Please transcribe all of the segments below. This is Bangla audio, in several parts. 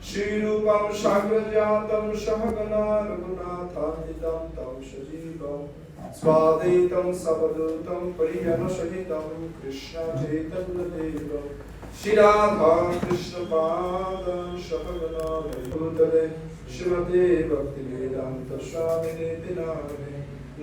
श्रीरूपं साग्रजातं सहगना रघुनाथान्वितं तं सजीवं स्वाद्वैतं सवधूतं परिजनसहितं कृष्णचैतन्यदेवं श्रीराधा कृष्णपादं सहगना रघुतले श्रीमते भक्तिवेदान्त स्वामिने नामिने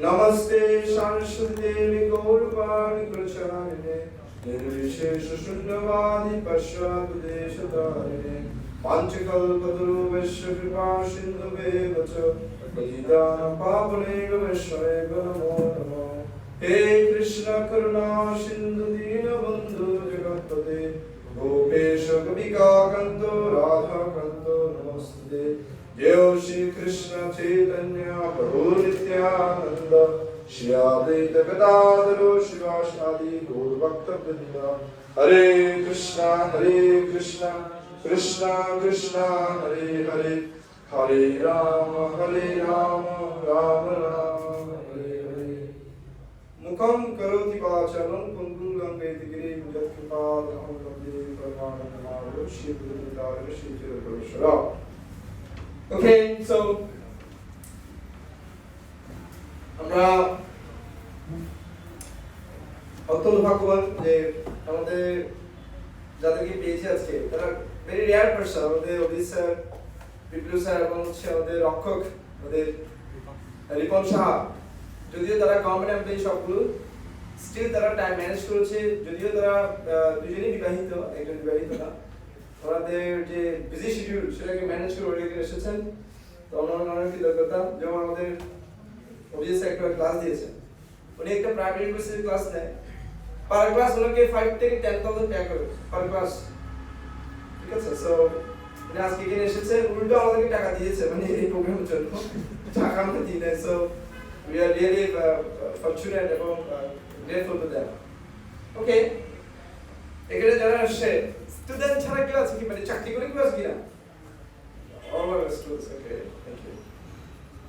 नमस्ते सरस्वती देवी गौरवाणी प्रचारिणे निर्विशेष शून्यवादी पश्चादेशतारिणे पांचकल्पतरुभ्यश्च कृपा सिन्धुभ्येव च पतितानां पावनेभ्यो वैष्णवेभ्यो नमो नमः हे कृष्ण करुणा सिन्धु दीनबन्धु जगत्पते गोपेश गोपिकाकान्त राधाकान्त नमस्ते जय श्री कृष्ण चैतन्य प्रभु नित्यानंद श्री अद्वैत गदाधर शिवासादि गौर भक्तवृंद हरे कृष्णा कृष्णा कृष्णा हरे हरे हरे राम राम राम हरे हरे मुखं करोति वाचालं कुंकुम लंघयति गिरिं यत्कृपादहं वन्दे परमानन्दमाधवं श्री गुरुदारं श्री चिरपरमेश्वरा। Okay, so আমরা অত্যন্ত ভাগ্যবান যে আমাদের যাদেরকে পেয়েছি আজকে তারা ভেরি রেয়ার পারসন। আমাদের অভিজিৎ স্যার, বিপ্লব স্যার এবং আমাদের রক্ষক আমাদের রিপন সাহা, যদিও তারা গভর্নমেন্ট এমপ্লয়ি সবগুলো, স্টিল তারা টাইম ম্যানেজ করেছে। যদিও তারা দুজনেই বিবাহিত, একজন বিবাহিত না, আমাদের যে বিজি শিডিউল সেটাকে ম্যানেজ করে ওইদিকে এসেছেন। তো অনেক কৃতজ্ঞতা। যেমন আমাদের অভিজিৎ স্যার একটা ক্লাস দিয়েছেন, উনি একটা প্রাইভেট ইউনিভার্সিটি ক্লাস নেয়, পার ক্লাস ওনাকে 5 থেকে 10,000 টাকা করে পার ক্লাস, ঠিক আছে? সো উনি আজকে এখানে এসেছে, উল্টো আমাদেরকে টাকা দিয়েছে, মানে এই প্রোগ্রামের জন্য টাকা আমরা দিই নাই। So we are really fortunate এবং গ্রেটফুল টু দ্যাম। ওকে, এখানে যারা আসছে স্টুডেন্ট ছাড়া কেউ আছে কি, মানে চাকরি করে কেউ আছে কিনা? All are students. Okay, thank you.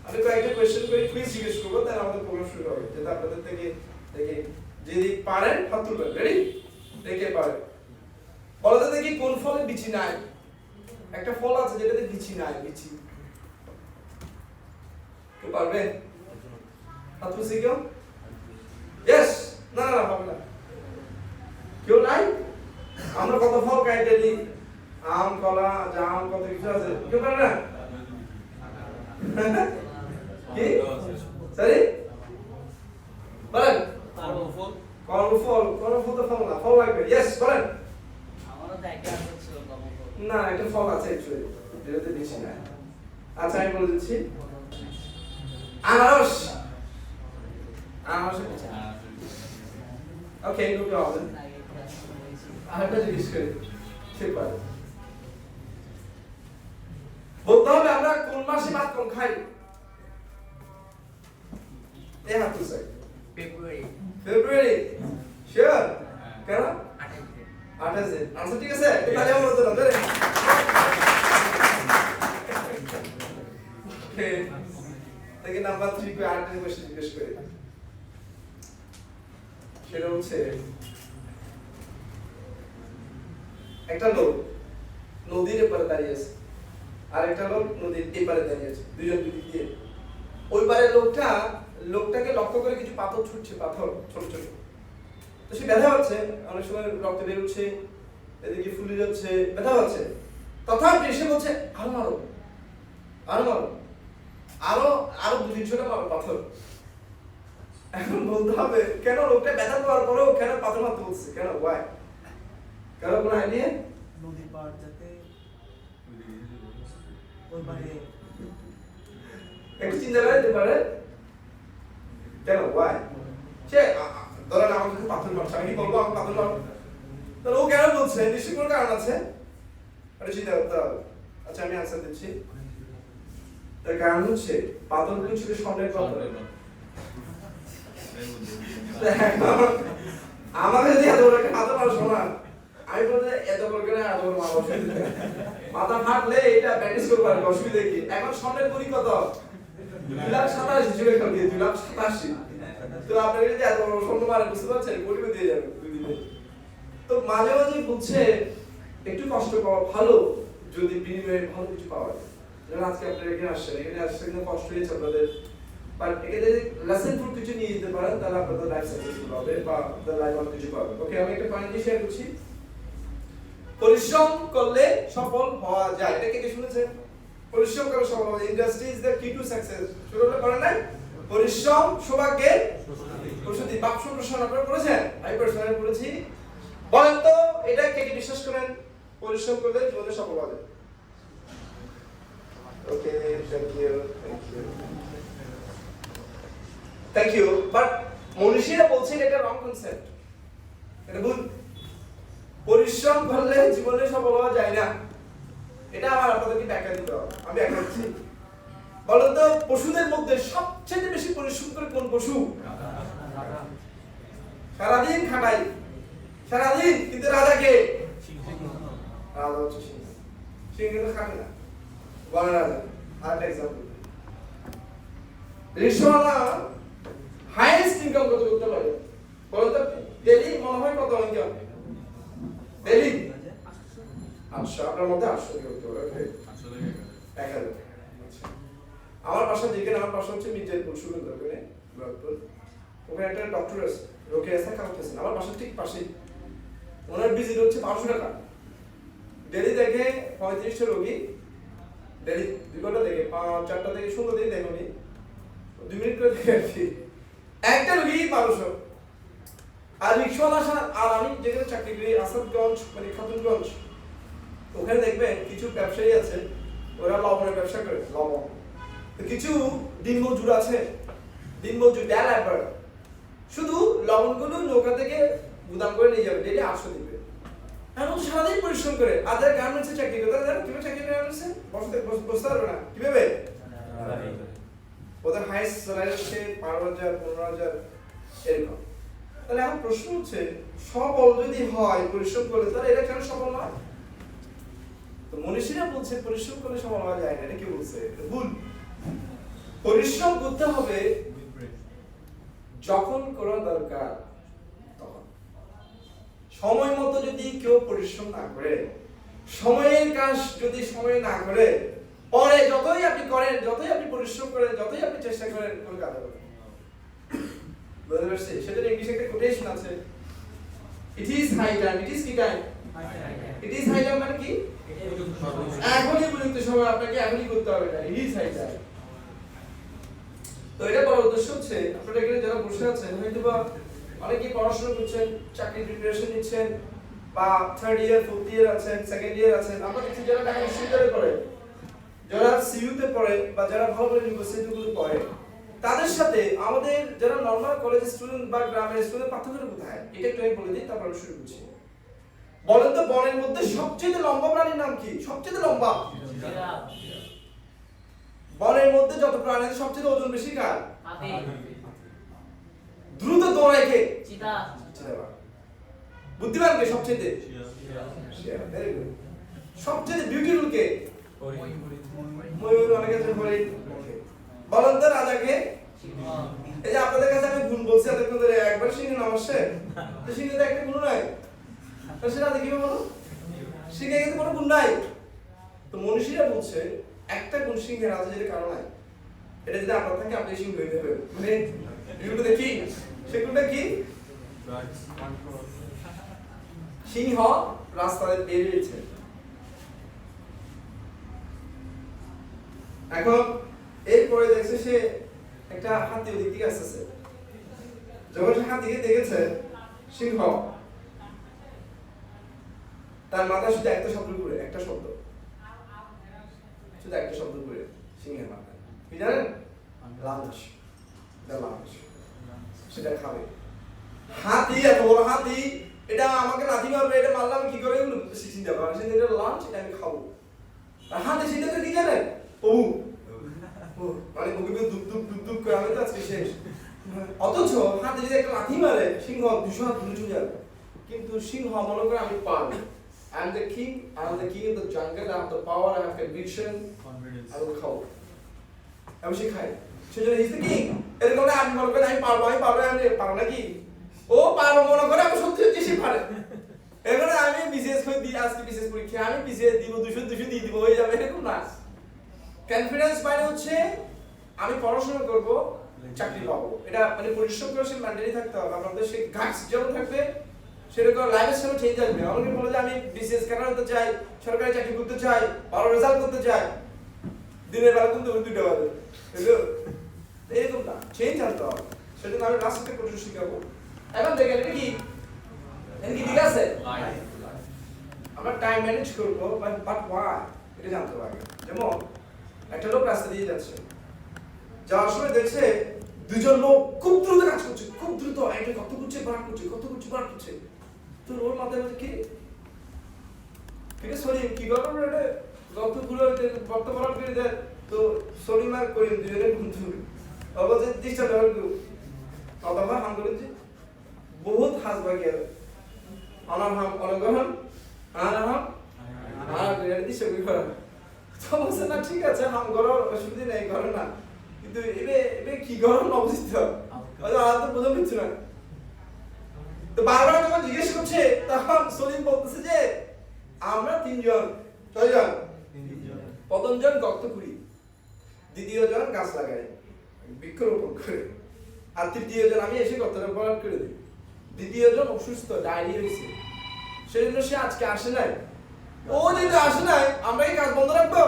আমি কয়েকটা কোয়েশ্চেন করে কুইজ জিজ্ঞেস করবো, তাহলে আমাদের প্রোগ্রাম শুরু হবে। যেটা আপনাদের থেকে দেখি যদি পারেন হাত তুলবেন। রেডি? দেখে পারেন। বলো তো দেখি কোন ফলে বিচি নাই? একটা ফল আছে যেটাতে বিচি নাই, বিচি। কেউ পারবে? হাত তুলছি কেউ? ইয়েস? না না হবে না। কেউ নাই? আমরা কত ফল খাইতে দিই, আম, কলা, জাম, কত কিছু আছে। কেউ পারে না? কি? সরি? বলেন। কর্মফল। কর্মফল তো ফল না, ফল লাগবে। ইয়েস, বলেন। আমারও তো একটা ছিল কর্মফল। না, একটা ফল আছে অ্যাকচুয়ালি, যেটাতে বেশি না। আচ্ছা, আমি বলে দিচ্ছি। আনারস। আনারস। ওকে, নো প্রবলেম। আরেকটা জিজ্ঞেস করি, ঠিক আছে? বলতে হবে আমরা কোন মাসে ভাত কম খাই? এই হাত তুলছে। ফেব্রুয়ারি। শিওর? কেন? 28 আনসার ঠিক আছে? তাহলে আমরা তো না জানেন। ওকে, দেখি নাম্বার 3 কে আরেকটা কোশ্চেন জিজ্ঞেস করি। সেটা হচ্ছে একটা লোক নদীর এপারে দাঁড়িয়ে আছে, আর একটা লোক নদীর এপারে দাঁড়িয়ে আছে, দুজন দুই দিক দিয়ে। ওই পারের লোকটাকে লক্ষ্য করে কিছু পাথর ছুটছে, পাথর ছোট ছোট। তো সে ব্যথা হচ্ছে, অনেক সময় রক্ত বের হচ্ছে, এদিকে ফুলে যাচ্ছে, ব্যথা হচ্ছে। তথাপি সে বলছে আরো মারো, আরো মারো, আরো আরো 2-3টা মারো পাথর। এখন বলতে হবে কেন লোকটা ব্যথা পাওয়ার পরেও কেন পাথর মারতে বলছে, কেন? ওয়াই? কারো কোনো আইডিয়া? নদী পার যাতে ওই পারে একটু চিন্তা করতে পারে কেন? ওয়াই? সে ধরেন আমাকে পাথর মারছে, আমি বলবো আমাকে পাথর মারো, তাহলে ও কেন বলছে? নিশ্চয়ই কোনো কারণ আছে। আরে চিন্তা করতে হবে। আচ্ছা, আমি আনসার দিচ্ছি। তার কারণ হচ্ছে পাথরগুলো ছিল স্বর্ণের পাথর। আমাকে যদি এত বড় একটা পাথর মারো শোনা, আমি বলতে এত বড় করে এত বড় মারো, মাথা ফাটলে এটা ব্যান্ডেজ করতে পারবে, অসুবিধা কি? এখন স্বর্ণের পরি কত? 2,87,000 জুড়ে খাল দিয়ে 2,87,000। তো আপনাকে যদি এত বড় স্বর্ণ মারে, বুঝতে পারছেন, কোটিও দিয়ে যাবে 2 দিনে। তো মাঝে মাঝে বুঝছে একটু কষ্ট পাওয়া ভালো, যদি বিনিময়ে ভালো কিছু পাওয়া যায়। যেমন আজকে আপনারা এখানে আসছেন কিন্তু কষ্ট হয়েছে আপনাদের, বাট এখানে যদি লেসন ফুড কিছু নিয়ে যেতে পারেন তাহলে আপনাদের লাইফ সাকসেসফুল হবে বা আপনাদের লাইফ অনেক কিছু পাবেন। ওকে, আমি একটা পয়েন্ট শেয়ার করছি। পরিশ্রম করলে সফল হওয়া যায়, এটা কে শুনেছেন? পরিশ্রম করে সফল হওয়া যায়। ইন্ডাস্ট্রি ইজ দ্য কি টু সাকসেস। শুরু হলে পড়েন নাই? পরিশ্রম সৌভাগ্যের প্রসূতি। বাপ সম্প্রসারণ আপনারা পড়েছেন? আমি পার্সোনালি পড়েছি। বলেন তো এটা কে বিশ্বাস করেন পরিশ্রম করলে জীবনে সফল হবে? ওকে, থ্যাংক ইউ। বাট মনীষীরা বলছেন এটা রং কনসেপ্ট, এটা ভুল। পরিশ্রম করলে জীবনে সফল হওয়া যায় না, এটা আমার আপনাদেরকে ব্যাখ্যা দিতে হবে। আমি ব্যাখ্যা দিচ্ছি। বলেন তো পশুদের মধ্যে সবচেয়ে বেশি পরিশ্রম করে কোন পশু? সারাদিন খাটাই, সারাদিন, কিন্তু রাজাকে রাজা হচ্ছে সিংহ। সিংহ কিন্তু খাবে না, বলে রাজা। আরেকটা এক্সাম্পল, রিক্সাওয়ালা হাইয়েস্ট ইনকাম কত করতে পারে বলেন তো? ডেইলি মনে হয় কত ইনকাম? ডেইলি 800, আপনার মধ্যে 800 করতে পারে। ওকে, 1000। আচ্ছা, আমার পাশে দেখেন, আমার পাশে হচ্ছে মির্জাপুর সুরেন্দ্রপুরে ব্লকপুর, ওখানে একটা ডক্টর আছে রোকেয়া খাওয়াতেছেন, আমার পাশে ঠিক পাশে। ওনার ভিজিট হচ্ছে 500 টাকা ডেইলি। দেখে 35টা রোগী ডেইলি, 2 ঘন্টা দেখে, 4টা থেকে 16 দিন দেখুন, 2 মিনিট করে দেখে আর কি। একটা রোগী 1200। আর রিক্সাওয়ালা আর আমি যেখানে চাকরি করি আসাদগঞ্জ মানে খাতুনগঞ্জ, ওখানে দেখবেন কিছু ব্যবসায়ী আছে, ওরা লবণের ব্যবসা করে, লবণ। তো কিছু দিনমজুর আছে, দিনমজুর ডে লেবার, শুধু লবণগুলো নৌকা থেকে গুদাম করে নিয়ে যাবে, ডেইলি 800 দিবে। এখন সারাদিন পরিশ্রম করে। আর যারা গার্মেন্টসে চাকরি করে তারা কিভাবে চাকরি করে? গার্মেন্টসে বসতে পারবে না, কিভাবে? ওদের হাইস্ট স্যালারি হচ্ছে 12,000, 15,000 এরকম। তাহলে এখন প্রশ্ন হচ্ছে, সফল যদি হয় পরিশ্রম করলে, তাহলে এটা কেন সফল নয়? তো মনীষীরা বলছে পরিশ্রম করলে সফল হওয়া যায় না, এটা কি বলছে? এটা ভুল। পরিশ্রম করতে হবে যখন করা দরকার তখন। সময় মতো যদি কেউ পরিশ্রম না করে, সময়ের কাজ যদি সময় না করে, পরে যতই আপনি করেন, যতই আপনি পরিশ্রম করেন, যতই আপনি চেষ্টা করেন, কোনো কাজ হবে না। বুঝতে পারছি? সেটার ইংলিশে একটা কোটেশন আছে, it is high time. It is কি time? It is high time মানে কি? এখনই উপযুক্ত সময়, আপনাকে এখনই করতে হবে না, ইট ইজ হাই টাইম। তো এটা বলার উদ্দেশ্য হচ্ছে, আপনারা এখানে যারা বসে আছেন হয়তো বা অনেকেই পড়াশোনা করছেন, চাকরির প্রিপারেশন নিচ্ছেন, বা 3rd ইয়ার 4th ইয়ার আছেন, 2nd ইয়ার আছেন। আমরা দেখছি যারা ঢাকা বিশ্ববিদ্যালয়ে পড়ে, যারা সিইউতে পড়ে, বা যারা ভালো ভালো ইউনিভার্সিটিগুলো পড়ে, তাদের সাথে আমাদের যারা নরমাল কলেজ স্টুডেন্ট বা গ্রামের স্টুডেন্ট পার্থক্য কোথায়? এটা একটু আমি বলে দিই, তারপর আমি শুরু করছি। বলেন তো বনের মধ্যে সবচেয়ে লম্বা প্রাণীর নাম কি? সবচেয়ে লম্বা বনের মধ্যে যত প্রাণী আছে সবচেয়ে ওজন বেশি কার? হাতি। দ্রুত দৌড়ায় কে? চিতা। চিতা। বুদ্ধিমান কে সবচেয়ে? শিয়াল। Very good. সবচেয়ে বিউটিফুল কে? ময়ূর। অনেক আছে হরিণ। বলেন তো রাজা কে? সিংহ। এই যে আপনাদের কাছে আমি গুণ বলছি, এতক্ষণ ধরে একবার সিংহ নাম আসছে, তো সিংহের একটা গুণ নাই, তো সেটা দেখি বলো, সিংহে কিন্তু কোনো গুণ নাই। তো মনীষীরা বলছে একটা গুণ সিংহের আছে, যেটা কারণ নাই। এটা যদি আপনার থাকে, আপনি সিংহ হয়ে যাবেন। মানে ভিডিওটা দেখি, সেগুলোটা কি? সিংহ রাস্তায় বেরিয়েছে। এখন এরপরে দেখছে সে একটা হাতি ওদিক থেকে আসতেছে। যখন সে হাতিকে দেখেছে, সিংহ তার মাথা শুধু একটা শব্দ করে, একটা শব্দ, শুধু একটা শব্দ করে সিংহের মাথায়, কি জানেন? লাঞ্চ। লাঞ্চ। সেটা খাবে। হাতি এত বড় হাতি, এটা আমাকে লাথি মারবে, এটা মারলে আমি কি করে চিন্তা করবো, এটা লাঞ্চ, এটা আমি খাবো। আর হাতি চিন্তা করে কি জানেন? মানে বুকে দুপ দুপ দুপ দুপ করে, আমি তো আজকে শেষ। অথচ হাতি যদি একটা লাথি মারে, সিংহ 200 হাত দূরে চলে যাবে। কিন্তু সিংহ মনে করে আমি পারবো, I am the king of the jungle, I have the power, I have conviction, I will খাবো। আমি সে খাই, সেজন্য he's the king। এরকম না আমি মনে করি আমি পারবো, আমি পারবো নাকি? ও পারবো মনে করে, আমি সত্যি সত্যি সে পারে। এখন আমি বিসিএস করে দিই, আজকে বিসিএস পরীক্ষা আমি বিসিএস দিব 200 দিয়ে দিব, হয়ে যাবে, এরকম না। কনফিডেন্স মানে হচ্ছে আমি পড়াশোনা করব, চাকরি পাবো, এটা মানে পরিশ্রম করে সে ম্যান্ডেটরি থাকতে হবে। আপনাদের সেই গাছ যেমন থাকবে সেরকম লাইফের সাথে চেঞ্জ আসবে। অনেকে বলে যে আমি বিসিএস ক্যাডার হতে চাই, সরকারি চাকরি করতে চাই, ভালো রেজাল্ট করতে চাই, দিনের বেলা কিন্তু 2টা বাজে, বুঝলো? এরকম না, চেঞ্জ আনতে হবে। সেজন্য আমি রাস্তাতে প্রচুর শিখাবো। এখন দেখেন এটা কি ঠিক আছে? আমরা টাইম ম্যানেজ করবো, বাট ওয়াই এটা জানতে হবে। যেমন একটা লোক রাস্তা দিয়ে যাচ্ছে, যাওয়ার সময় দেখছে দুজন লোক খুব দ্রুত কাজ করছে, খুব দ্রুত এটা কত করছে বার করছে, কত করছে বার করছে। তো ওর মাথায় বলছে কি ঠিক আছে সরি কি করবো এটা যতগুলো বর্তমান করে দেয়। তো সরি মার করি দুজনের বন্ধু অবশ্যই ডিস্টার্ব হবে অথবা হাম করেছি বহুত হাসবা গেল আমার হাম অনগ্রহণ আর হাম আর দিশা করা। তো বলছে না ঠিক আছে হাম করার অসুবিধা নেই, ঘরে না, কিন্তু এবে কি গরম অবস্থা আর তো বোঝা যাচ্ছে না। তো বারবার যখন জিজ্ঞেস করছে তখন সলিম বলতেছে যে আমরা 3 জন, 6 জন, প্রথম জন গর্ত করি, দ্বিতীয় জন গাছ লাগাই বৃক্ষরোপণ করে, আর তৃতীয় জন আমি এসে গর্তটা ভরাট করে দিই। দ্বিতীয় জন অসুস্থ, ডায়রিয়া হয়েছে, সেজন্য সে আজকে আসে নাই। ও যেহেতু আসে নাই আমরা কি কাজ বন্ধ রাখবো?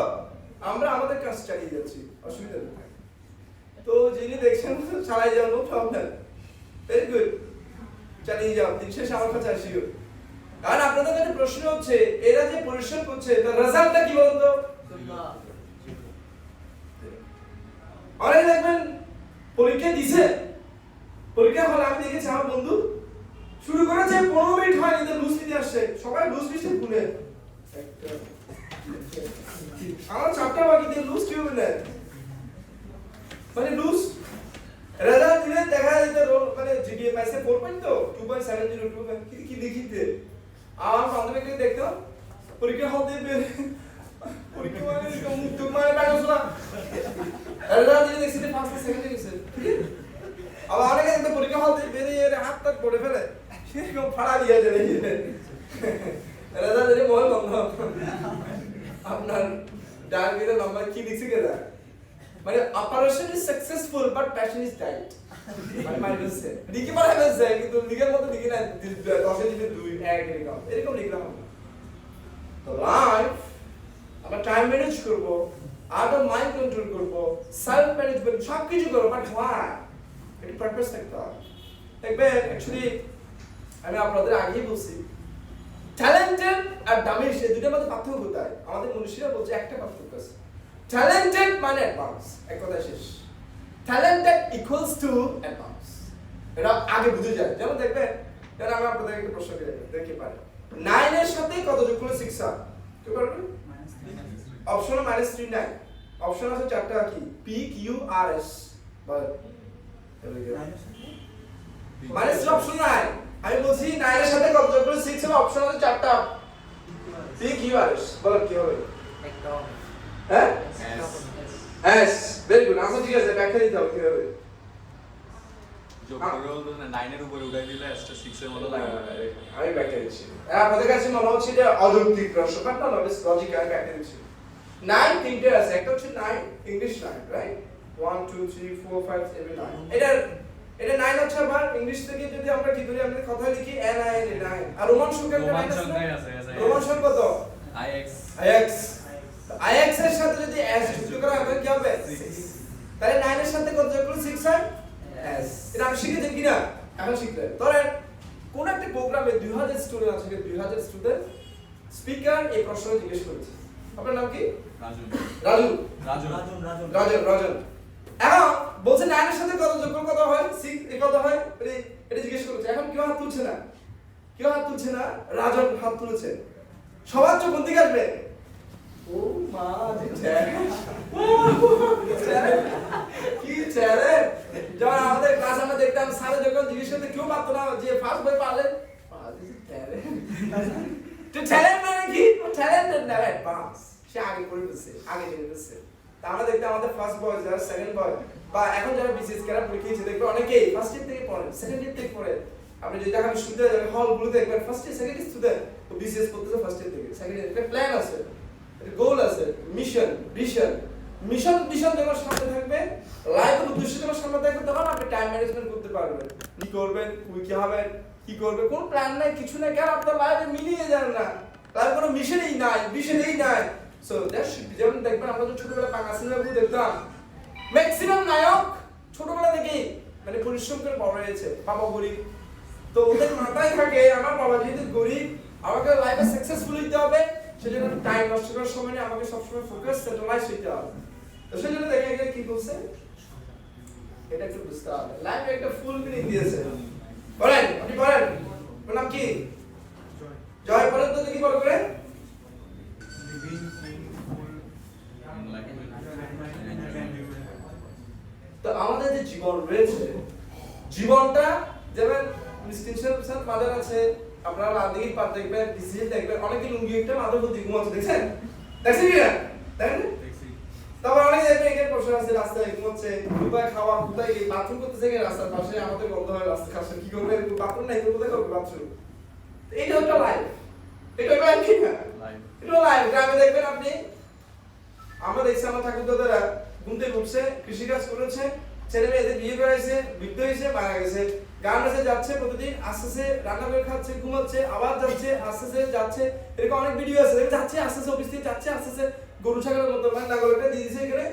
আমরা আমাদের কাজ চালিয়ে যাচ্ছি, অসুবিধা নেই। তো যিনি দেখছেন চালাই যাও, নো প্রবলেম, ভেরি গুড, চালিয়ে যাও, দিন শেষে আমার কাছে আসিও। কারণ আপনাদের কাছে প্রশ্ন হচ্ছে এরা যে পরিশ্রম করছে তার রেজাল্টটা কি বলুন তো? অনেকে দেখবেন পরীক্ষা দিছে, পরীক্ষা হলে আমি দেখেছি আমার বন্ধু শুরু করেছে 15 মিনিট হয়নি তো লুজ নিতে আসছে, সবাই লুজ নিচ্ছে ভুলে আমার 4টা বাকি দিয়ে লুজ কেউ নেয়, মানে লুজ রেজাল্ট দিলে দেখা যেত মানে জিপিএ পাইছে 4 তো 2.702 কি লিখিতে। আমার বান্ধবীকে দেখতাম পরীক্ষা হল দিয়ে বের পরীক্ষা মানে মুখ মানে টাকা শোনা রেজাল্ট দিয়ে দেখছি যে ফার্স্ট সেকেন্ডে গেছে। আবার অনেকে দেখতে পরীক্ষা হল দিয়ে বেরিয়ে হাত তাক পড়ে ফেলে, সেরকম ফাড়া দিয়ে চলে গিয়ে রেজাল্ট দিয়ে মনে বন্ধ আপনার ডায়াগ্রামে নাম্বার কি লিখছে কে দেয়, মানে operation is successful but passion is died, মানে বলছে লিখে পড়া হয়েছে কিন্তু লিখের মতো লিখে না 10 এর দিকে 2 1 এরকম লিখলাম। তো লাইফ আমরা টাইম ম্যানেজ করব, আউট মাইন্ড কন্ট্রোল করব, সেলফ ম্যানেজমেন্ট সবকিছু করব, বাট ওয়াই এটা পারপাস থাকতে হবে। দেখবেন অ্যাকচুয়ালি আমি আপনাদের আগেই বলছি ট্যালেন্টেড আর ডামি এই দুটোর মধ্যে পার্থক্য কোথায়? আমাদের মনীষীরা বলছে একটা পার্থক্য আছে, ট্যালেন্টেড মানে অ্যাডভান্স, এক কথা শেষ। ট্যালেন্টেড ইকুয়ালস টু অ্যাডভান্স, এটা আগে বুঝে যায়। যেমন দেখবেন যেন আমি আপনাদের একটা প্রশ্ন করে দেখতে পারি 9 এর সাথে কত যোগ করলে 6 হয়? কি করবেন? অপশন -3 9, অপশন আছে 4টা কি P Q R S, বল মাইনাস অপশন নাই, আমি বলছি 9 এর সাথে কত যোগ করলে 6 হবে, অপশন আছে 4টা P Q R S, বল কি হবে? একটা হ্যাঁ S, ভেরি গুড, আচ্ছা ঠিক আছে, ব্যাখ্যা দিতে হবে কিভাবে যোগ করে হলো না 9 এর উপরে উঠাই দিলে এটা 6 এর মতো লাগবে। আমি ব্যাখ্যা দিচ্ছি। আপনাদের কাছে মনে হচ্ছে যে অযৌক্তিক প্রশ্ন, বাট না, বেশ লজিক্যাল ব্যাখ্যা দিচ্ছি। 9 তিনটে আছে, একটা হচ্ছে 9 ইংলিশ 9, রাইট? 1 2 3 4 5 এভরি 9, এটা 9 হচ্ছে। আবার ইংলিশ থেকে যদি আমরা কি করি, আমরা কথা লিখি N I N 9, আর রোমান সংখ্যা আছে রোমান সংখ্যা কত? IX IX এর সাথে যদি S যুক্ত করা হবে কি হবে? 6, তাহলে 9 এর সাথে কত যোগ করলে 6 হয়? S। এটা আমি শিখেছি কিনা? এখন শিখলেন। ধরেন কোন একটা প্রোগ্রামে 2000 স্টুডেন্ট আছে, 2000 স্টুডেন্ট স্পিকার এই প্রশ্ন জিজ্ঞেস করেছে। আপনার নাম কি? রাজু। রাজন। এখন বলছে 9 এর সাথে কত যোগ করলে কত হয়? 6 এ কত হয়? এটা জিজ্ঞেস করেছে। এখন কেউ হাত তুলছে না, রাজন হাত তুলেছে। সবার চোখ কোন দিকে আসবে? ও মা যে কি ছেড়ে যখন আমাদের ক্লাস আমরা দেখতাম স্যার যখন জিজ্ঞেস করতে কেউ পারতো না যে ফার্স্ট বই পারলেন তো ট্যালেন্ট মানে কি? ট্যালেন্টেড না, অ্যাডভান্স, সে আগে করে ফেলছে, আগে জেনে ফেলছে। তা আমরা দেখতাম আমাদের ফার্স্ট বয় যারা সেকেন্ড বয় বা এখন যারা বিসিএস যারা পরীক্ষা দিচ্ছে দেখবে অনেকেই ফার্স্ট ইয়ার থেকে পড়ে, সেকেন্ড ইয়ার থেকে পড়ে, আপনি যদি ঢাকা বিশ্ববিদ্যালয়ের হলগুলোতে একবার first year second year student ও বিসিএস করতেছে ফার্স্ট ইয়ার থেকে সেকেন্ড ইয়ার একটা প্ল্যান আছে একটা গোল আছে মিশন ভিশন যখন সামনে থাকবে লাইফের উদ্দেশ্য যখন সামনে থাকবে তখন আপনি টাইম ম্যানেজমেন্ট করতে পারবেন কি করবেন কি হবে কি করবে কোন প্ল্যান নাই কিছু নাই কারণ আপনার লাইফে মিলিয়ে যান না লাইফে কোনো মিশনই নাই ভিশনই নাই সো দ্যাট শুড বি যেমন দেখবেন আমরা যখন ছোটবেলা বাংলা সিনেমাগুলো দেখতাম ম্যাক্সিমাম নায়ক ছোটবেলা থেকেই মানে পরিশ্রম করে বড় হয়েছে বাবা গরিব তো ওদের মাথায় থাকে আমার বাবা যেহেতু গরিব আমাকে লাইফে সাকসেসফুল হইতে হবে সেজন্য টাইম নষ্ট করার সময় নেই আমাকে সবসময় ফোকাস সেটেলাইজ হইতে হবে তো সেজন্য দেখে এখানে কি বলছে এটা একটু বুঝতে হবে লাইফে একটা ফুল মিনিং দিয়েছে বলেন আপনি বলেন ওর নাম কি জয় বলেন তো দেখি বড় করে তো আমাদের যে জীবন রয়েছে জীবনটা যেমন ডিসটিংশন মাদার আছে আপনারা লাদিগির পার দেখবেন ডিসিশন দেখবেন অনেকে লুঙ্গি একটা মাদার প্রতি ঘুমাচ্ছে দেখছেন দেখছেন কি না দেখেন তারপর অনেক দেখবেন এখানে বসে আছে রাস্তায় ঘুমাচ্ছে কোথায় খাওয়া কোথায় বাথরুম করতেছে কি রাস্তার পাশে আমাদের বন্ধ হয় রাস্তা খাচ্ছে কি করবে বাথরুম নাই তো কোথায় করবে বাথরুম এইটা একটা লাইফ এটা লাইফ কি না এটা লাইফ গ্রামে দেখবেন আপনি আমরা দেখছি আমার ঠাকুর দাদারা ঘুম থেকে উঠছে কৃষিকাজ করেছে ছেলে মেয়েদের বিয়ে করাইছে বৃদ্ধ হয়েছে মারা গেছে গান নাচে যাচ্ছে প্রতিদিন আস্তে আস্তে রান্না করে খাচ্ছে ঘুমাচ্ছে আবার যাচ্ছে আস্তে আস্তে যাচ্ছে এরকম অনেক ভিডিও আছে যাচ্ছে আস্তে আস্তে অফিস থেকে যাচ্ছে আস্তে আস্তে গরু ছাগলের মতো মানে নাগরটা দিয়ে দিয়েছে এখানে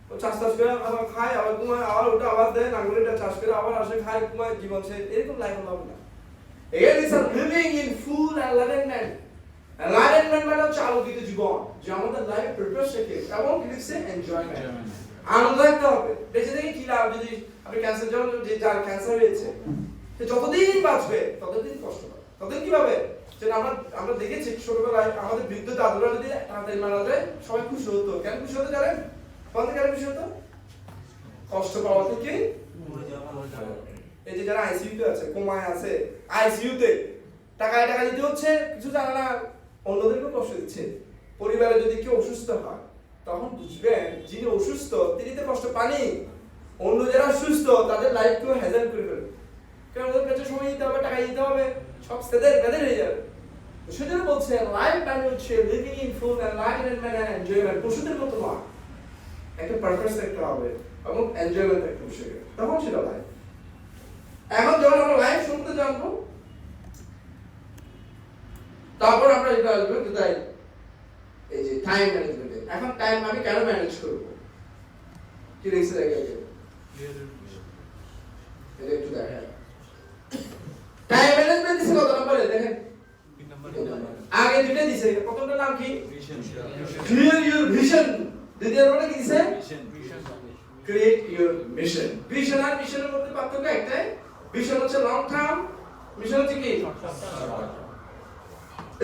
ও চাষ করে আবার খায় আবার ঘুমায় আবার ওটা আবার দেয় নাগরটা চাষ করে আবার আসে খায় ঘুমায় জীবন সে এরকম লাইফ হবে না এখানে is living in full enlightenment enlightenment মানে হচ্ছে আলোকিত জীবন যে আমাদের লাইফ পারপাস থেকে এবং কি লিখছে এনজয়মেন্ট আনন্দ রাখতে হবে বেঁচে থেকে কি লাভ যদি আপনি ক্যান্সার যখন যে যার ক্যান্সার হয়েছে সে যতদিন বাঁচবে ততদিন কষ্ট পাবে ততদিন কি পাবে যে আমরা দেখেছি ছোটবেলায় আমাদের বৃদ্ধ দাদুরা যদি তাড়াতাড়ি মারা যায় সবাই খুশি হতো কেন খুশি হতো জানেন বলতে কেন খুশি হতো কষ্ট পাওয়া থেকে এই যে যারা আইসিইউতে আছে কোমায় আছে আইসিইউতে টাকা দিতে হচ্ছে কিছু জানে না অন্যদেরকেও কষ্ট দিচ্ছে পরিবারে যদি কেউ অসুস্থ হয় তখন বুঝবেন যিনি অসুস্থ তিনি তো কষ্ট পানি অন্য যারা সুস্থ তাদের লাইফকেও হ্যাজেল করে ফেলবে কারণ ওদের কাছে সময় দিতে হবে টাকা দিতে হবে সব সেদের বেঁধে হয়ে যাবে সেজন্য বলছে লাইফ মানে হচ্ছে living in full enlightenment and enjoyment পশুদের মতো নয় একটা পারপাস থাকতে হবে এবং এনজয়মেন্ট থাকতে হবে তখন সেটা লাইফ এখন যখন আমরা লাইফ শুনতে জানবো তারপর আমরা এটা আসবো কোথায় এই যে টাইম ম্যানেজমেন্ট এখন টাইম আমি কেন ম্যানেজ করব কি লিখছে আগে এটা একটু দেখা টাইম ম্যানেজমেন্ট দিছে কত নম্বরে দেখেন আগে দুটো দিছে প্রথমটার নাম কি ক্লিয়ার ইওর ভিশন দ্বিতীয় নম্বরে কি দিছে ক্রিয়েট ইওর মিশন ভিশন আর মিশনের মধ্যে পার্থক্য একটাই ভিশন হচ্ছে লং টার্ম মিশন হচ্ছে কি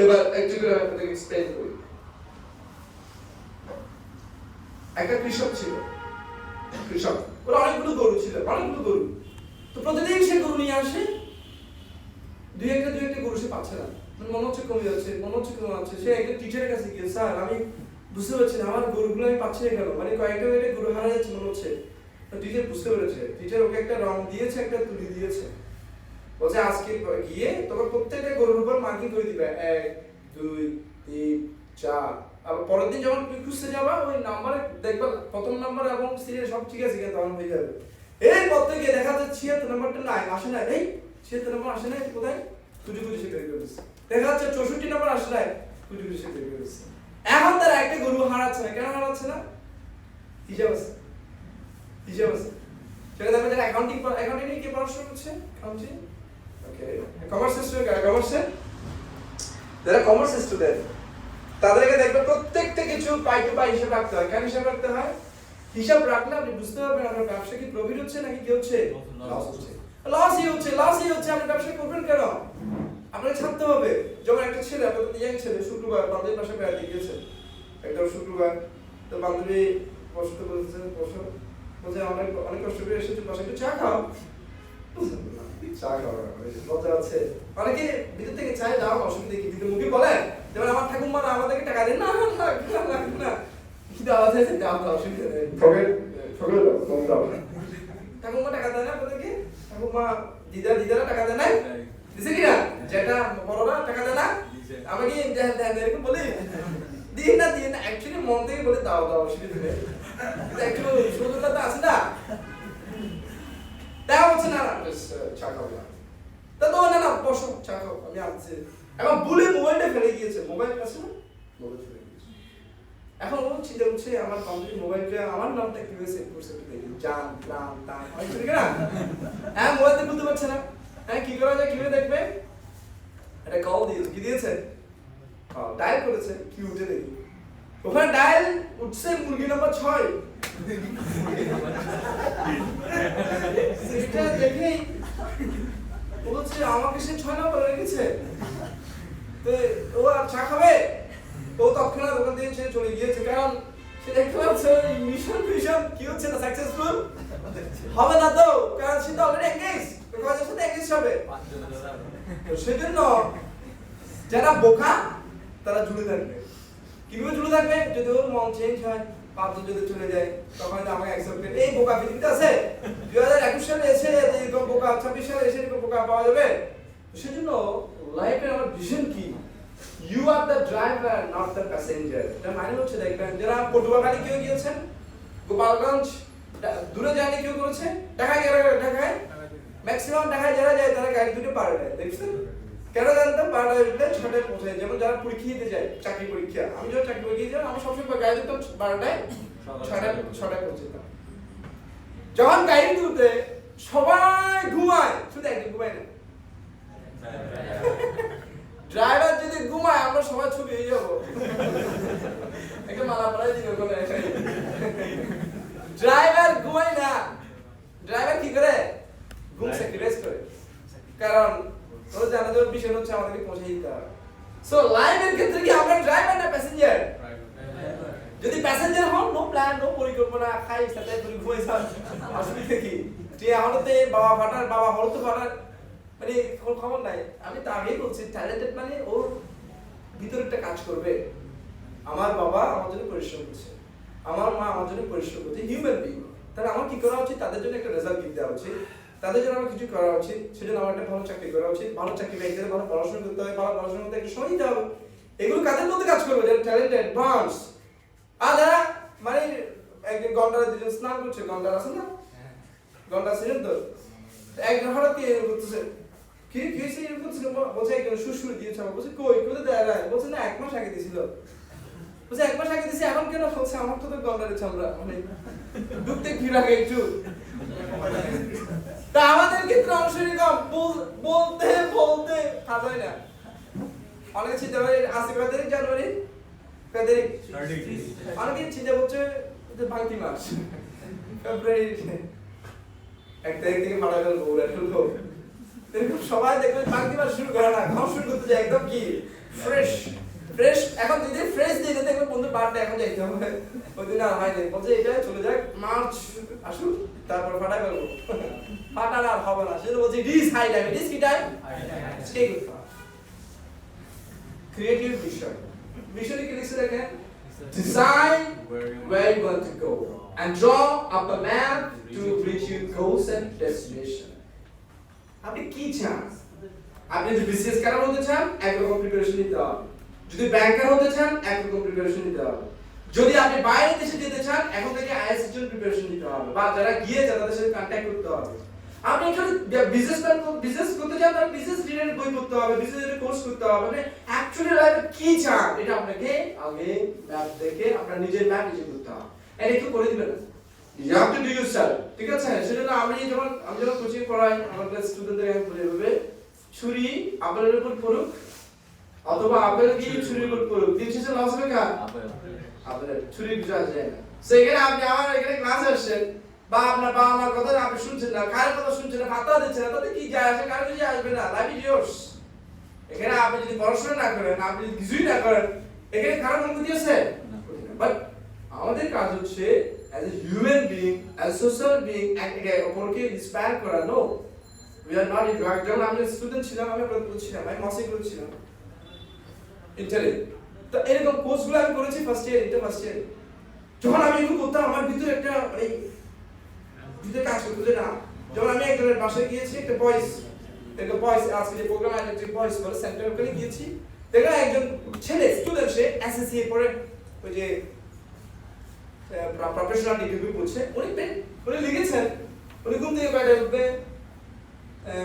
এবার একটু করে আপনাদের এক্সপ্লেইন করি একটা কৃষক ছিল ওর অনেকগুলো গরু ছিল তো প্রতিদিন সে গরু নিয়ে আসে দুই একটা গরু সে পাচ্ছে না মানে মনে হচ্ছে কমে যাচ্ছে সে একটা টিচারের কাছে গিয়ে স্যার আমি বুঝতে পারছি না আমার গরুগুলো আমি পাচ্ছি না কেন মানে কয়েকটা গরু হারা যাচ্ছে মনে হচ্ছে তো টিচার বুঝতে পেরেছে টিচার ওকে একটা রং দিয়েছে একটা তুলি দিয়েছে বলছে আজকে গিয়ে তোমার প্রত্যেকটা গরুর উপর মার্কিং করে দিবে 1 2 3 4 আবার পরের দিন যখন তুমি খুঁজতে যাবা ওই নাম্বারে দেখবা প্রথম নাম্বার এবং সিরিয়াল সব ঠিক আছে তখন হয়ে যাবে এই প্রত্যেকে দেখা যাচ্ছে 76 নাম্বারটা নাই আসে না এই 76 নাম্বার আসে না কোথায় খুঁজে সে বের করেছে দেখা যাচ্ছে 64 নাম্বার আসে না খুঁজে সে বের করেছে এখন তার একটা গরু হারাচ্ছে না কেন হারাচ্ছে না হিসাব আছে সেটা দেখবেন যারা অ্যাকাউন্টিং নিয়ে কি পড়াশোনা করছে অ্যাকাউন্টিং ওকে কমার্স স্টুডেন্ট তাদেরকে দেখবেন প্রত্যেকটা কিছু পাই টু পাই হিসাব রাখতে হয় কেন হিসাব রাখতে হয় হিসাব রাখলে আপনি বুঝতে পারবেন আপনার ব্যবসা কি প্রফিট হচ্ছে নাকি কি হচ্ছে লসই হচ্ছে আপনি ব্যবসা করবেন কেন আপনাকে ছাড়তে হবে যেমন একটা ছেলে আপনাদের ইয়াং ছেলে শুক্রবার বান্ধবীর পাশে বেড়াতে গিয়েছে একটা শুক্রবার তো বান্ধবী বসতে বলছে বসো বলছে অনেক কষ্ট করে এসেছে পাশে একটু চা খাও লজ্জা আছে অনেকে ভিতর থেকে চায় দাও অসুবিধা কি কিন্তু মুখে বলে যেমন আমার ঠাকুমা আমাদেরকে টাকা দেন না কি দেওয়া আছে দাও অসুবিধা নেই ঠাকুমা টাকা দেয় না আপনাদেরকে ঠাকুমা দিদারা টাকা দেয় না দিছে কি না যেটা বড়রা টাকা দেয় না আমাকে এরকম বলি দিন না অ্যাকচুয়ালি মন থেকে বলে দাও অসুবিধা দেবে কিন্তু একটু সুযোগটা আছে না দেওয়া হচ্ছে না চা খাবো না তা তো না বসো চা খাও আমি আসছি এখন বলে মোবাইলটা ফেলে গিয়েছে মোবাইল আছে না মোবাইল ফেলে গিয়েছে এখন ও চিন্তা করছে আমার কম্পিউটার মোবাইলটা আমার নামটা কিভাবে সেভ করছে একটু দেখি জান প্রাণ টান হয় ঠিক না হ্যাঁ মোবাইলতে বলতে পারছে না হ্যাঁ কি করা যায় কিভাবে দেখবে এটা কল দিয়েছে কি দিয়েছে ডায়াল করেছে কি উঠে দেখি ওখানে ডায়াল উঠছে মুরগি নাম্বার 6 সেটা দেখেই ও বলছে আমাকে সে 6 নম্বর রেখেছে তো ও আর চা খাবে ও তৎক্ষণাৎ ওখান থেকে ছেড়ে চলে গিয়েছে কারণ সে দেখতে পাচ্ছে মিশন কি হচ্ছে না সাকসেসফুল হবে না তো কারণ সে তো অলরেডি এঙ্গেজ তো কাজের সাথে এঙ্গেজ হবে তো সেজন্য যারা বোকা তারা জুড়ে থাকবে কিভাবে জুড়ে থাকবে যদি ওর মন চেঞ্জ হয় পাঁচজন যদি চলে যায় তখন আমাকে অ্যাকসেপ্ট করে এই বোকা পৃথিবীতে আছে 2021 সালে এসে এরকম বোকা 26 সালে এসে এরকম বোকা পাওয়া যাবে সেজন্য লাইফের আমার ভিশন কি you are the driver not the passenger এটা মানে হচ্ছে দেখবেন যারা পটুয়াখালী কেউ গিয়েছেন গোপালগঞ্জ দূরে যায়নি কেউ করেছে ঢাকায় ম্যাক্সিমাম ঢাকায় যারা যায় তারা গাড়ি দুটো পারে দেয় দেখছেন কেন জানতাম 12টায় 6টায় পৌঁছায় যেমন যারা পরীক্ষা দিতে যায় চাকরি পরীক্ষা আমি যখন চাকরি পরীক্ষা দিয়েছিলাম আমি সবসময় গাড়ি দিতাম 12টায় 6টায় পৌঁছাতাম যখন গাড়ি তুলতে সবাই ঘুমায় শুধু একদিন ঘুমায় না ড্রাইভার যদি ঘুমায় আমরা সবাই ছবি হয়ে যাবো একটা মালা পড়াই দিন ওখানে ড্রাইভার ঘুমায় না ড্রাইভার কি করে ঘুম স্যাক্রিফাইস করে কারণ ওরা জানে যে বিষয় হচ্ছে আমাদেরকে পৌঁছে দিতে হবে সো লাইফের ক্ষেত্রে কি আমরা ড্রাইভার না প্যাসেঞ্জার যদি প্যাসেঞ্জার হন নো প্ল্যান নো পরিকল্পনা খাই সাথে করে ঘুমাই যান অসুবিধা কি যে আমারতে বাবা হলতে ফাটার মানে কোনো খবর নাই আমি তো আগেই বলছি ট্যালেন্টেড মানে ওর ভিতরে একটা কাজ করবে আমার বাবা আমার জন্য পরিশ্রম করছে আমার মা আমার জন্য পরিশ্রম করছে হিউম্যান বিং তাহলে আমার কি করা উচিত তাদের জন্য একটা রেজাল্ট গিফট দেওয়া উচিত তাদের জন্য আমার কিছু করা উচিত সেজন্য আমার একটা ভালো চাকরি করা উচিত ভালো চাকরি পেতে গেলে ভালো পড়াশোনা করতে হবে ভালো পড়াশোনা করতে একটু সময় দিতে হবে এগুলো কাদের মধ্যে কাজ করবে যারা ট্যালেন্টেড বান্স আর যারা মানে একদিন গন্ডারে দুজন স্নান করছে গন্ডার আছে না গন্ডার ছিলেন তো একজন হঠাৎ কি করতেছে কি হয়েছে এরকম করছিল বলছে একজন সুর দিয়েছে আমার বলছে কই কোথায় দেয় না বলছে না 1 মাস আগে দিয়েছিল বলছে 1 মাস আগে দিয়েছে এখন কেন বলছে আমার তো গন্ডারে চামড়া মানে ঢুকতে কি লাগে একটু তা আমাদের ক্ষেত্রে অংশীরকম বলতে থাকবে না অনেকে চিন্তা করে আসে কত জানুয়ারি অনেকে চিন্তা করছে যে ভাঙতি মাস ফেব্রুয়ারি 1 তারিখ থেকে মারা গেল বউরা ঢুকলো এরকম সবাই দেখবে ভাঙতি মাস শুরু করে না ঘর শুরু করতে যায় একদম কি ফ্রেশ এখন যদি ফ্রেশ দিয়ে দেখবে বন্ধু বারটা এখন যাইতে হবে ওই দিন আর হয় না বলছে এটা চলে যাক মার্চ আসুন তারপর ফাটা করবো ফাটা আর হবে না সেটা বলছে it is high time it is কি টাইম স্টেক ক্রিয়েটিভ ভিশন কি লিখছে দেখেন design where you want to go and draw up a map to reach your goals and destination আপনি কি চান আপনি যদি বিসিএস কারা হতে চান একরকম প্রিপারেশন নিতে হবে যদি ব্যাংকার হতে চান একরকম প্রিপারেশন নিতে হবে যদি আপনি বাইরে দেশে যেতে চান এখন থেকে আইএলটিএস এর জন্য প্রিপারেশন নিতে হবে বা যারা গিয়েছে তাদের সাথে কন্টাক্ট করতে হবে আপনি এখানে বিজনেস করতে চান তাহলে বিজনেস রিলেটেড বই পড়তে হবে বিজনেস রিলেটেড কোর্স করতে হবে মানে অ্যাকচুয়ালি লাইফে কি চান এটা আপনাকে আগে ম্যাপ দেখে আপনার নিজের ম্যাপ নিজে করতে হবে এটা একটু করে দিবেন you have to do yourself ঠিক আছে সেজন্য আমি যখন কোচিং করাই আমাদের স্টুডেন্টদের আমি বলে দেব ছুরি আপেলের উপর পড়ুক অথবা আপেল কি ছুরির উপর পড়ুক দিন শেষে লস হবে কার আপেলের ছুরি বুঝা যায় না সেখানে আপনি আমার এখানে ক্লাসে আসছেন বা আপনার বাবা মার কথা আপনি শুনছেন না কার কথা শুনছেন না পাতা দিচ্ছেন না তাতে কি যায় আসে কার কিছু আসবে না লাইফ ইজ ইয়ার্স এখানে আপনি যদি পড়াশোনা না করেন আপনি যদি কিছুই না করেন এখানে কারো অনুমতি আছে বাট আমাদের কাজ হচ্ছে as a human being as a social being একে অপরকে ইন্সপায়ার করা no we are not in drug যখন আমি স্টুডেন্ট ছিলাম আমি পড়ছিলাম আমি মাসে করেছিলাম ইন্টারে তো এরকম কোর্সগুলো আমি করেছি ফার্স্ট ইয়ার যখন আমি এগুলো করতাম আমার ভিতরে একটা মানে ভিতরে কাজ করতো যে না যেমন আমি একজনের বাসায় গিয়েছি, একটা বয়েস আজকে যে প্রোগ্রাম আছে যে বয়েস বলে সেন্টার ওখানে গিয়েছি, দেখলাম একজন ছেলে স্টুডেন্ট, সে এসএসসি পড়ে, ওই যে প্রফেশনাল ডিগ্রি পড়ছে, উনি লিখেছেন উনি ঘুম থেকে কয়টায় উঠবে,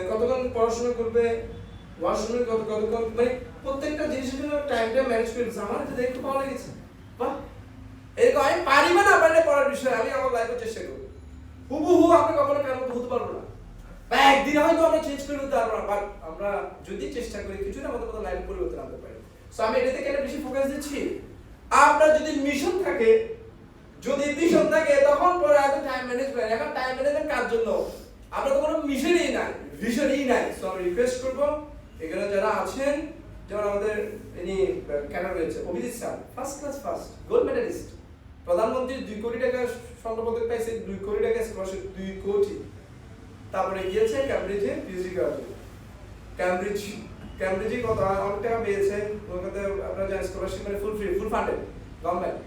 কতক্ষণ পড়াশোনা করবে, ওয়াশরুমে কতক্ষণ, মানে প্রত্যেকটা জিনিসের জন্য টাইমটা ম্যানেজ করে দিচ্ছে। আমার এটা দেখতে ভালো লেগেছে। বাহ, এরকম আমি পারি বা না পারলে পড়ার বিষয় আমি আমার লাইফে চেষ্টা করবো। হুবহু আমরা কখনো কেন হতে পারবো না, বা একদিন হয়তো আমরা চেঞ্জ করে নিতে পারবো না, বাট আমরা যদি চেষ্টা করি কিছু না আমাদের মতো লাইফ পরিবর্তন আনতে পারি। সো আমি এটাতে কেন বেশি ফোকাস দিচ্ছি, আপনার যদি মিশন থাকে, তখন পরে এত টাইম ম্যানেজ করেন। এখন টাইম ম্যানেজমেন্ট কার জন্য? আপনার তো কোনো মিশনই নাই, ভিশনই নাই। সো আমি রিকোয়েস্ট করবো এখানে যারা আছেন, যেমন আমাদের ইনি কেন রয়েছে Abhijit sir, first gold medallist, প্রধানমন্ত্রী 2 কোটি টাকা স্বর্ণপদক পাইছে, 2 কোটি টাকা স্কলারশিপ, 2 কোটি। তারপরে গিয়েছে ক্যামব্রিজে পিএইচডি করার জন্য। ক্যামব্রিজে কত অনেক টাকা পেয়েছে, ওখানে আপনারা জানেন স্কলারশিপ মানে full free, full funded government.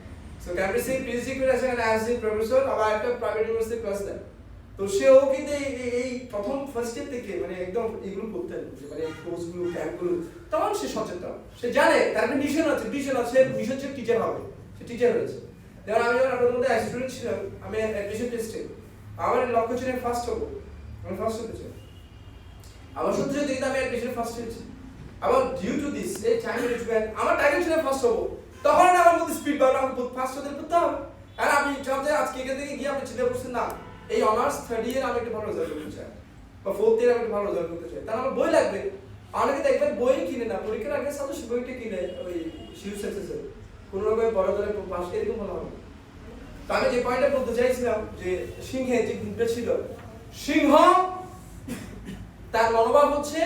So ক্যামব্রিজে পিএইচডি করে আসেন অ্যাজ এ প্রফেসর, আবার একটা প্রাইভেট ইউনিভার্সিটি ক্লাস দেন। তো সেও কিন্তু এই প্রথম ফার্স্ট ইয়ার থেকে মানে একদম এগুলো করতেন, মানে কোর্সগুলো ক্যাম্পগুলো, তখন সে সচেতন, সে জানে তার একটা মিশন আছে, মিশন সে টিচার হবে, সে টিচার হয়েছে। যেমন আমি যখন আপনাদের মধ্যে স্টুডেন্ট ছিলাম, আমি অ্যাডমিশন টেস্টে আমার লক্ষ্য ছিল ফার্স্ট হবো, আমি ফার্স্ট হতে চাই। আমার সত্যি সত্যি কিন্তু আমি অ্যাডমিশন ফার্স্ট হয়েছি। আবার ডিউ টু দিস এই টাইম ম্যানেজমেন্ট, আমার টার্গেট ছিল ফার্স্ট হবো, তখন আমার মধ্যে স্পিড বাড়লো, আমাকে ফার্স্ট হতে করতে হবে। আর আপনি চাইতে আজকে এখান থেকে গিয়ে আপনি চিন্তা করছেন না এই অনার্স 3rd ইয়ার আমি একটা ভালো রেজাল্ট করতে চাই, বা 4th ইয়ার আমি একটা ভালো রেজাল্ট করতে চাই, তাহলে আমার বই লাগবে। অনেকে দেখবেন বই কিনে না, পরীক্ষার আগে সাথে বইটা কিনে ওই শিউ সাকসেসের কোনো রকম বড় ধরে পাস এরকম ভালো হবে। তো আমি যে পয়েন্টটা বলতে চাইছিলাম যে সিংহে যে গ্রুপটা ছিল, সিংহ তার মনোভাব হচ্ছে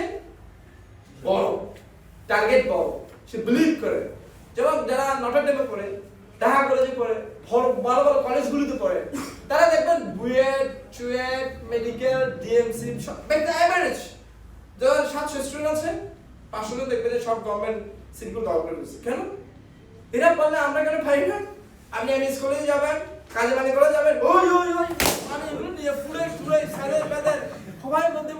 বড়, টার্গেট বড়, সে বিলিভ করে। যেমন যারা নটর ডেমে পড়ে, ঢাকা কলেজে পড়ে, ভালো ভালো কলেজগুলিতে পড়ে, তারা দেখবেন বুয়েট, চুয়েট, মেডিকেল, ডিএমসি সব এভারেজ। যারা 700 স্টুডেন্ট আছে, 500 জন দেখবেন যে সব গভর্নমেন্ট সিটগুলো দখল করে দিচ্ছে। কেন? এরা বললে আমরা কেন পারি না? আপনি এমএস কলেজে যাবেন, কাজে বানি করে যাবেন, ওই আমি এগুলো নিয়ে ফুলে সাইলের বেদের সবাই মধ্যে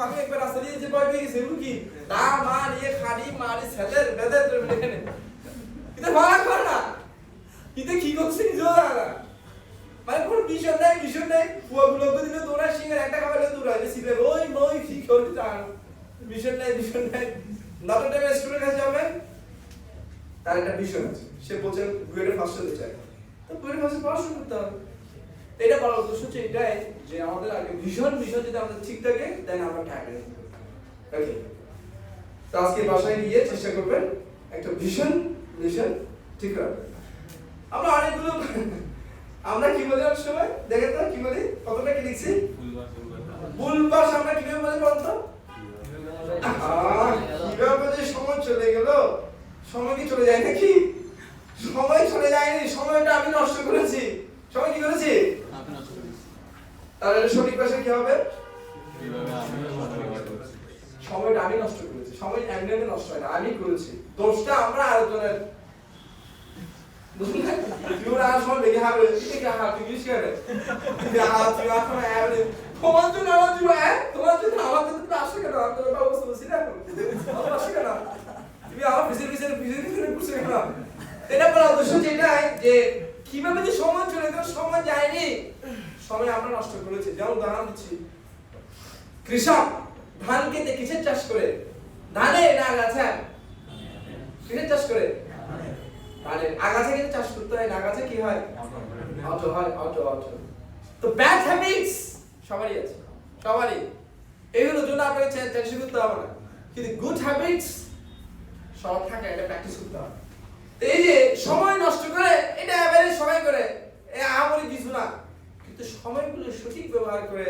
আমি একবার রাস্তা দিয়ে যে ভয় পেয়ে গেছি, এগুলো কি দা মা নিয়ে খাড়ি মারি সাইলের বেদের এখানে কিন্তু ভালো করে না, কিন্তু কি করছি নিজেও জানা না, মানে কোনো মিশন নাই পুয়াগুলো দিলে তোরা সিংহের একটা খাবারে দৌড়ায় যে সিলে ওই কি করতে চান, মিশন নাই নট টাইম স্টুডেন্ট কাছে যাবেন, তার একটা মিশন আছে, সে বলছেন বুয়েটে ফার্স্ট হতে চায়, তো বুয়েটে ফার্স্টে পড়াশোনা করতে হবে। এটা বলার উদ্দেশ্য হচ্ছে এটাই যে আমাদের আগে মিশন যদি আমাদের ঠিক থাকে দেন আমরা টাইমে ওকে। তো আজকে বাসায় গিয়ে চেষ্টা করবেন একটা মিশন ঠিক রাখবেন। আমরা অনেকগুলো আমরা কি বলি অনেক সময় দেখেন তো কি বলি, কতটা কি লিখছি ভুলবাস আমরা কিভাবে বলি বলতো, কিভাবে যে সময় চলে গেল, সময় কি চলে যায় নাকি? সময় চলে যায়নি, সময়টা আমি নষ্ট করেছি। সময় কি করেছি? তাহলে সঠিক ভাষা কি হবে? সময়টা আমি নষ্ট করেছি। সময় এমনি নষ্ট হয় না, আমি করেছি, দোষটা আমরা আরেকজনের। তুই আর সময় দেখে হবে ঠিক আছে তুই কি করে তুই এখন এমনি তোমার জন্য আমার জন্য তোমার জন্য আমার জন্য তুমি আসো কেন? আমি তোমার অবস্থা বলছি না, আমার আসো কেন? তুমি আমার পিছনে ঘুরছে কেন? এটা বলা উদ্দেশ্য যেটাই যে কিভাবে যে সময় চলে গেল, সময় যায়নি, সময় আমরা নষ্ট করেছি। যেমন উদাহরণ দিচ্ছি, কৃষক ধান খেতে কিসের চাষ করে? ধানে না আগাছা? কিসের চাষ করে? ধানের। আগাছা কিন্তু চাষ করতে হয় না, আগাছা কি হয়? অটো হয়, অটো। তো ব্যাড হ্যাবিটস সবারই আছে, সবারই। এগুলোর জন্য আপনাকে টেনশন করতে হবে না, কিন্তু গুড হ্যাবিটস সব থাকে, এটা প্র্যাকটিস করতে হবে। এই যে সময় নষ্ট করে, এটা এভারেজ সবাই করে, আমারই কিছু না, কিন্তু সময়গুলো সঠিক ব্যবহার করে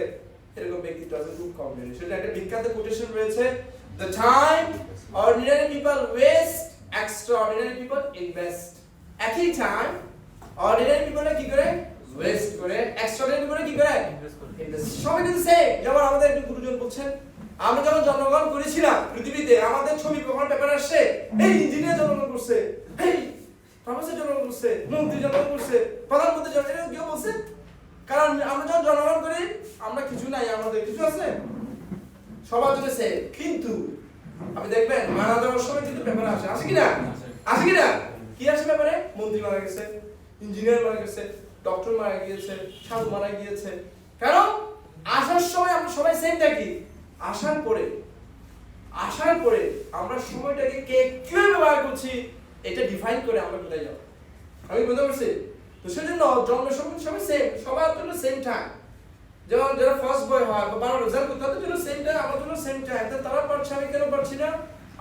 এরকম ব্যক্তিত্ব আছে খুব কম। সেটা একটা বিখ্যাত কোটেশন রয়েছে, the time ordinary people waste, extraordinary people invest. একই টাইম অর্ডিনারি পিপল কি করে ওয়েস্ট করে, এক্সট্রাঅর্ডিনারি পিপল কি করে ইনভেস্ট। সবাই কিন্তু সেম। যেমন আমাদের একটু গুরুজন বলছেন, আমরা যখন জন্মগ্রহণ করেছিলাম পৃথিবীতে, আমাদের ছবি কখন পেপার আসছে, এই ইঞ্জিনিয়ার জন্মগ্রহণ করছে, এই প্রফেসর জন্মগ্রহণ করছে, মন্ত্রী জন্মগ্রহণ করছে, প্রধানমন্ত্রী জন্মগ্রহণ, কেউ বলছে কারণ আমরা যখন জন্মগ্রহণ করি আমরা কিছু নাই, আমাদের কিছু আছে সবার জন্য সেম। কিন্তু আপনি দেখবেন মারা যাওয়ার সময় কিন্তু পেপারে আসে কি না? আসে কি না? কি আসে পেপারে? মন্ত্রী মারা গেছে, ইঞ্জিনিয়ার মারা গেছে, ডক্টর মারা গিয়েছে, সাধু মারা গিয়েছে। কেন? আসার সময় আমরা সবাই সেম থাকি, আসার পরে আমরা সময়টাকে কে কিভাবে ব্যবহার করছি এটা ডিফাইন করে আমরা কোথায় যাব। আমি বুঝতে পারছি? তো সেজন্য জন্মের সময় সবাই সেম, সবার জন্য সেম টাইম। যেমন যারা ফার্স্ট বয় হয় বা 12 রেজাল্ট করতে তাদের জন্য সেম টাইম, আমার জন্য সেম টাইম। তারা পারছে, আমি কেন পারছি না?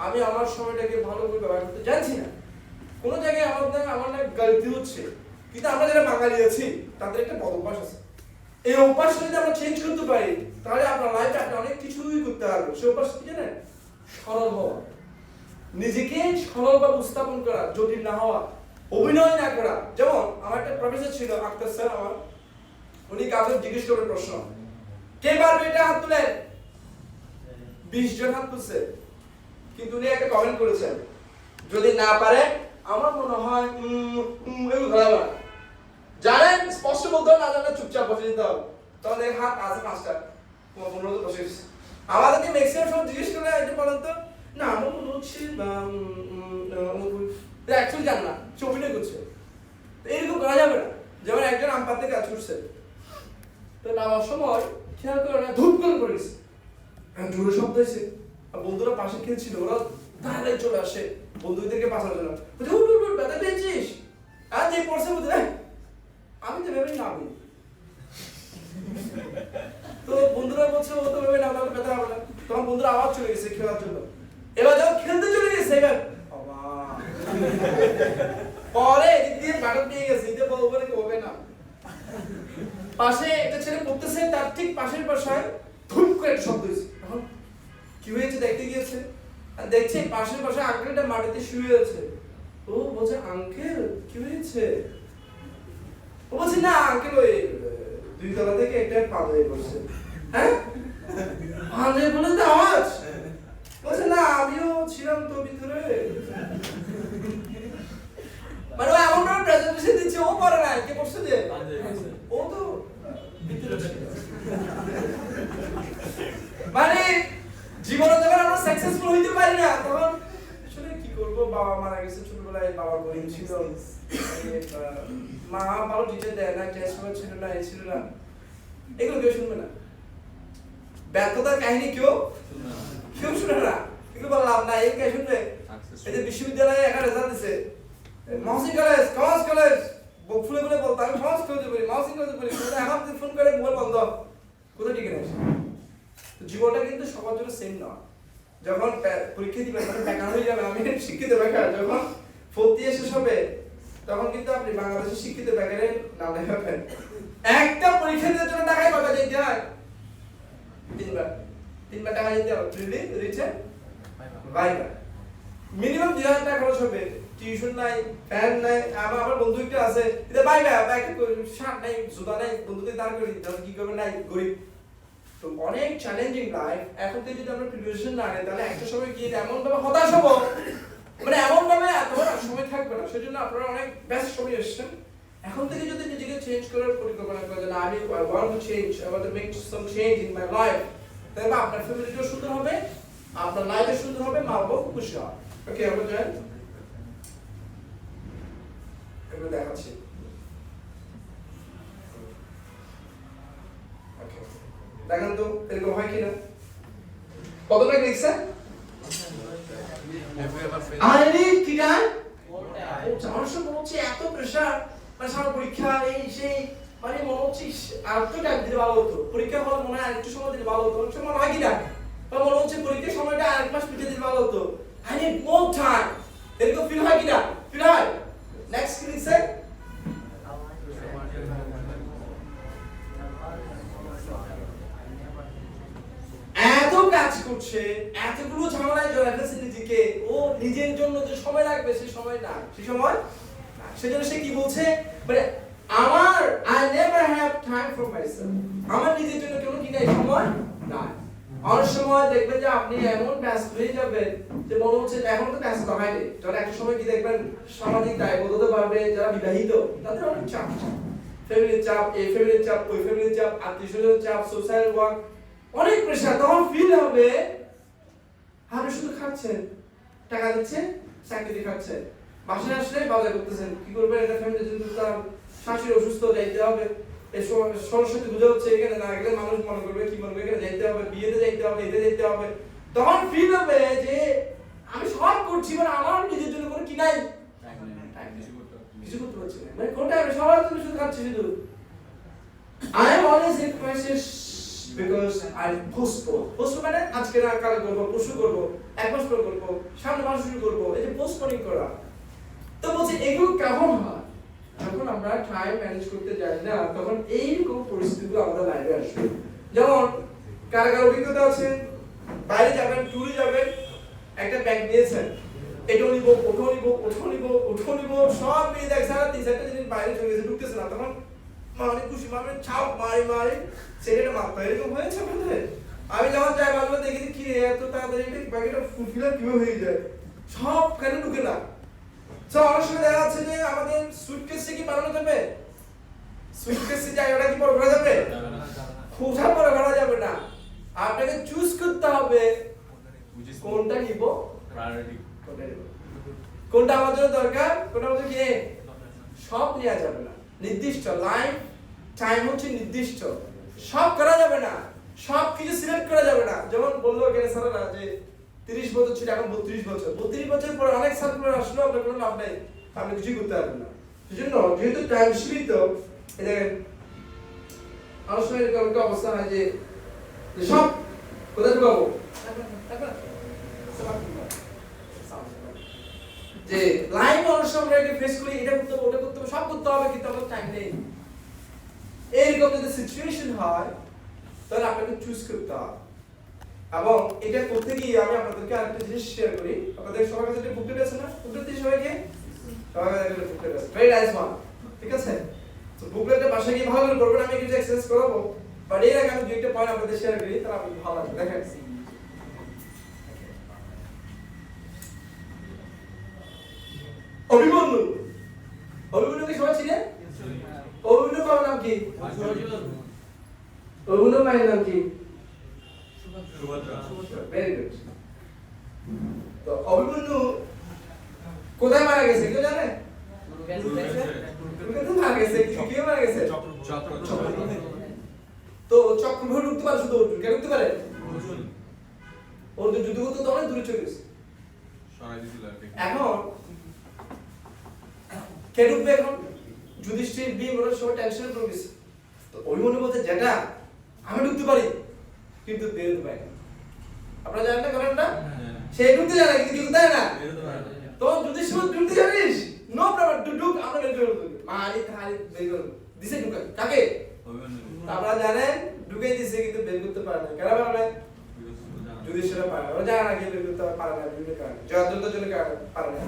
আমি আমার সময়টাকে ভালো করে ব্যবহার করতে জানছি না। কোনো জায়গায় আমার না গলতি হচ্ছে। কিন্তু আমরা যারা বাঙালি আছি তাদের একটা বদ অভ্যাস আছে। এই অভ্যাসটা যদি আমরা চেঞ্জ করতে পারি তাহলে আপনার লাইফে আপনি অনেক কিছুই করতে পারবেন। সেই অভ্যাস কি জানেন? সরল হওয়া, নিজেকে সরলভাবে উপস্থাপন করা, জটিল না হওয়া, অভিনয় না করা। যেমন আমার একটা প্রফেসর ছিল আক্তার স্যার, আমার উনি কাউকে জিজ্ঞেস করবেন প্রশ্ন, কে পারবে এটা হাত তুলেন? 20 জন হাত তুলছে। কিন্তু উনি একটা কমেন্ট করেছেন, যদি না পারে আমার মনে হয় এগুলো ধরা না, জানেন স্পষ্ট বলতে হবে, না জানেন চুপচাপ বসে যেতে হবে। তখন দেখে হাত আছে 5টা, 15 জন বসে গেছে। আমাদেরকে ম্যাক্সিমাম সব জিজ্ঞেস করলে এটা বলেন তো, না আমার মনে হচ্ছে অ্যাকচুয়ালি জান না, সে অভিনয় করছে। তো এরকম করা যাবে না। যেমন একজন আম পাতে কাজ করছে, তো নামার সময় খেয়াল করে না, ধূপ করে পড়েছে, জোরে শব্দ হয়েছে, আর বন্ধুরা পাশে খেলছিল, ওরা দাঁড়ায় চলে আসে বন্ধুদেরকে বাঁচানোর জন্য, উঠ উঠ উঠ, ব্যথা পেয়েছিস? আর যে পড়ছে বলতে আমি তো ভেবে নামি। তো বন্ধুরা বলছে ও তো ভেবে না, তাহলে ব্যথা হবে না। তখন বন্ধুরা আবার চলে গেছে খেলার জন্য। এবার যখন খেলতে চলে গেছে, এবার পরে এদিক দিয়ে বাটন পেয়ে গেছে, এটা বলবো নাকি হবে না। পাশে একটা ছেলে পড়তেছে, তার ঠিক পাশের বাসায় ধুম করে একটা শব্দ হয়েছে। তখন কি হয়েছে দেখতে গিয়েছে, আর দেখছে পাশের বাসায় আঙ্কেলটা মাটিতে শুয়ে আছে। ও বলছে আঙ্কেল কি হয়েছে? ও বলছে না আঙ্কেল ওই 2 তলা থেকে একটা পাদ হয়ে পড়ছে। হ্যাঁ পাদ হয়ে বলে তো আওয়াজ? বলছে না আমিও ছিলাম তো ভিতরে। মানে ও এমন ভাবে প্রেজেন্টেশন দিচ্ছে, ও পারে না, কে পড়ছে যে ও তো ভিতরে ছিল। মানে জীবনে যখন আমরা সাকসেসফুল হইতে পারি না, তখন আসলে কি করব, বাবা মারা গেছে ছোটবেলায়, বাবা গরিব ছিল, মা ভালো টিচার দেয় না, টেস্ট পেপার ছিল না, এই ছিল না, এগুলো কেউ শুনবে না। ব্যর্থতার কাহিনী কেউ শুনে না, এগুলো বলে লাভ নাই। এই কে শুনবে? এই যে বিশ্ববিদ্যালয়ে একটা রেজাল্ট দিছে, মাউসিং কলেজ, কমার্স কলেজ, ফুলে ফুলে বলতো আমি কমার্স করতে পারি, মাউসিং করতে পারি, এখন ফোন করে মোবাইল বন্ধ, কোথায় টিকে নেই। জীবনটা কিন্তু সবার জন্য সেম নয়। যখন পরীক্ষা দিবেন তখন বেকার হয়ে যাবে, আমি শিক্ষিত বেকার, যখন 4th ইয়ার শেষ হবে তখন কিন্তু আপনি বাংলাদেশের শিক্ষিত বেকারের নাম লেখাবেন। একটা পরীক্ষা দেওয়ার জন্য টাকাই কত দিতে হয়? 3বার টাকা দিতে হবে, প্রিলি রিটেন ভাইবা, মিনিমাম 2000 টাকা খরচ হবে। টিউশন নাই, ফ্যান নাই। আমার বন্ধু একটা আছে, এটা ভাইবা একটা শার্ট নাই, জুতা নাই, বন্ধুদের দাঁড় করে দিতে হবে, কি করবে নাই, গরিব। তো অনেক চ্যালেঞ্জিং লাইফ। এখন থেকে যদি আমরা প্রিপারেশন না নিই তাহলে একটা সময় গিয়ে এমন ভাবে হতাশ হবো, মানে এমন ভাবে এত সময় থাকবে না। সেজন্য আপনারা অনেক বেস্ট সময় এসেছেন। এখন থেকে যদি নিজেকে চেঞ্জ করার পরিকল্পনা করেন, আমি I want to change, I want to make some change in my life, তাহলে আপনার ফ্যামিলিটাও সুন্দর হবে, আপনার লাইফও সুন্দর হবে, মা বাবাও খুশি হবে। ওকে, আমরা যাই এগুলো দেখাচ্ছি। দেখেন তো এরকম হয় কিনা, কতটা লিখছে? আরে কি গান আমার সব মনে হচ্ছে এত প্রেশার, মানে সারা পরীক্ষা এই সেই, মানে মনে হচ্ছে আর একটু টাইম দিলে ভালো হতো, পরীক্ষা হলে মনে হয় আরেকটু সময় দিলে ভালো হতো। অনেক সময় হয় কিনা, তখন মনে হচ্ছে পরীক্ষার সময়টা আরেক মাস পিছিয়ে দিলে ভালো হতো। আই নিড মোর টাইম, এরকম ফিল হয় কিনা? ফিল হয়। নেক্সট কি লিখছে? এত কাজ করছে, এতগুলো ঝামেলায় জড়ায় ফেলছে নিজেকে, ও নিজের জন্য যে সময় লাগবে সে সময় না, সে সময় না। সেজন্য সে কি বলছে, মানে আমার I never have time for myself, আমার নিজের জন্য কোনো কি নাই, সময় না। অনেক সময় দেখবেন যে আপনি এমন ব্যস্ত হয়ে যাবেন যে মনে হচ্ছে এখন তো ব্যস্ত হয়নি, যখন একটা সময় কি দেখবেন সামাজিক দায়বদ্ধতা বাড়বে, যারা বিবাহিত তাদের অনেক চাপ, ফ্যামিলির চাপ, এই ফ্যামিলির চাপ, ওই ফ্যামিলির চাপ, আত্মীয়স্বজনের চাপ, সোশ্যাল ওয়ার্ক, অনেক প্রেশার। তখন ফিল হবে আপনি শুধু খাচ্ছেন, টাকা দিচ্ছেন, চাকরি খাচ্ছেন, বাসায় আসলে বাজার করতেছেন, কি করবেন এটা ফ্যামিলির জন্য, তার শাশুড়ি অসুস্থ, যাইতে হবে, এই সরস্বতী পূজা হচ্ছে, এখানে না গেলে মানুষ মনে করবে, কি মনে করবে, এখানে যাইতে হবে, বিয়েতে যাইতে হবে, এতে যাইতে হবে। তখন ফিল হবে যে আমি সব করছি, মানে আমার নিজের জন্য কোনো কি নাই, কিছু করতে পারছি না, মানে কোন টাইমে সবার জন্য শুধু খাচ্ছি শুধু। I am always in crisis because I postpone মানে আজকে না কাল করবো, পরশু করবো, এক মাস পর করবো, সামনে মাস শুরু করবো, এই যে পোস্টপোনিং করা। তো বলছি এগুলো কেমন হয় যখন আমরা টাইম ম্যানেজ করতে জানি না, তখন এইরকম পরিস্থিতিগুলো আমাদের লাইফে আসবে। যেমন কার কার অভিজ্ঞতা আছে, বাইরে যাবেন, ট্যুরে যাবেন, একটা ব্যাগ নিয়েছেন, এটাও নিব, ওটাও নিব, ওটাও নিব, ওটাও নিব, সব নিয়ে দেখছেন আর 3-4টা জিনিস বাইরে চলে গেছে, ঢুকতেছে না, তখন মানে খুশি মানে ছাপ মারি সেটা মারতে এরকম হয়েছে আমাদের। আমি যখন যাই বাজবে দেখি কি রে এত তাড়াতাড়ি ব্যাগটা ফুলফিল কিভাবে হয়ে যায়, সব কেন ঢুকে না। তো অনেক সময় দেখা যাচ্ছে যে আমাদের সুটকেসে কি বানানো যাবে, সুটকেসে জায়গাটা কি বড় করা যাবে, খোসা বড় করা যাবে না, আপনাকে চুজ করতে হবে কোনটা নিব, কোনটা আমার জন্য দরকার, কোনটা আমাদের কি সব নেওয়া যাবে না। নির্দিষ্ট লাইফ টাইম হচ্ছে নির্দিষ্ট, সব করা যাবে না, সব কিছু সিলেক্ট করা যাবে না। যেমন বললো এখানে স্যারেরা যে 30 বছর ছিল, এখন 32 বছর, 32 বছর পরে অনেক সার্কুলার আসলো, আপনার কোনো লাভ নাই, আপনি কিছুই করতে পারবেন না। সেজন্য যেহেতু টাইম সীমিত, এই দেখেন আমার সময় এরকম একটা অবস্থা হয় যে সব কোথায় ঢুকাবো, যে লাইফ অনেক সময় আমরা এটা ফেস করি, এটা করতে হবে, ওটা করতে হবে, সব করতে হবে, কিন্তু আমাদের টাইম নেই। এইরকম যদি সিচুয়েশন হয় তাহলে আপনাকে চুজ করতে হবে। এবং এটা করতে গিয়ে আমি আপনাদেরকে আরেকটা জিনিস শেয়ার করি। আপনাদের সবার কাছে একটা বুকলেট আছে না, বুকলেট দিয়ে সবাইকে সবার কাছে একটা বুকলেট আছে, ভেরি নাইস ওয়ান, ঠিক আছে? তো বুকলেটটা বাসায় গিয়ে ভালো করে পড়বেন, আমি কিছু এক্সারসাইজ করাবো, বাট এর আগে আমি দুইটা পয়েন্ট আপনাদের শেয়ার করি, তাহলে আপনাদের ভালো লাগবে। দেখেন অভিমন্যু, অভিমন্যুকে সবাই চিনেন? অভিমন্যুর বাবার নাম কি? অভিমন্যুর মায়ের নাম কি? Very good. তো অভিমন্যু কোথায় মারা গেছে কেউ জানে? কোথায় মারা গেছে, কে মারা গেছে? তো চক্রভূমি ঢুকতে পারে শুধু অর্জুন, কে ঢুকতে পারে? অর্জুন যুদ্ধ করতে তো অনেক দূরে চলে গেছে। এখন কে ঢুকবে এখন? যুধিষ্ঠির, ভীম, ওরা সবাই টেনশনে পড়ে গেছে। তো অভিমন্যু বলতে যেটা আমি ঢুকতে পারি কিন্তু বেরোতে পারি না। আপনারা জানেন না কারণটা? সে ঢুকতে জানে কিন্তু কেউ দেয় না। তো যুধিষ্ঠির ঢুকতে জানিস, নো প্রবলেম, ঢুক, আমরা বের করে দেব, মারি তাহারি বের করে দিছে। ঢুকে কাকে? আপনারা জানেন ঢুকে দিছে কিন্তু বের করতে পারে না। কেন পারে না? যুধিষ্ঠির পারে না, ওরা জানে না কি বের করতে পারে না, বিভিন্ন কারণে, জয়দ্রথের জন্য পারে না।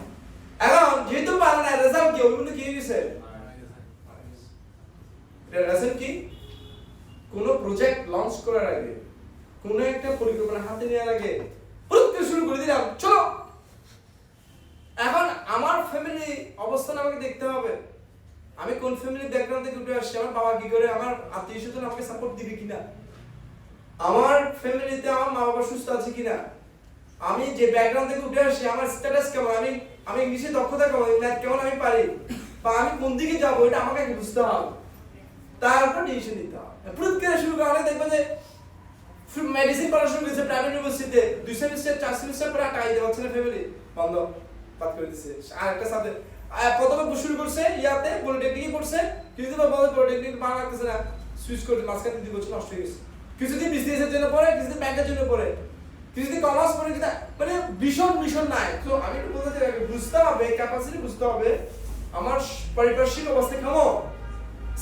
এখন যেহেতু পারে না, রেজাল্ট কি? অভিমন্যু কি হয়েছে? রেজাল্ট কি? কোন প্রজেক্ট লঞ্চ করার আগে, কোন একটা পরিকল্পনা হাতে নেওয়ার আগে প্রত্যেক শুরু করে দিলাম, চলো। এখন আমার ফ্যামিলি অবস্থান আমাকে দেখতে হবে, আমি কোন ফ্যামিলি ব্যাকগ্রাউন্ড থেকে উঠে আসছি, আমার বাবা কি করে, আমার আত্মীয়স্বজন আমাকে সাপোর্ট দিবে কিনা, আমার ফ্যামিলিতে আমার মা বাবা সুস্থ আছে কিনা, আমি যে ব্যাকগ্রাউন্ড থেকে উঠে আসছি আমার স্ট্যাটাস কেমন, আমি ইংলিশে দক্ষতা কেমন আমি পারি, বা আমি কোন দিকে যাবো, এটা আমাকে আগে বুঝতে হবে, তারপর ডিসিশন নিতে হবে। প্রত্যেক শুরু করে দেখবেন যে মেডিসিন পড়া শুরু করেছে প্রাইভেট ইউনিভার্সিটিতে, 2 সেমিস্টার 4 সেমিস্টার পরে টাকা দিতে পারছে না, ফ্যামিলি বন্ধ বাদ করে দিছে। আর একটা সাবজেক্ট প্রথমে শুরু করছে ইয়াতে পলিটেকনিক পড়ছে, কিন্তু বলে পলিটেকনিক ভালো লাগতেছে না, সুইচ করে মাঝখানে 2 বছর নষ্ট হয়ে গেছে। কিছুদিন বিজনেসের জন্য পড়ে, কিছুদিন ব্যাংকের জন্য পড়ে, কিছুদিন কমার্স পড়ে, কিন্তু মানে ভীষণ নাই। তো আমি একটু বলতে চাই, বুঝতে হবে, ক্যাপাসিটি বুঝতে হবে, আমার পারিপার্শ্বিক অবস্থা কেমন,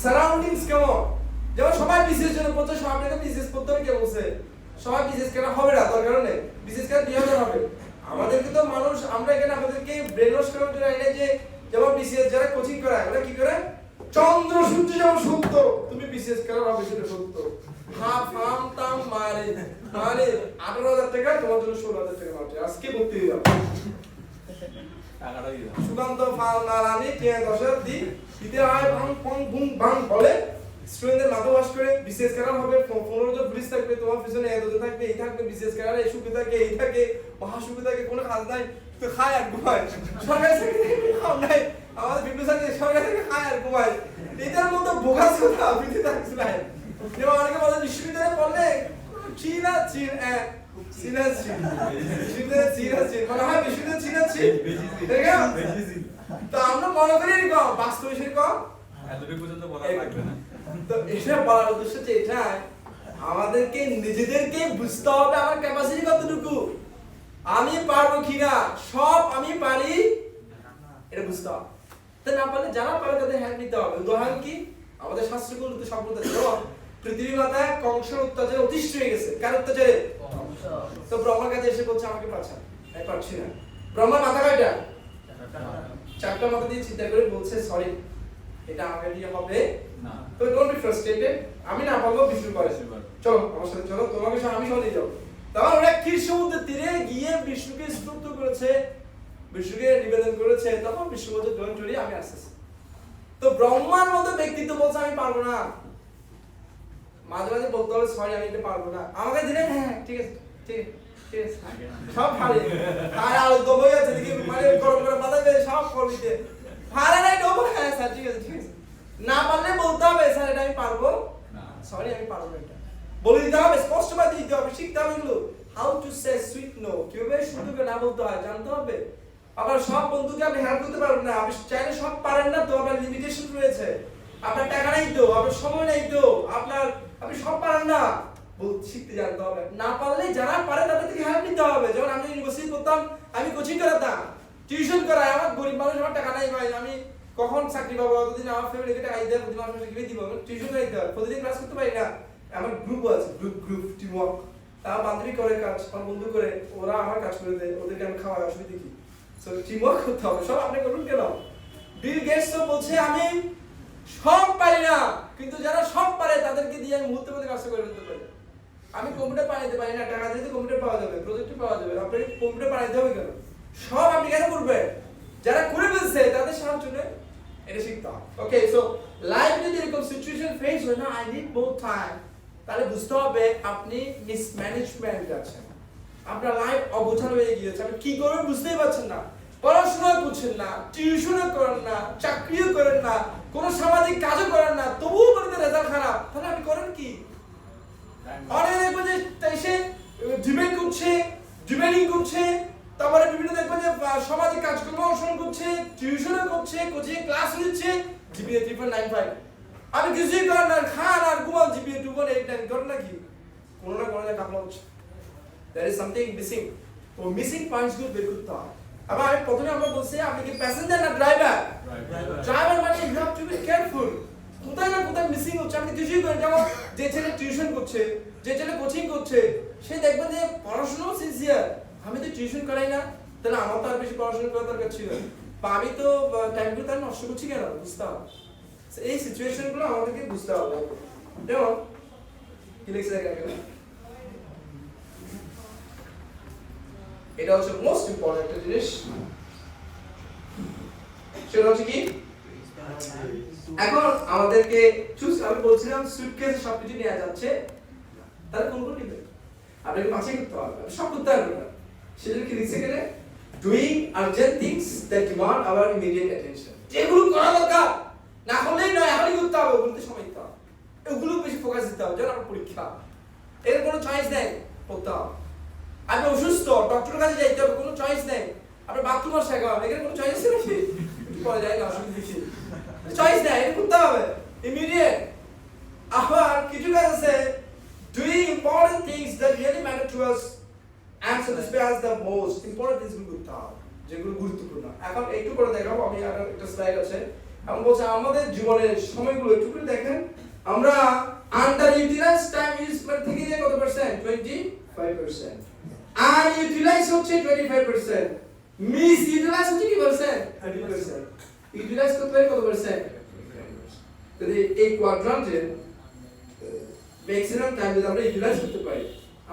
সারাউন্ডিংস কেমন। যেমন সবাই বিজনেসের জন্য পড়ছে, সবাই আপনাকে বিজনেস করতে হবে, কে বলছে? সবাই বিজনেস কেন হবে না, দরকার নেই, বিজনেস কেন 2000 হবে। আমাদেরকে তো মানুষ, আমরা এখানে আমাদেরকে ব্রেন ওয়াশ করার জন্য এনে যে, যেমন বিসিএস যারা কোচিং করায় ওরা কি করে, চন্দ্র সূর্য যেমন সত্য, তুমি বিসিএস কেন হবে সেটা সত্য, ফাম তাম মারে 18,000 টাকা তোমার জন্য 16,000 টাকা মারছে, আজকে ভর্তি হয়ে যাও। টাকাটা দিয়ে দাও। সুকান্ত ফালনারানি 10,000 দি দিতে হয় ভাং পং বুম বাং বলে স্টুডেন্টদের মাথা ওয়াশ করে বিশেষ কারণ হবে 15 জন পুলিশ থাকবে তোমার পিছনে এতজন থাকবে এই থাকবে বিশেষ কারণ এই সুখে থাকে এই থাকে মহা সুখে থাকে কোনো কাজ নাই তো খায় আর ঘুমায় সরকার থেকে খাও নাই আমাদের বিপ্লব স্যার সরকার থেকে খায় আর ঘুমায় এটার মধ্যে বোগাস কথা আপনি থাকছে না যেমন অনেকে বলে বিশ্ববিদ্যালয়ে পড়লে চীনা চীন চীনা চীন বিশ্ববিদ্যালয়ে চীনা চীন মানে হয় বিশ্ববিদ্যালয়ে চীনা চীন ঠিক আছে তো আমরা মনে করি এরকম বাস্তবে সেরকম এতটুকু পর্যন্ত বলা লাগবে না। তো এটা বলার উদ্দেশ্য হচ্ছে এটাই আমাদেরকে নিজেদেরকে বুঝতে হবে আমার ক্যাপাসিটি কতটুকু আমি পারবো কিনা সব আমি পারি এটা বুঝতে হবে তো না পারলে যারা পারে তাদের হেল্প নিতে হবে উদাহরণ কি আমাদের শাস্ত্রগুলোতে সম্প্রদায় যেমন পৃথিবী মাতা কংসের অত্যাচারে অতিষ্ঠ হয়ে গেছে কার অত্যাচারে তো ব্রহ্মার কাছে এসে বলছে আমাকে পাচ্ছেন আমি পারছি না ব্রহ্মার মাথা কয়টা চারটা মাথা দিয়ে চিন্তা করে বলছে সরি এটা আমাকে দিয়ে হবে না। তো ডোন্ট বি ফ্রাস্ট্রেটেড আমি না পারবো বিষ্ণু করে চলো আমার সাথে চলো তোমাকে আমি সঙ্গে নিয়ে যাবো তারপর ওরা ক্ষীর সমুদ্রের তীরে গিয়ে বিষ্ণুকে স্তোত্র করেছে বিষ্ণুকে নিবেদন করেছে তখন বিষ্ণু বলছে ডোন্ট ওয়ারি আমি আসতেছি তো ব্রহ্মার মতো ব্যক্তিত্ব বলছে আমি পারবো না মাঝে মাঝে বলতে হবে সরি আমি এটা পারবো না আমাকে দিলে হ্যাঁ ঠিক আছে ঠিক আছে ঠিক আছে সব পারে আর আলো তো বই আছে দেখি মানে গরম করে পাতা দিয়ে সব করে দিতে পারে নাই ডবল হ্যাঁ স্যার ঠিক আছে না পারলে বলতে হবে স্যার এটা আমি পারবো না। সরি আমি পারবো না এটা বলে দিতে হবে স্পষ্টভাবে দিতে হবে শিখতে হবে এগুলো how to say sweet no কিভাবে শুধু না বলতে হয় জানতে হবে আবার সব বন্ধুকে আপনি হেল্প করতে পারবেন না আপনি চাইলে সব পারেন না তো আপনার লিমিটেশন রয়েছে আপনার টাকা নাই তো আপনার সময় নাই তো আপনার আপনি সব পারেন না শিখতে জানতে হবে না পারলে যারা পারে তাদের থেকে হেল্প নিতে হবে যেমন আমি ইউনিভার্সিটি করতাম আমি কোচিং করাতাম টিউশন করাই আমার গরিব মানুষ আমার টাকা নাই ভাই আমি কখন চাকরি পাবো অতদিন আমার ফ্যামিলিকে টাকা দিতে প্রতি মাসে কিভাবে দিব টিউশন করাইতে হবে প্রতিদিন ক্লাস করতে পারি না আমার গ্রুপ আছে গ্রুপ টিম ওয়ার্ক তারা বান্ধবী করে কাজ আমার বন্ধু করে ওরা আমার কাজ করে দেয় ওদেরকে আমি খাওয়াই অসুবিধা কি সো টিম ওয়ার্ক করতে হবে সব আপনি করুন কেন বিল গেটস তো বলছে আমি সব পারি না কিন্তু যারা সব পারে তাদেরকে দিয়ে আমি মুহূর্তের মধ্যে কাজ করে ফেলতে পারি আমি কম্পিউটার বানাইতে পারি না টাকা দিলে কম্পিউটার পাওয়া যাবে প্রজেক্ট পাওয়া যাবে আপনি কম্পিউটার বানাইতে হবে কেন সব আপনি কেন করবেন যারা করে ফেলছে তাদের সাহায্য নেই এটা শিখতে হবে ওকে সো লাইফে যদি এরকম সিচুয়েশন ফেস হয় না আই নিড বোথ টাইম তাহলে বুঝতে হবে আপনি মিসম্যানেজমেন্ট আছেন আপনার লাইফ অগোছালো হয়ে গিয়েছে আপনি কি করবেন বুঝতেই পারছেন না পড়াশোনা করছেন না টিউশনও করেন না চাকরিও করেন না কোনো সামাজিক কাজও করেন না তবুও বলতে রেজাল্ট খারাপ তাহলে আপনি করেন কি অনেকে দেখবেন যে সে ডিবেট করছে ডিবেটিং করছে তারপরে বিভিন্ন দেখবেন যে সামাজিক কাজকর্ম অনুসরণ করছে টিউশনও করছে কোচিং ক্লাস নিচ্ছে জিপিএ 3.95 আমি কিছুই করেন না খান আর ঘুমান জিপিএ 2.89 করেন নাকি কোনো না কোনো কাপলা হচ্ছে there is something missing ও মিসিং পয়েন্টস গুলো বের করতে হয় আবার আমি প্রথমে আমরা বলছি আপনি কি প্যাসেঞ্জার না ড্রাইভার ড্রাইভার মানে you have to be careful কোথায় না কোথায় মিসিং হচ্ছে আপনি কিছুই করেন যেমন যে ছেলে টিউশন করছে যে ছেলে কোচিং করছে সে দেখবেন যে পড়াশোনাও সিনসিয়ার আমি তো টিউশন করাই না তাহলে আমার তো আর বেশি পড়াশোনা করার দরকার ছিল বা আমি তো টাইমগুলো তার নষ্ট করছি কেন বুঝতে হবে এই সিচুয়েশনগুলো আমাদেরকে বুঝতে হবে যেমন কি লিখছে এখানে এটা হচ্ছে মোস্ট ইম্পর্টেন্ট একটা জিনিস সেটা হচ্ছে কি এখন আমাদেরকে চুজ আমি বলছিলাম সুটকেসে সবকিছু নিয়ে যাচ্ছে তাহলে কোনটা নিবে আপনাকে বাছাই করতে হবে সব করতে হবে না সেজন্য কি লিখছে এখানে doing urgent things that demand our immediate attention যেগুলো করা দরকার না করলেই নয় এখনই করতে হবে ওগুলোতে সময় দিতে হবে এগুলো বেশি ফোকাস দিতে হবে যেমন আপনার পরীক্ষা এর কোনো চয়েস নেই পড়তে হবে আপনি অসুস্থ ডক্টরের কাছে যাইতে হবে কোনো চয়েস নেই আপনার বাথরুম আসা হবে এখানে কোনো চয়েস নেই নাকি পরে যায় না অসুবিধা দেখি চয়েস নেই এটা করতে হবে ইমিডিয়েট আবার কিছু কাজ আছে doing important things that really matter to us and satisfy us the most important things গুলো করতে হবে যেগুলো গুরুত্বপূর্ণ এখন একটু করে দেখাবো আমি একটা স্লাইড আছে এখন বলছে আমাদের জীবনের সময়গুলো একটু করে দেখেন আমরা আন্ডার ইউটিলাইজ টাইম ইউজ থেকে যে কত পার্সেন্ট 25% আনইউটিলাইজ হচ্ছে 25% মিস ইউটিলাইজ হচ্ছে কি পার্সেন্ট 30% ইউটিলাইজ করতে পারি কত পার্সেন্ট যদি এই কোয়াড্রান্টে ম্যাক্সিমাম টাইম যদি আমরা ইউটিলাইজ করতে পারি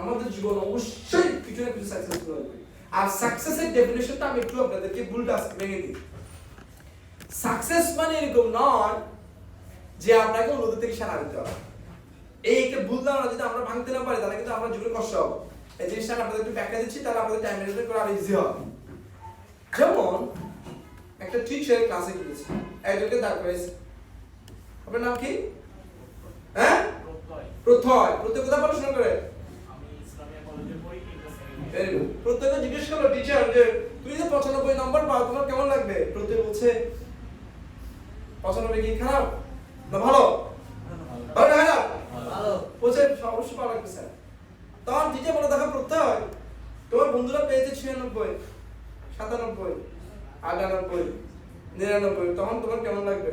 আমাদের জীবন অবশ্যই কিছু না কিছু সাকসেসফুল হবে আর সাকসেসের ডেফিনিশনটা আমি একটু আপনাদেরকে ভুলটা আজকে ভেঙে দিই। সাকসেস মানে এরকম নয় যে আপনাকে অন্য থেকে সারা দিতে হবে। এই একটা ভুল ধারণা যদি আমরা ভাঙতে না পারি তাহলে কিন্তু আমরা জীবনে কষ্ট হবে। এই জিনিসটা আমি আপনাদের একটু ব্যাখ্যা দিচ্ছি, তাহলে আপনাদের টাইম ম্যানেজমেন্ট করা আরো ইজি হবে। যেমন একটা টিচার ক্লাসে গিয়েছে, একজনকে দাঁড় করেছে। আপনার নাম কি? হ্যাঁ, প্রত্যয়। প্রত্যয় কোথায় পড়াশোনা করে? আমি ইসলামিয়া কলেজে পড়ি, কিন্তু ভেরি গুড। প্রত্যয়কে জিজ্ঞেস করলো টিচার যে তুমি যে 95 নাম্বার পাও তোমার কেমন লাগবে? প্রত্যয় বলছে 95 কি খারাপ না ভালো? ভালো না খারাপ? ভালো। বলছে অবশ্যই ভালো লাগবে স্যার। তখন টিচার বলে দেখো প্রত্যয়, তোমার বন্ধুরা পেয়েছে 96, 97, 98, 99, তখন তোমার কেমন লাগবে?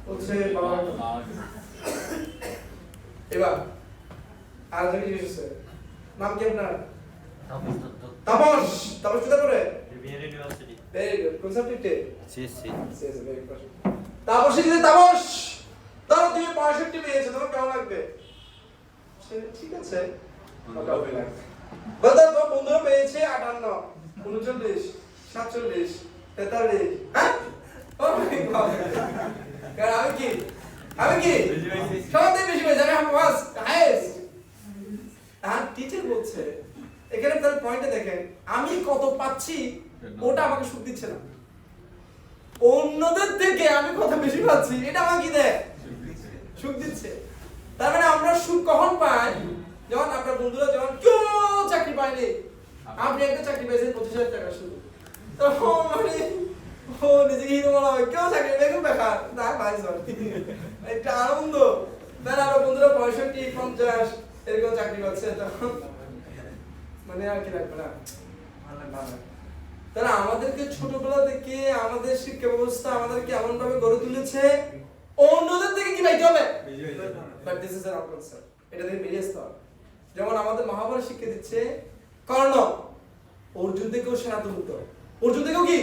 বলছে ভালো লাগবে। এবার আর যদি জিজ্ঞেস করছে নাম কি আপনার? তাপস। তাপস কোথায় পড়ে? Very good. কোন সাবজেক্টে? সিএসসি। Very good. তাপস যদি তাপস ধরো তুমি 65 পেয়েছো, তোমার কেমন লাগবে? ঠিক আছে, মোটামুটি লাগবে। বলতো তোমার বন্ধুরা পেয়েছে 58, 39, 47, 43, হ্যাঁ? ও মাই গড। কারণ আমি কি সবাই বেশি পেয়েছি, আমি ফার্স্ট হাইয়েস্ট। আর টিচার বলছে এখানে তার পয়েন্টে দেখেন, আমি কত পাচ্ছি ওটা আমাকে সুখ দিচ্ছে না, অন্যদের থেকে আমি কত বেশি পাচ্ছি এটা আমাকে কি দেয়? সুখ দিচ্ছে। তার মানে আমরা সুখ কখন পাই? যখন আপনার বন্ধুরা যখন কেউ চাকরি পায়নি, আপনি একটা চাকরি পেয়েছেন 25,000 টাকা শুধু, তখন মানে ও নিজেকে হিরো বলা হয়, কেউ চাকরি পেয়ে খুব বেকার না ভাই, একটা আনন্দ। তার আমার বন্ধুরা 65, 50 এরকম চাকরি করছে, তখন মানে আর কি লাগবে না, তারা আমাদেরকে ছোটবেলা থেকে আমাদের শিক্ষা ব্যবস্থা আমাদেরকে এমন ভাবে গড়ে তুলেছে অন্যদের থেকে কি পাইতে হবে, but this is our concept, এটা থেকে বেরিয়ে আসতে হবে। যেমন আমাদের মহাভারত শিক্ষা দিচ্ছে কর্ণ অর্জুন থেকেও সেরা তুলতে হবে, অর্জুন থেকেও কি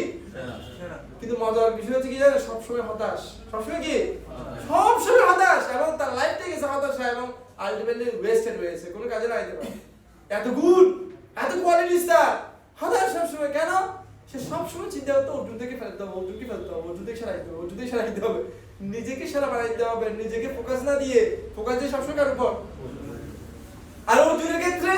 কিন্তু মজার বিষয় হচ্ছে কি জানেন, সবসময় হতাশ, সবসময় কি সবসময় হতাশ, এবং তার লাইফটা গেছে হতাশা, এবং আলটিমেটলি ওয়েস্টেড হয়েছে, কোনো কাজে লাগাইতে পারে। এত গুড, এত কোয়ালিটি স্টার, হতাশ সবসময় কেন? সে সবসময় চিন্তা করতো অর্জুন থেকে ফেলতে হবে, অর্জুনকে ফেলতে হবে, অর্জুন থেকে সারাইতে হবে, অর্জুন থেকে সারাইতে হবে, নিজেকে সেরা বানাইতে হবে, নিজেকে ফোকাস না দিয়ে, ফোকাস দিয়ে সবসময় কার উপর? আর অর্জুনের ক্ষেত্রে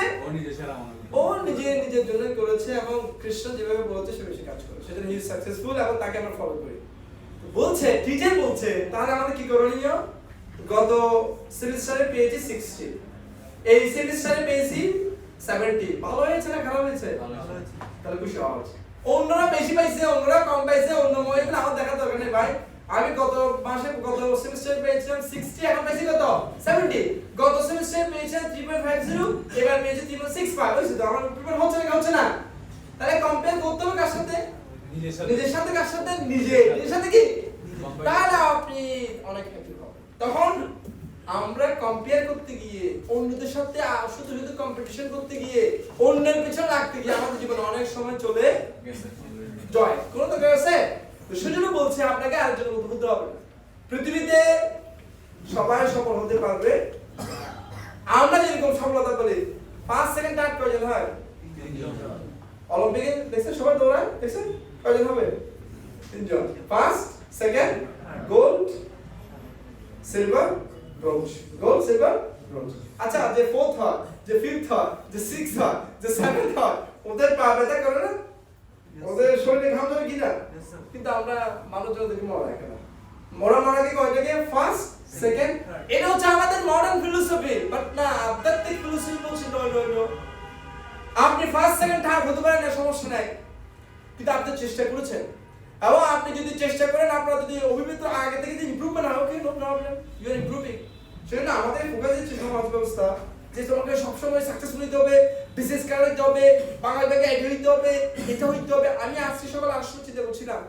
ও নিজের জন্য করেছে, এবং কৃষ্ণ যেভাবে বলেছে সে বেশি কাজ করে, সেজন্য হি ইজ সাকসেসফুল, এবং তাকে আমরা ফলো করি। বলছে টিচার বলছে তাহলে আমাদের কি করণীয়? গত সেমিস্টারে পেয়েছি 60, এই সেমিস্টারে পেয়েছি 70, ভালো হয়েছে না খারাপ হয়েছে? তাহলে খুশি হওয়া উচিত। অন্যরা বেশি পাইছে, অন্যরা কম পাইছে, অন্য মহিলা আমার দেখা দরকার নেই ভাই। আমি গত সেমিস্টারে পেয়েছিলাম 60, এখন পেয়েছি কত? 70। গত সেমিস্টারে পেয়েছিলাম 3.50, এবার পেয়েছি 3.65, হয়েছে তো? আমার প্রিপেয়ার হচ্ছে না? তাহলে কম্পেয়ার করতে হবে কার সাথে? নিজের সাথে। কার সাথে? নিজের সাথে কি? তাহলে আপনি অনেক হ্যাপি হবেন। তখন আমরা কম্পেয়ার করতে গিয়ে, অন্যদের সাথে শুধু কম্পিটিশন করতে গিয়ে, অন্যের পিছনে লাগতে গিয়ে আমাদের জীবনে অনেক সময় চলে জয় কোনো দরকার আছে? তো সেজন্য বলছে আপনাকে আরেকজনের মতো হতে হবে। পৃথিবীতে সবাই সফল হতে পারবে, আমরা যেরকম সফলতা বলি 5 সেকেন্ড টাইম কয়জন হয়? অলিম্পিকে দেখছেন সবাই দৌড়ায়, দেখছেন কয়জন হবে? 3 জন। First, second, gold, silver, bronze. Gold, silver, bronze. আচ্ছা, যে 4th হয়, যে 5th হয়, যে 6th হয়, যে 7th হয়, ওদের পা ব্যথা করে না? ওদের শরীরে ঘাম ধরে কি না? কিন্তু আমরা মানুষজন দেখি মরা রাখে না। মরা কি কয়টাকে? First, second. এটা হচ্ছে আমাদের মডার্ন ফিলোসফি, বাট না আধ্যাত্মিক ফিলোসফি বলছে নো। আপনি ফার্স্ট, সেকেন্ড, থার্ড হতে পারেন না, সমস্যা নাই, কিন্তু আপনি চেষ্টা করেছেন, এবং আপনি যদি চেষ্টা করেন, আপনার যদি অভিজ্ঞতা আগে থেকে যদি ইমপ্রুভমেন্ট হয়, okay, no problem, you are improving. সেজন্য আমাদের ফোকাস হচ্ছে সমাজ ব্যবস্থা, যে তোমাকে সবসময় সাকসেসফুল হতে হবে, বিজনেস কার হতে হবে, বাংলা ব্যাংকে এড হইতে হবে, এটা হইতে হবে। আমি আজকে সকালে আসলে চিন্তা করছিলাম,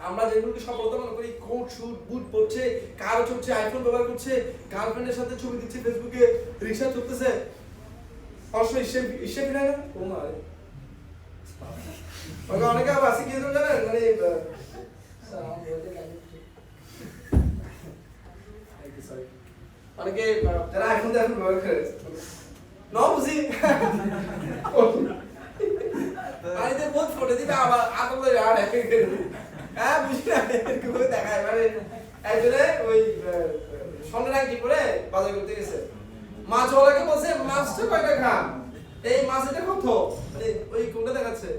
আমরা যেগুলোকে সফলতা মনে করি, কোট শুট বুট পরছে, কার চলছে, আইফোন ব্যবহার করছে, গার্লফ্রেন্ডের সাথে ছবি দিচ্ছে ফেসবুকে, রিক্সা চলতেছে, অবশ্যই ইসে ফিরে না ও মারে অনেকে আবার আসি কি জানেন, মানে অনেকে যারা আইফোন ব্যবহার করে না বুঝি আবার আতঙ্ক আর হ্যাঁ বুঝি না এরকম দেখায় মানে একজনে ওই স্বর্ণের আংটি পরে বাজার করতে গেছে মাছওয়ালাকে বলছে মাছটা কয় টাকা এই মাছ এটা কত মানে ওই কোনটা দেখাচ্ছে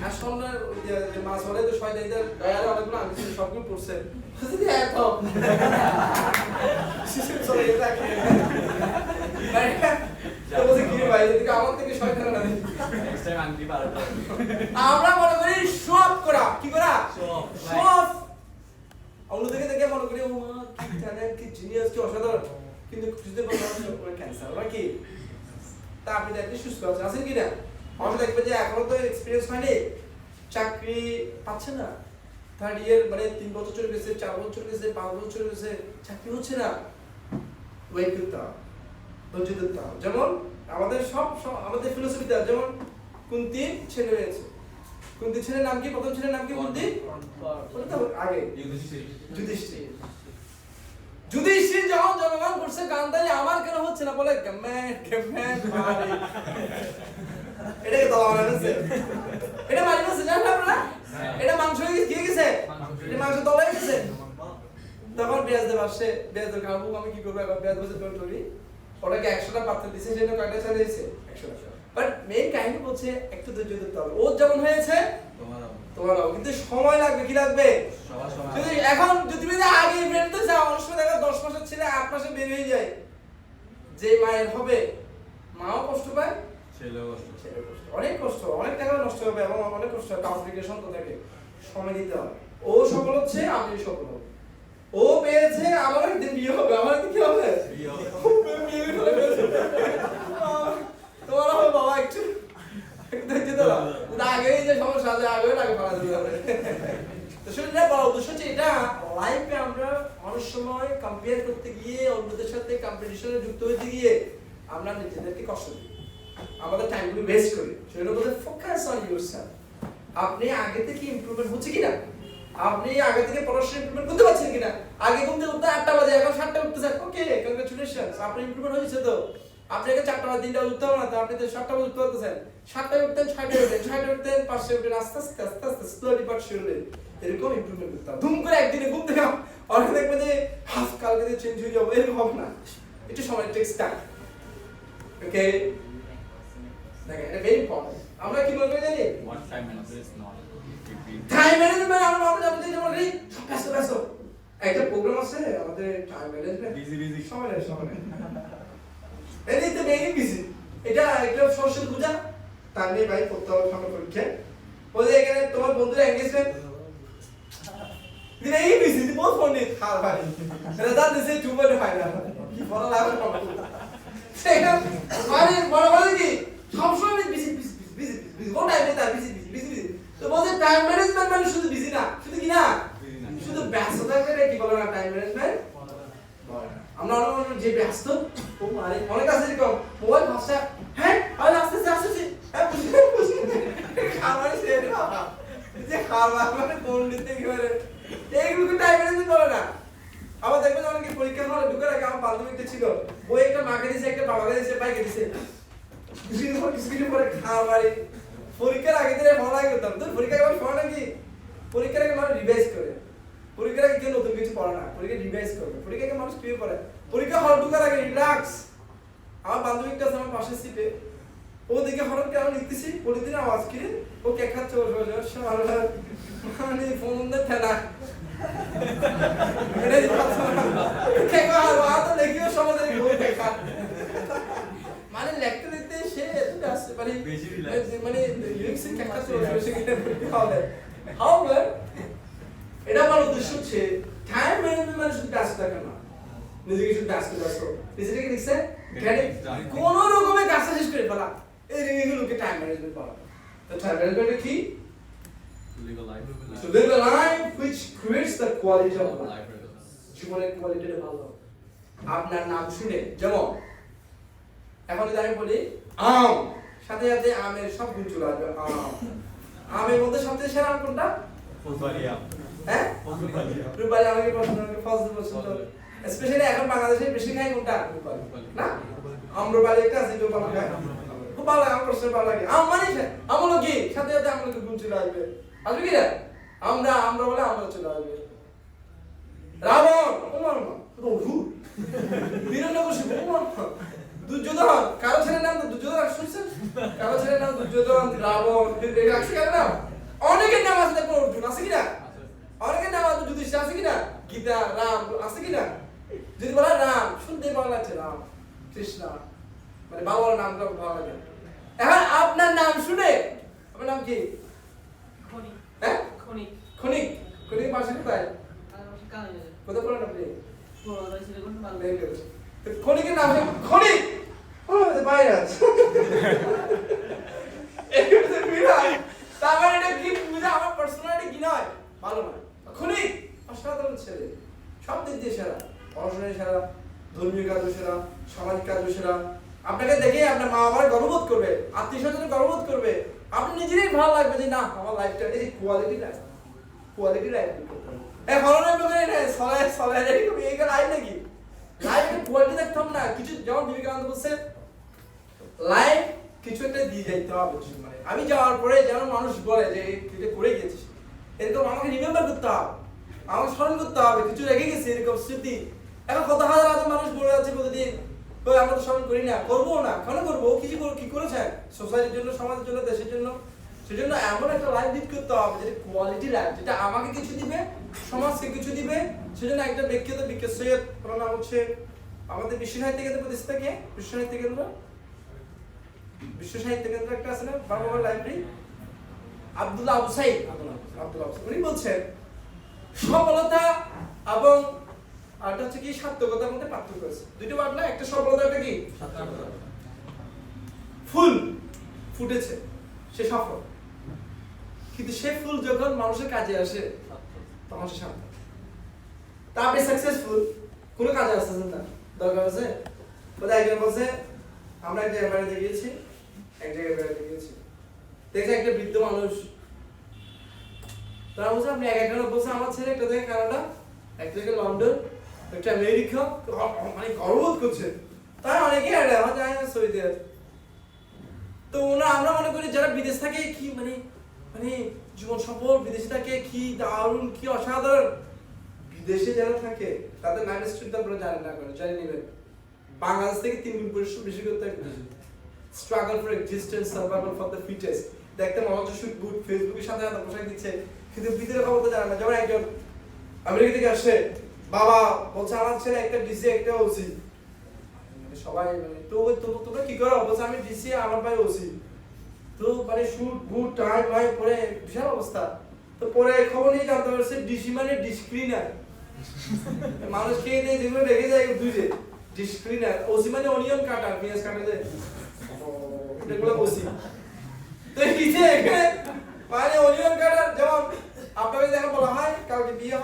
আর স্বর্ণের যে মাছওয়ালা তো শয়তানিদের গায়ে অনেকগুলো আংটি সবগুলো পড়ছে এত চলে এটা তো বলছে কি ভাই এদিকে আমার থেকে শয়তান না নেক্সট টাইম আংটি পারতো আমরা মনে করি সব করা কি করা সব আমরা দেখে দেখে মনে করি ও মা কি ট্যালেন্ট কি জিনিয়াস কি অসাধারণ কিন্তু খুঁজতে পারলাম না ক্যান্সার ওরা কি তা আপনি দেখতে সুস্থ আছেন কি না আমরা দেখবেন যে এখনো তো এক্সপেরিয়েন্স হয়নি চাকরি পাচ্ছে না থার্ড ইয়ার মানে 3 বছর চলে গেছে 4 বছর চলে গেছে 5 বছর চলে গেছে চাকরি হচ্ছে না ওয়েট করতে হবে ধৈর্য ধরতে হবে যেমন আমাদের সব আমাদের ফিলোসফিতে যেমন কুন্তির ছেলে হয়েছে কুন্তির ছেলের নাম কি প্রথম ছেলের নাম কি কুন্তি ওটা তো আগে যুধিষ্ঠির যুধিষ্ঠির যখন জন্মগ্রহণ করছে গান্ধারী আমার কেন হচ্ছে না বলে গম্যান মারি এটাকে তো আমার আছে এটা মারি না জানেন আপনারা এটা মাংস গিয়ে গেছে এটা মাংস তলে গেছে তখন বেয়াজদেব আসছে বেয়াজদেব খাবো আমি কি করবো এখন বেয়াজদেব বলছে ডোন্ট ওয়ারি ওটাকে 100টা পাত্র দিয়েছে সেটা কয়টা ছেড়ে দিয়েছে 100টা বাট মেইন কাহিনী বলছে একটু ধৈর্য ধরতে হবে ওর যেমন হয়েছে তোমারও কিন্তু সময় লাগবে কি লাগবে যদি এখন যদি তুমি আগে ইভেন্ট তো যাও অনেক সময় দেখো 10 মাসের ছেলে 8 মাসে বের হয়ে যায় যে মায়ের হবে মাও কষ্ট পায় ছেলেও কষ্ট অনেক কষ্ট অনেক টাকা নষ্ট হবে এবং অনেক কষ্ট হয় কমপ্লিকেশন তো থাকে সময় দিতে হবে ও সফল হচ্ছে আমি সফল হব ও পেয়েছে আমার একদিন বিয়ে হবে আমার একদিন কি হবে বিয়ে হবে তোমার হবে বাবা একটু দেখতে দাও আগে যে সমস্যা আছে আগে পারা যাবে তো সেটা বড় উদ্দেশ্য হচ্ছে এটা লাইফে আমরা অনেক সময় কম্পেয়ার করতে গিয়ে অন্যদের সাথে কম্পিটিশনে যুক্ত হতে গিয়ে আমরা নিজেদেরকে কষ্ট দিই আমাদের টাইমগুলো ওয়েস্ট করি সেটা বলতে ফোকাস অন ইয়োরসেলফ আপনি আগে থেকে ইমপ্রুভমেন্ট হচ্ছে কিনা আপনি আগে থেকে পড়াশোনা ইমপ্রুভমেন্ট করতে পারছেন কিনা আগে ঘুম থেকে উঠতে 8টা বাজে এখন 7টা উঠতেছেন ওকে কংগ্রাচুলেশনস আপনি ইমপ্রুভমেন্ট হয়েছে তো আপনি আগে 4টা বাজে 3টা উঠতে হবে না তো আপনি তো 7টা বাজে উঠতে পারতেছেন 7টায় উঠতেন 6টায় উঠতেন 6টায় উঠতেন 5টায় উঠতেন আস্তে আস্তে স্লোলি বাট শিওরলি এরকম ইমপ্রুভমেন্ট করতে হবে ধুম করে একদিনে ঘুম থেকে অনেকে দেখবে যে হাফ কালকে দিয়ে চেঞ্জ হয়ে যাবো এরকম হবে না একটু সময় টেক্স টাইম ওকে দেখেন এটা ভেরি ইম্পর্টেন্ট আমরা কি বলবো জানি what time management is not time management আমরা জানি যে আমরা এই ব্যস্ত একটা প্রোগ্রাম আছে আমাদের টাইম ম্যানেজমেন্ট বিজি সময় নেই এদিকে ভেরি বিজি এটা সরস্বতী পূজা তার নিয়ে ভাই করতে হবে সামনে পরীক্ষা বলে এখানে তোমার বন্ধুরা এনগেজমেন্ট দিনে এই বিজি বহুত ফোন নিয়ে খাওয়া ভাই রেজাল্ট দিছে 2.5 কি বলা লাগবে সেটা মানে বড় কি সবসময় বিজি কোন টাইমে তার বিজি তো বলতে টাইম ম্যানেজমেন্ট মানে শুধু বিজি না শুধু কি না শুধু ব্যস্ত থাকবে কি বলে না টাইম ম্যানেজমেন্ট আমরা অনেক যে ব্যস্ত ও মানে অনেক আছে এরকম মোবাইল ভাষা হ্যাঁ আর আস্তে হ্যাঁ বুঝি খাবার ছেড়ে বাবা যে খাবার মানে কোন নিতে কি করে এইগুলো টাইম ম্যানেজমেন্ট বলে না আবার দেখবেন অনেকে পরীক্ষা হলে ঢুকার আগে আমার বান্ধবী একটা ছিল বই একটা মাকে দিয়েছে একটা বাবাকে দিয়েছে বাইকে দিয়েছে কিছু পরে খাবারে পরীক্ষার আগে দিনে পড়াই করতাম তো পরীক্ষার আগে পড়া নাকি পরীক্ষার আগে মানুষ রিভাইজ করে পরীক্ষার আগে কেউ নতুন কিছু পড়ে না পরীক্ষা রিভাইজ করবে পরীক্ষাকে মানুষ কি করে পরীক্ষা হল ঢুকার আগে রিল্যাক্স আমার বান্ধবীটা আছে আমার পাশের সিটে ও দেখে হঠাৎ কেমন লিখতেছি প্রতিদিন আওয়াজ কিনে ও কে খাচ্ছে মানে ফোন দিয়ে ঠেলা মানে লেখতে লিখতে সে আসছে মানে মানে লিরিক্সের ক্যাপটা চলে আসে হাউএভার এটা আমার উদ্দেশ্য হচ্ছে টাইম ম্যানেজমেন্ট মানে শুধু ব্যস্ত থাকা না নিজেকে শুধু ব্যস্ত নিজেকে দেখছে কোন রকমের কাজ শেষ করে ফেলা এইগুলোকে টাইম ম্যানেজমেন্ট বলা তো টাইম ম্যানেজমেন্ট কি to live a life which creates the quality of life জীবনের কোয়ালিটিটা ভালো আপনার নাম শুনে যেমন এখন যদি আমি বলি আম সাথে সাথে আমের সব গুণ চলে আসবে আমের মধ্যে সবচেয়ে সেরা আম কোনটা ফুলবাড়ি আম হ্যাঁ রূপালি আমাকে পছন্দ ফজল পছন্দ স্পেশালি এখন বাংলাদেশে বেশি খাই কোনটা রূপালি না আম্রপালি একটা আছে যেটা ভালো খায় খুব ভালো লাগে, আমার পার্সোনালি ভালো লাগে। মানে আমলো কি সাথে সাথে আমলো কি গুণ চলে আসবে, আসবে কি না? আমরা বলে আমরা চলে আসবে। রাবণ ওমর হিরণ্যকশিপু দুর্যোধন, কারো ছেলের নাম তো দুর্যোধন শুনছেন? কারো ছেলের নাম দুর্যোধন, রাবণ, আছে কেন না? অনেকের নাম আছে, দেখো অর্জুন আছে কিনা? অনেকের নাম আছে, যুধিষ্ঠির আছে কিনা? গীতা, রাম আছে কিনা? যদি বলা রাম শুনতে ভালো লাগছে, রাম কৃষ্ণ মানে বাবার নামটা ভালো লাগে। এখন আপনার নাম শুনে, আপনার নাম কি? খনি হ্যাঁ খনি খনিক। খনিক পাশে কোথায়? আর কানে কোথায় পড়েন আপনি? পুরো রয়েছে কোন ভালো খনিকের নাম হচ্ছে খনিক। ও বাইরে আছে। এটা বিরাট। তারপরে এটা কি বুঝা, আমার পার্সোনালিটি কি নয়, ভালো নয়। খনিক অসাধারণ ছেলে, সব দিক দিয়ে সেরা, পড়াশোনায় সেরা, ধর্মীয় কাজও সেরা, সামাজিক কাজও সেরা। আপনাকে দেখে আপনার মা বাবার গর্ববোধ করবে, আত্মীয় স্বজন গর্ববোধ করবে, আপনি নিজেরই ভালো লাগবে যে না আমার লাইফটা এই কোয়ালিটি লাইফ, কোয়ালিটি লাইফ। এই হরনের ব্যাপারে না সলায় সলায় এরকম এই লাইফ নাকি? লাইফের কোয়ালিটি দেখতে হবে না কিছু, যেমন বিবেকানন্দ বলছে লাইফ কিছু একটা দিয়ে যাইতে হবে। মানে আমি যাওয়ার পরে যেন মানুষ বলে যে এটা করে গেছিস, এরকম আমাকে রিমেম্বার করতে হবে, আমাকে স্মরণ করতে হবে কিছু রেখে গেছি এরকম স্মৃতি। এখন কত হাজার হাজার মানুষ বলে যাচ্ছে প্রতিদিন, আমরা তো স্মরণ করি না, করবো না, কেন করবো? কি করেছে সোসাইটির জন্য, সমাজের জন্য, দেশের জন্য। সেজন্য এমন একটা লাইফ লিড করতে হবে যেটা কোয়ালিটি লাইফ, যেটা আমাকে কিছু দিবে, সমাজকে কিছু দিবে। সেজন্য একটা ব্যক্তিগত বিখ্যাত সৈয়দ, ওনার নাম হচ্ছে আমাদের বিশ্ব সাহিত্য কেন্দ্র প্রতিষ্ঠাতা কে? বিশ্ব সাহিত্য কেন্দ্র, বিশ্ব সাহিত্য কেন্দ্র একটা আছে না বাংলা লাইব্রেরি, আব্দুল্লাহ আবু সাইদ, আব্দুল্লাহ উনি বলছেন সফলতা এবং আরটা হচ্ছে কি সার্থকতার মধ্যে পার্থক্য আছে। দুটো ওয়ার্ড না, একটা সফলতা, একটা কি সার্থকতা। ফুল ফুটেছে সে সফল, কিন্তু সে ফুল যখন মানুষের কাজে আসে তখন সে সার্থক। তা আপনি সাকসেসফুল, কোনো কাজে আসতেছেন না, দরকার আছে বোধহয়। একজন বলছে আমরা এক জায়গায় বেড়াতে গিয়েছি, দেখছি একটা বৃদ্ধ মানুষ, তারা বলছে আপনি এক একটা বলছে আমার ছেলে একটা থেকে কানাডা, একটা থেকে লন্ডন, একটা আমেরিকা, মানে গর্ববোধ করছে। তাই অনেকে আমার যায় না সৌদি আরব। তো আমরা মনে করি যারা বিদেশ থাকে কি মানে মানে জীবন সফল, বিদেশে থাকে কি দারুণ, কি অসাধারণ। বিদেশে যারা থাকে তাদের নাম স্ট্রিট আপনারা জানেন না, করে জানিয়ে নেবেন। বাংলাদেশ থেকে 3 গুণ পরিশ্রম বেশি করতে হয়। Struggle for existence, survival for the fittest. দেখতে মনে হচ্ছে শুট বুট ফেসবুকের সাথে সাথে পোশাক দিচ্ছে, কিন্তু ভিতরে ক্ষমতা জানে না। যেমন একজন আমেরিকা থেকে আসে, বাবা বলছে আমার ছেলে একটা ডিসি একটা ওসি, সবাই মানে তো তোমরা কি করো? বলছে আমি ডিসি, আমার ভাই ওসি। তো মানে শুট বুট টাই ভাই পরে বিশাল অবস্থা। তো পরে খবর নিয়ে জানতে পারছে ডিসি মানে ডিসক্রিনার, মানুষ খেয়ে দিয়ে যেগুলো রেখে যায় দুধে, ডিসক্রিনার। ওসি মানে অনিয়ন কাটার, পেঁয়াজ কাটা যায়, এগুলো ওসি। তো ডিসি এখানে মানে অনিয়ন কাটার। যেমন আপনাকে দেখা বলা হয় কালকে বিয়ে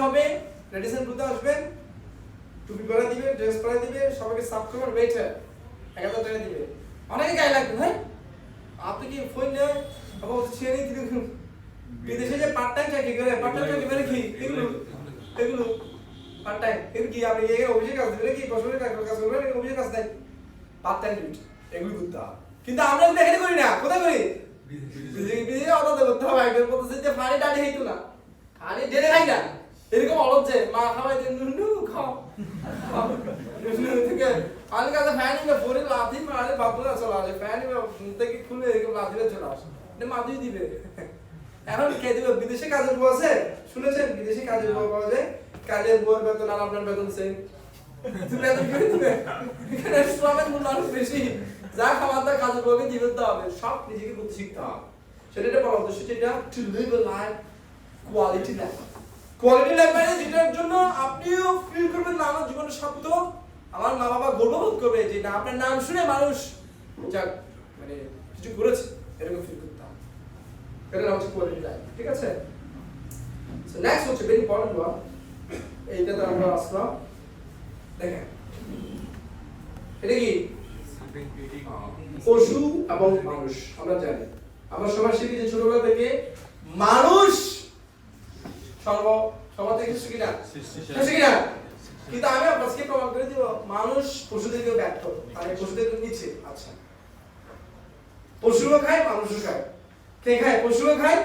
হবে, রেডিসন বুথে আসবেন, টুপি পরে দিবে, ড্রেস পরে দিবে, সবাইকে সাফ করবেন, ওয়েটার 1000 টাকা দিবে। অনেকে গায়ে লাগবে, ভাই আপনি কি ফোন নেয় আবার ছেড়ে দিতে দেখুন। বিদেশে যে পার্ট টাইম চাকরি করে, পার্ট টাইম চাকরি মানে কি? এগুলো পার্ট টাইম, এগুলো কি আপনি এই অফিসে কাজ দিবেন কি? বছরের কাজ করবেন, অফিসে কাজ নাই, পার্ট টাইম ডিউটি এগুলো করতে হবে। কিন্তু আমরা কিন্তু এখানে করি না, কোথায় করি? বিদেশে অর্ডার করতে হবে। একজন বলতেছে যে ফাড়ি টাড়ি হইতো না, ফাড়ি ডেরে খাই না, এরকম অলজ্জে মা খাওয়াই দেন, নুনু খাও থেকে আমি কাছে ফ্যান নিবে ফোরে লাথি মারে, বাবুরা চলে আসে, ফ্যান নিবে থেকে খুলে এরকম লাথি দিয়ে চলে আসে, এটা মাদুই দিবে। এখন কে দিবে? বিদেশে কাজের বউ আছে, শুনেছেন? বিদেশে কাজের বউ পাওয়া যায়, কাজের বউর বেতন আর আপনার বেতন সেম, বেতন করে দিবে। এখানে শ্রমের মূল্য আরো বেশি, যা খাবার তা কাজের বউকে দিয়ে দিতে হবে, সব নিজেকে করতে শিখতে হবে। সেটা এটা বলা উদ্দেশ্য যেটা to live a life quality life. Quality life মানে যেটার জন্য আপনিও ফিল করবেন না আমার জীবনে সত্য, আমার মা বাবা গর্ববোধ করবে যে না আপনার নাম শুনে মানুষ যাক মানে কিছু করেছে, এরকম ফিল করতে হবে। এটা হচ্ছে কোয়ালিটি লাইফ, ঠিক আছে? সো নেক্সট হচ্ছে ভেরি ইম্পর্টেন্ট ওয়ান, এইটাতে আমরা আসলাম। দেখেন এটা কি? পশু এবং মানুষ। আমরা জানি, আমরা সবাই শিখি যে ছোটবেলা থেকে মানুষ সবার থেকে শিখি না, শিখি না। কিন্তু আমি আপনাকে প্রমাণ করে দিব মানুষ পশু থেকে ব্যর্থ মানে পশু থেকে নিচে আচ্ছা পশুও খায় মানুষও খায় কে খায় পশুও খায়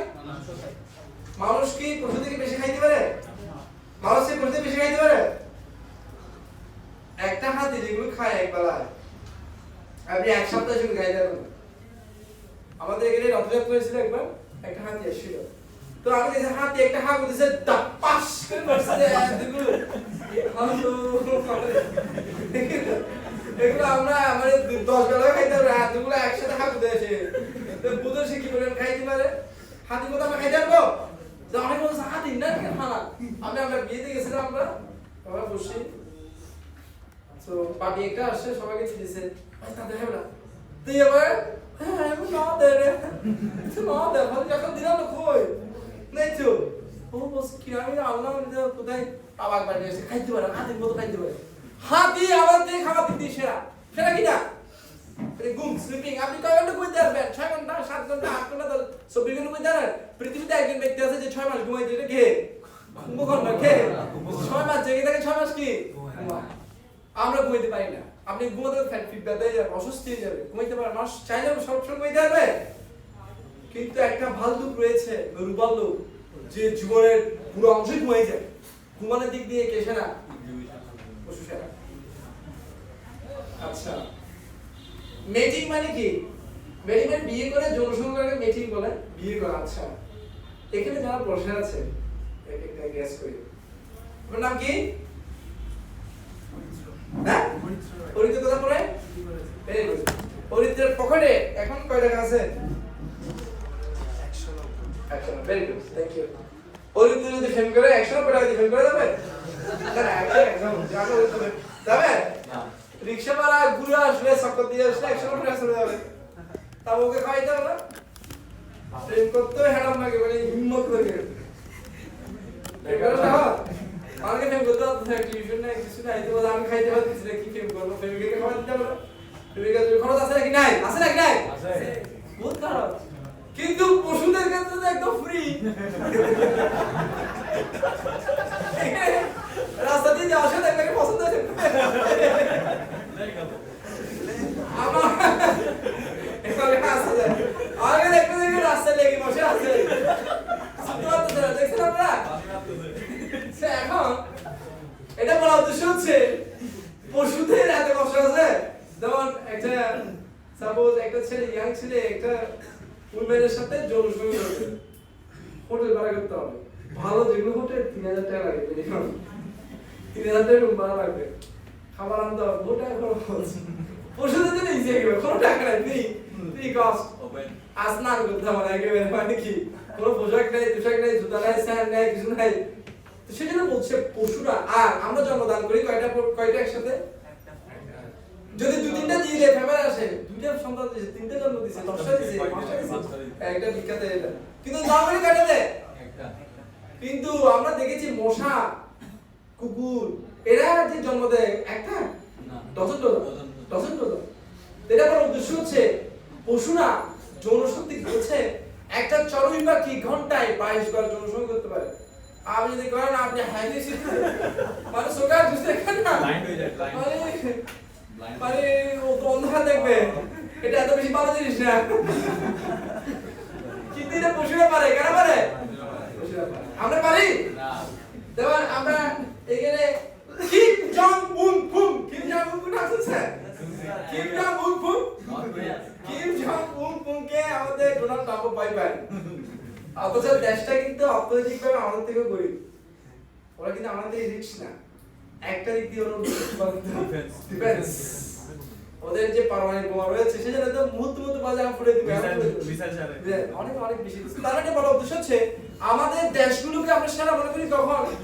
মানুষ কি পশু থেকে বেশি খাইতে পারে মানুষ কি পশু থেকে বেশি খাইতে পারে একটা হাতি যেগুলো খায় একবেলায় আপনি এক সপ্তাহ শুধু খাইতে পারবেন আমাদের এখানে রথযাত্রা হয়েছিল একবার একটা হাতি এসেছিল তো আমি দেখি হাতি একটা হাগু দিছে দাপাস করে বসে এগুলো এগুলো আমরা আমাদের 10 বেলা খাইতে পারি হাতিগুলো একসাথে হাগু দিয়েছে তো বুঝো সে কি বলেন খাইতে পারে হাতি কথা আমরা খাইতে পারবো তো অনেক বলছে হাতি না খানা আমরা বিয়েতে গেছিলাম আমরা বসে তো পার্টি একটা আসছে সবাইকে দিয়েছে ভাই তাদের হবে না তুই এবার হ্যাঁ আমি না দে রে না দে ভালো যখন দিলাম না কই নাই তো ও বস কি আমি আল্লাহ কোথায় আবার বাড়ি এসে খাইতে পারে হাতির মতো খাইতে পারে হাতি আবার দিয়ে খাবার দিতে সেরা সেটা কি না ঘুম স্লিপিং আপনি কয় ঘন্টা ঘুমাইতে পারবেন 6 ঘন্টা 7 ঘন্টা 8 ঘন্টা 24 ঘন্টা ঘুমাইতে পারেন পৃথিবীতে একজন ব্যক্তি আছে যে 6 মাস ঘুমাইতে এটা কে ঘুমোখন না কে 6 মাস জেগে থাকে 6 মাস কি আমরা ঘুমাইতে পারি না আপনি ঘুমাতে ফ্যাট ফিডব্যাক দেয় অস্বস্তি হয়ে যাবে ঘুমাইতে পারে মানুষ চাইলে সব সময় ঘুমাইতে পারবে কিন্তু একটা ভাল্লুক রয়েছে গরু ভাল্লুক যে জীবনের পুরো অংশই ঘুমাই যায় ঘুমানোর দিক দিয়ে কে সেরা পশু সেরা আচ্ছা মেটিং মানে কি মেটিং মানে বিয়ে করে যৌন সংযোগকে মেটিং বলে বিয়ে করা আচ্ছা এখানে যারা বসে আছে একটা গ্যাস করি আপনার নাম কি হ্যাঁ পরিচিত কথা পড়ে ভেরি গুড পরিচিতের পকেটে এখন কয় টাকা আছে 100 ভেরি গুড থ্যাংক ইউ পরিচিত যদি ফেম করে 100 টাকা দিয়ে ফেম করে যাবে না 100 জানো যাবে না রিকশা वाला ঘুরে আসলে সকল দিয়ে আসলে 100 টাকা চলে যাবে তা ওকে খাইতে হবে না প্রেম করতে হেডাম লাগে মানে হিম্মত লাগে এগুলো না আমাকে ফেম করতে হবে টিউশন না কিছু না আইতে বলে আমি খাইতে পারছি না কি ফেম করব ফেমিকে খাবার দিতে হবে ফেমিকে খরচ আছে নাকি নাই আছে নাকি নাই আছে বহুত খারাপ কিন্তু পশুদের ক্ষেত্রে তো একদম ফ্রি রাস্তা দিয়ে যাওয়ার সাথে আপনাকে পছন্দ আছে আমার এখানে আছে আগে দেখতে রাস্তা লেগে বসে আছে দেখছেন আপনারা এখন এটা বলা উদ্দেশ্য হচ্ছে পশুদের এত কষ্ট আছে যেমন একটা সাপোজ একটা ছেলে ইয়াং ছেলে একটা উইমেনের সাথে যৌন সংযোগ করবে হোটেল ভাড়া করতে হবে ভালো যেগুলো হোটেল 3000 টাকা লাগে মিনিমাম 3000 টাকা রুম ভাড়া লাগবে খাবার আনতে হবে ওটা খরচ পশুদের জন্য ইজি একেবারে কোনো টাকা নাই ফ্রি কস্ট আসনান করতে হবে একেবারে মানে কি কোনো পোশাক নাই তুষাক নাই জুতা নাই স্যান্ড নাই কিছু নাই তো সেজন্য বলছে পশুরা আর আমরা জন্মদান করি কয়টা একসাথে যদি 2-3টা দিয়ে দেয় ফেমার আসে 2টা সন্তান দিয়েছে 3টে জন্ম দিয়েছে 10টা দিয়েছে 5টা দিয়েছে একটা বিখ্যাত এটা কিন্তু নরমালি কয়টা দেয় একটা কিন্তু আমরা দেখেছি মশা কুকুর এরা যে জন্ম দেয় একটা না ডজন এটা বড় উদ্দেশ্য হচ্ছে পশুরা যৌন শক্তি হচ্ছে একটা চড়ুই পাখি ঘন্টায় 22 বার যৌন সংযোগ করতে পারে আপনি যদি করেন আপনি হাইলি শিখতে মানে সোগার বুঝতে পারেন না লাইন হয়ে যায় মানে ও তো অন্ধকার দেখবে এটা এত বেশি ভালো জিনিস না কিন্তু এটা পশুরা পারে কেন পারে আমরা পারি না যেমন আমরা এখানে কিম জং উন ফুম আছে কিম জং উন ফুম কিম জং উন ফুমকে আমাদের ডোনাল্ড ট্রাম্প পাই অথচ দেশটা কিন্তু অর্থনৈতিকভাবে আমাদের থেকে গরিব ওরা কিন্তু আমাদের রিচ না একটা দিক দিয়ে ওরা ডিফেন্স ওদের যে পারমাণবিক বোমা রয়েছে সেজন্য তো মুহূর্তে বাজার ফুটে দিবে অনেক বেশি তার মানে বড় উদ্দেশ্য হচ্ছে আমাদের দেশগুলোকে আমরা সেরা মনে করি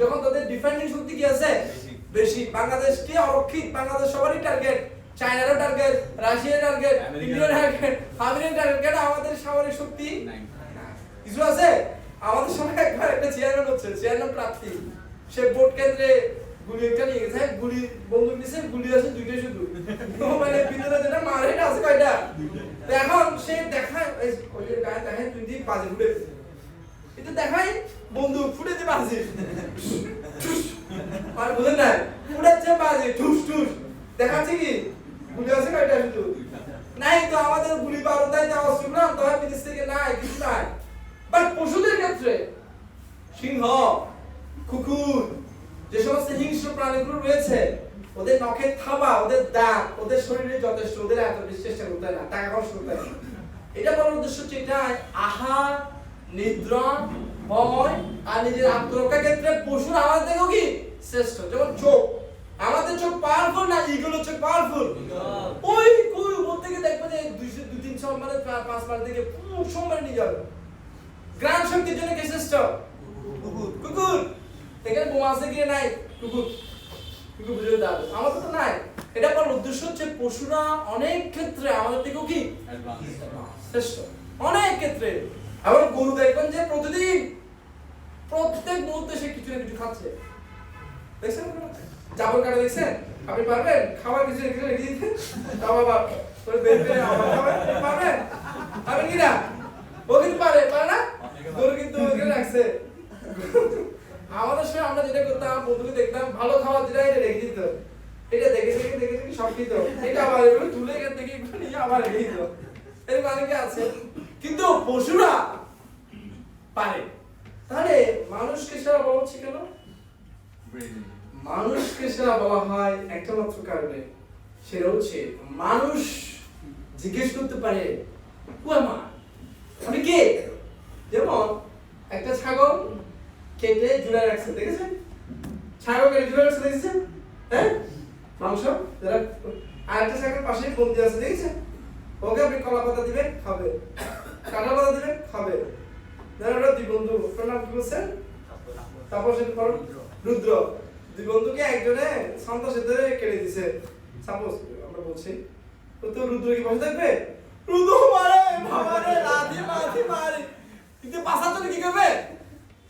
যখন তাদের ডিফেন্ডিং শক্তি কি আছে বেশি বাংলাদেশকে অরক্ষিত বাংলাদেশ সবারই টার্গেট চায়নারও টার্গেট রাশিয়ার টার্গেট ইন্ডিয়ার টার্গেট আমেরিকার টার্গেট আমাদের সামরিক শক্তি কিছু আছে আমাদের সময় একবার একটা চেয়ারম্যান হচ্ছে চেয়ারম্যান প্রার্থী সে ভোট কেন্দ্রে গুলি একটা নিয়ে গেছে গুলি বন্দুক নিছে গুলি আছে দুইটা শুধু মানে ভিতরে যেটা মারে এটা আছে কয়টা এখন সে দেখায় ওই যে গায়ে দেখায় তুই দি বাজে ফুটে এটা দেখায় বন্দুক ফুটে দি বাজে আর বুঝেন না ফুটে বাজে ঠুস ঠুস দেখাচ্ছে কি গুলি আছে কয়টা শুধু নাই তো আমাদের গুলি বারো তাই আওয়াজ শুনলাম না তো বিদেশ থেকে নাই কিছু নাই বাট পশুদের ক্ষেত্রে সিংহ কুকুর যে সমস্ত হিংস্র প্রাণীগুলো রয়েছে ওদের নখের থাবা ওদের দাঁত ওদের শরীরে যথেষ্ট ওদের এত বেশি চেষ্টা করতে হয় না টাকা খরচ করতে হয় না এটা বলার উদ্দেশ্য হচ্ছে এটাই আহার নিদ্রা ভয় আর নিজের আত্মরক্ষার ক্ষেত্রে পশুর আমাদের থেকেও কি শ্রেষ্ঠ যেমন চোখ আমাদের চোখ পাওয়ারফুল না ইগল চোখ পাওয়ারফুল ওই কই উপর থেকে দেখবে যে 200 200 মানে 5 মাস থেকে সোমবার নিয়ে যাবে গ্রাম শক্তির জন্য কে শ্রেষ্ঠ কুকুর কুকুর এখানে বোমা আছে কি নাই কুকুর কুকুর বুঝে দাও আমাদের তো নাই এটা বলার উদ্দেশ্য হচ্ছে পশুরা অনেক ক্ষেত্রে আমাদের থেকেও কি শ্রেষ্ঠ অনেক ক্ষেত্রে আবার গরু দেখবেন যে প্রতিদিন প্রত্যেক মুহূর্তে সে কিছু না কিছু খাচ্ছে দেখছেন জাবর কাটা দেখছেন আপনি পারবেন খাবার কিছু রেখে দিতে তাও বাবা তোর বের করে আবার খাবেন পারবেন পারবেন কি না ও কিন্তু পারে না গরু কিন্তু ওখানে রাখছে আমাদের সময় আমরা যেটা করতাম বন্ধুকে দেখতাম ভালো খাবার যেটা এটা রেখে দিত এটা দেখে সব দিত এটা আবার এগুলো তুলে এখান থেকে নিয়ে আবার রেখে দিত এরকম অনেকে আছে কিন্তু পশুরা পারে তাহলে মানুষকে সেরা বলা হচ্ছে কেন মানুষকে সেরা বলা হয় একটা মাত্র কারণে সেটা হচ্ছে মানুষ জিজ্ঞেস করতে পারে আমি কে যেমন একটা ছাগল কেটে ঝুলায় রাখছে দেখেছেন ছাগল কেটে ঝুলায় রাখছে দেখেছেন হ্যাঁ মাংস যারা আরেকটা ছাগল পাশে বন্দি আছে দেখেছেন ওকে আপনি কলা পাতা দিবেন খাবে কাঁটা পাতা দিবেন খাবে যারা দুই বন্ধু ওর নাম কি বলছেন তারপর সে রুদ্র দুই বন্ধুকে একজনে সন্ত্রাসীদের ধরে কেটে দিছে সাপোজ আমরা বলছি তো রুদ্র কি বসে থাকবে রুদ্র মারে বাবারে লাথি মারে কিন্তু পাশা তো কি করবে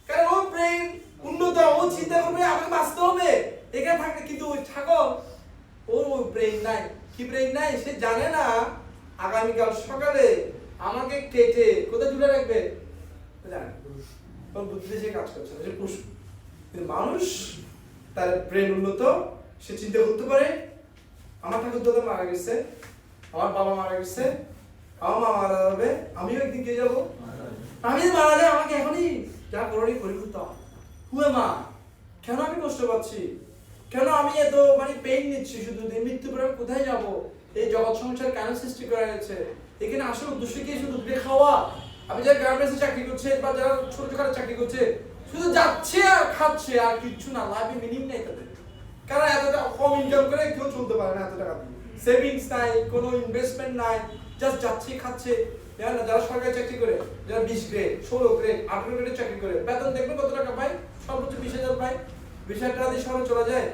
কারণ ও ব্রেন উন্নত ও চিন্তা করবে আমাকে বাঁচতে হবে এখানে থাকলে কিন্তু ওই ছাগল ওর ওই ব্রেন নাই কি ব্রেন নাই সে জানে না আগামীকাল সকালে আমাকে কেটে কোথায় ঝুলে রাখবে জানে ওর বুদ্ধিতে সে কাজ করছে সে পশু কিন্তু মানুষ তার ব্রেন উন্নত সে চিন্তা করতে পারে আমার ঠাকুরদাদা মারা গেছে আমার বাবা মারা গেছে আমার মা মারা যাবে আমিও একদিন কে যাবো আমি মারা যাই আমাকে এখনই যা করণীয় করে করতাম হুয়ে মা কেন আমি কষ্ট পাচ্ছি কেন আমি এত মানে পেইন নিচ্ছি শুধু মৃত্যু পরে কোথায় যাব এই জগৎ সংসার কেন সৃষ্টি করা হয়েছে এখানে আসল উদ্দেশ্য কি শুধু উদ্রে খাওয়া আমি যারা গার্মেন্টসে চাকরি করছে বা যারা ছোটখাটো চাকরি করছে শুধু যাচ্ছে আর খাচ্ছে আর কিচ্ছু না লাভে মিনিং নেই তাদের কারণ এতটা কম ইনকাম করে কেউ চলতে পারে না এত টাকা দিয়ে সেভিংস নাই কোনো ইনভেস্টমেন্ট নাই জাস্ট যাচ্ছে খাচ্ছে জানেন না যারা সরকারি চাকরি করে যারা 20 গ্রেড 16 গ্রেড 18 গ্রেডের চাকরি করে বেতন দেখবেন কত টাকা পায় সর্বোচ্চ 20,000 পায় 20,000 টাকা দিয়ে শহরে চলে যায়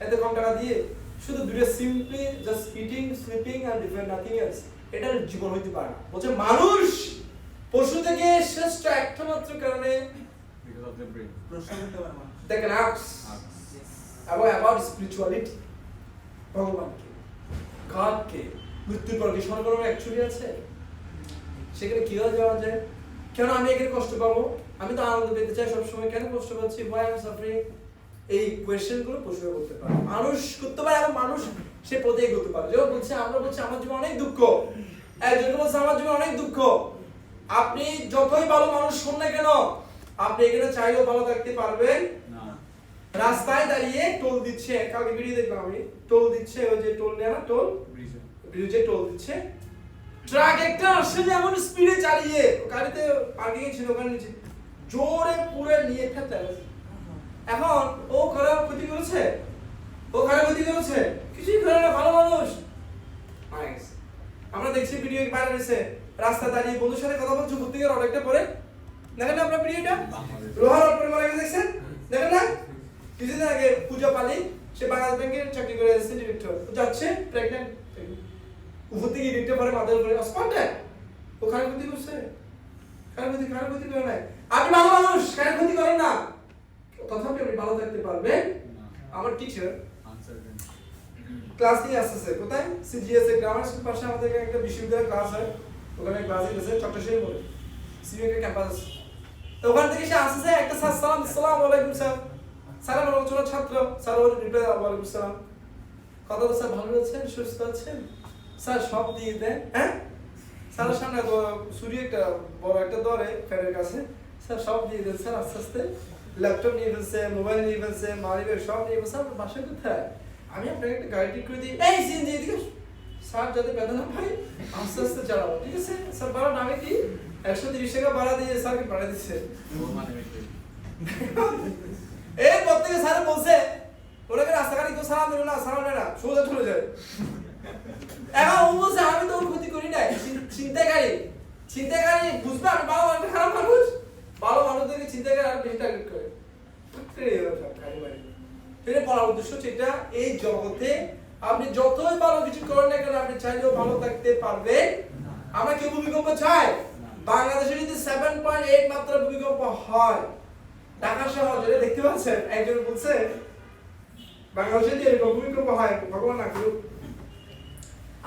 এত কম টাকা দিয়ে শুধু দুটো simply just eating sleeping and different nothing else এটা জীবন হইতে পারে না বলছে মানুষ পশু থেকে শ্রেষ্ঠ একটা মাত্র কারণে because of the brain প্রশ্ন করতে পারে মানুষ দেখেন আক্স এবং অ্যাবাউট স্পিরিচুয়ালিটি ভগবানকে গডকে মৃত্যুর পর কি স্বর্গলোক অ্যাকচুয়ালি আছে সেখানে কিভাবে যাওয়া যায় কেন আমি এখানে কষ্ট পাবো আমি তো আনন্দ পেতে চাই সবসময় কেন কষ্ট পাচ্ছি why am suffering এই কোয়েশ্চেন গুলো প্রশ্ন করতে পারে মানুষ করতে পারে এবং মানুষ সে পথে এগোতে পারে যেমন বলছে আমরা বলছি আমার জীবনে অনেক দুঃখ একজন বলছে আমার জীবনে অনেক দুঃখ আপনি যতই ভালো মানুষ হন না কেন আপনি এখানে চাইলেও ভালো থাকতে পারবেন না রাস্তায় দাঁড়িয়ে টোল দিচ্ছে কালকে ভিডিও দেখলাম আমি টোল দিচ্ছে ওই যে টোল নেয় না টোল ব্রিজে ব্রিজে টোল দিচ্ছে ট্রাক একটা আসছে যেমন স্পিডে চালিয়ে গাড়িতে পার্কিং এ ছিল ওখানে নিচে জোরে পুরো নিয়ে ফেলতে এখন ও খারাপ ক্ষতি করেছে কিছুই করে না ভালো মানুষ মারা গেছে আমরা দেখছি ভিডিও বাইরে রয়েছে রাস্তা দাঁড়িয়ে বন্ধুর সাথে কথা বলছে ঘুরতে গিয়ে অনেকটা পরে দেখেন না আপনার ভিডিওটা লোহার উপরে মারা গেছে দেখছেন দেখেন না কিছুদিন আগে পূজা পালি সে বাংলাদেশ ব্যাংকের চাকরি করে এসেছে ডিরেক্টর যাচ্ছে প্রেগন্যান্ট উপর থেকে ডিরেক্টর পরে মাথার উপরে স্পটে ও খারাপ ক্ষতি করছে খারাপ ক্ষতি করে নাই আপনি ভালো মানুষ খারাপ ক্ষতি করেন না তথাপি আপনি ভালো থাকতে পারবেন আমার টিচার আনসার্টেন ক্লাস নিয়ে আসতেছে কোথায় সিজিএস এর গ্রামার স্কুল পাশে আমাদের এখানে একটা বিশ্ববিদ্যালয় ক্লাস হয় ওখানে ক্লাস নিতেছে চট্টগ্রামে বলে সিভিকের ক্যাম্পাস তো ওখান থেকে সে আসছে একটা স্যার সালাম আসসালামু আলাইকুম স্যার স্যার আমার ছোট ছাত্র স্যার ওর রিপ্লাই ওয়ালাইকুম সালাম কথা তো স্যার ভালো আছেন, সুস্থ আছেন? স্যার সব দিয়ে দেন, হ্যাঁ? স্যারের সামনে তো সূর্য একটা বড় একটা ধরে ফ্যানের কাছে, স্যার সব দিয়ে দেন স্যার আস্তে আস্তে। ল্যাপটপ নিয়ে ফেলছে, মোবাইল নিয়ে ফেলছে, মানি ব্যাগ সব নিয়ে ফেলছে। আপনার বাসায় কোথায়? আমি আপনাকে একটা গাড়ি ঠিক করে দিই, এই সিএনজি এদিকে স্যার যাতে ব্যথা না পাই আস্তে আস্তে চালাবো, ঠিক আছে? স্যার বাড়া নামে কি 130 টাকা ভাড়া দিয়ে স্যারকে ভাড়া দিচ্ছে। এরপর থেকে স্যার বলছে ওনাকে রাস্তাঘাটে কেউ সালাম দেবে না, সালাম দেবে না, সোজা চলে যায়। এখন ও বলছে আমি তো ওর ক্ষতি করি নাই, ছিনতাইকারী বুঝবে আমি ভালো মানুষ খারাপ মানুষ, ভালো মানুষদেরকে ছিনতাইকারী আর বেশি টার্গেট করে। এটা বলার উদ্দেশ্য হচ্ছে এটা, এই জগতে আপনি যতই ভালো কিছু করেন না কেন আপনি চাইলেও ভালো থাকতে পারবেন। আমরা কেউ ভূমিকম্প চাই? বাংলাদেশে যদি 7.8 মাত্রা ভূমিকম্প হয়, ঢাকা শহর যেটা দেখতে পাচ্ছেন, একজন বলছে বাংলাদেশে যে এরকম ভূমিকম্প হয় ভগবান না করুক,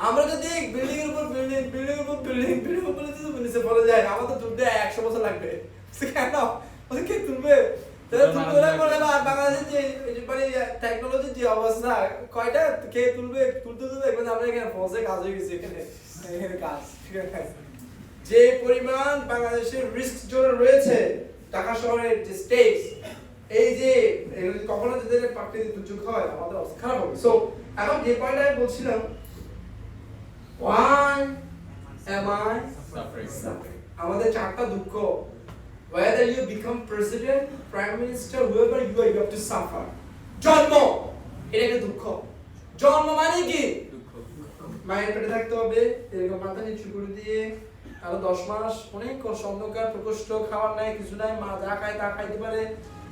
আমরা যদি বিল্ডিং এর উপর বিল্ডিং, বিল্ডিং এর উপর বিল্ডিং, বিল্ডিং এর উপর যদি নিচে পড়ে যায় আমাদের তুলতে 100 বছর লাগবে। কেন? ওদের কে তুলবে? তুলতে বলে আর বাংলাদেশে যে মানে টেকনোলজির যে অবস্থা, কয়টা কে তুলবে? তুলতে দেখবেন আমরা এখানে ফসে কাজ হয়ে গেছে, এখানে কাজ, ঠিক আছে? যে পরিমাণ বাংলাদেশের রিস্ক জোন রয়েছে, ঢাকা শহরের যে স্টেটস, এই যে কখনো যদি প্রাকৃতিক দুর্যোগ হয় আমাদের অবস্থা খারাপ হবে। সো এখন যে পয়েন্ট আমি বলছিলাম, why am I suffering? আমাদের চারটা দুঃখ, whether you become president, prime minister, whoever you are, you have to suffer. জন্ম, এটা একটা দুঃখ। জন্ম মানে কি? মায়ের পেটে থাকতে হবে, এরকম মাথা নিচু করে দিয়ে আরো 10 মাস অনেক কষ্ট, অন্ধকার প্রকোষ্ঠ, খাবার নাই কিছু নাই, মা যা খায় তা খাইতে পারে,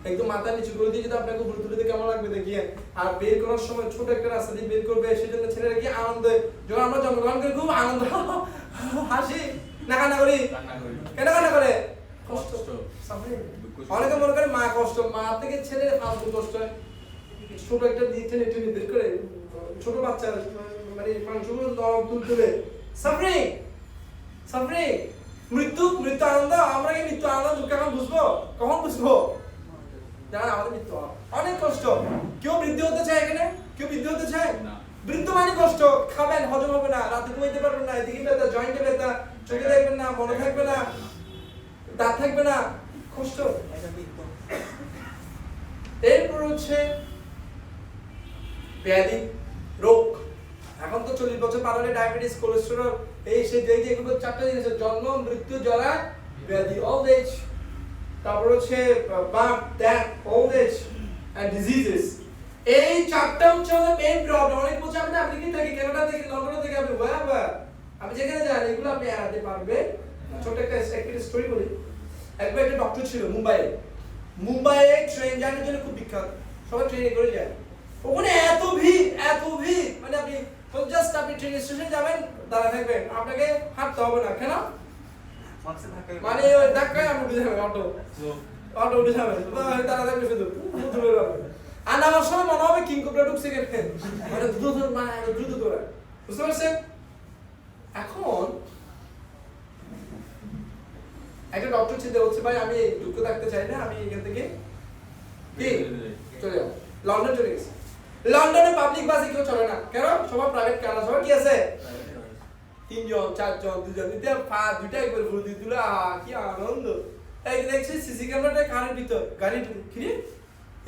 একদম মাথা নিচু করে দিয়ে যদি আপনাকে উপরে তুলে দিয়ে কেমন লাগবে দেখিয়ে। আর বের করার সময় ছোট একটা রাস্তা দিয়ে বের করবে, সেজন্য ছেলেরা কি আনন্দে, যখন আমরা জন্মগ্রহণ করি খুব আনন্দ, হাসি না কান্না করি, কেন কান্না করে? কষ্ট। অনেকে মনে করে মা কষ্ট, মা থেকে ছেলে ফালতু কষ্ট হয়। ছোট একটা দিয়ে টেনে টেনে বের করে, ছোট বাচ্চা মানে মাংসগুলো নরম তুলে সাফরিং, সাফরিং, মৃত্যু, মৃত্যু আনন্দ। আমরা কি মৃত্যু আনন্দ দুঃখ এখন বুঝবো? কখন বুঝবো? জানেন আমাদের মৃত্যু অনেক কষ্ট। কেউ বৃদ্ধি হতে চায় এখানে? কেউ বৃদ্ধি হতে চায় না? বৃদ্ধ মানে কষ্ট, খাবেন হজম হবে না, রাতে ঘুমাইতে পারবেন না, এদিকে ব্যথা, জয়েন্টে ব্যথা, চোখে দেখবেন না, মনে থাকবে না, দাঁত থাকবে না, কষ্ট। এরপর হচ্ছে ব্যাধি, রোগ। এখন তো 40 বছর পার হলে ডায়াবেটিস, কোলেস্টেরল, এই সেই এগুলো চারটা জিনিস, জন্ম, মৃত্যু, জরা, ব্যাধি, ওল্ড এজ। তারপর হচ্ছে birth, death, old age and diseases. এই চারটা হচ্ছে মেইন প্রবলেম। অনেক বলছে আমি আমেরিকা থেকে, কানাডা থেকে, লন্ডন থেকে, আপনি আমি যেখানে যান এগুলো আপনি এড়াতে পারবেন। ছোট একটা স্টোরি বলি। একবার একটা ডক্টর ছিল মুম্বাইয়ে ট্রেন জার্নির জন্য খুব বিখ্যাত, সবাই ট্রেনে করে যায়। ওখানে এত ভিড়, মানে আপনি জাস্ট আপনি ট্রেন স্টেশনে যাবেন, দাঁড়া থাকবেন, আপনাকে হাঁটতে হবে না। কেন? মানে ওই ধাক্কায় আপনি উঠে যাবেন, অটো উঠে যাবেন, দাঁড়া থাকবে শুধু, আর আমার সময় মনে হবে কিং কোবরা ঢুকছে কেন, মানে দ্রুত করে, বুঝতে পারছেন? এখন একটা ডক্টর চিন্তা করছে, ভাই আমি দুঃখ থাকতে চাই না, আমি এখান থেকে চলে যাবো। লন্ডন চলে গেছে। লন্ডনে পাবলিক বাসে কেউ চলে না, কেন? সবাই প্রাইভেট কার, সবাই কি আছে? 3 জন 4 জন 2 জন, দুইটা একবার ঘুরে দিয়ে দিল, কি আনন্দ। এই দেখছি সিসি ক্যামেরাটা কারের ভিতর, গাড়ি কিরে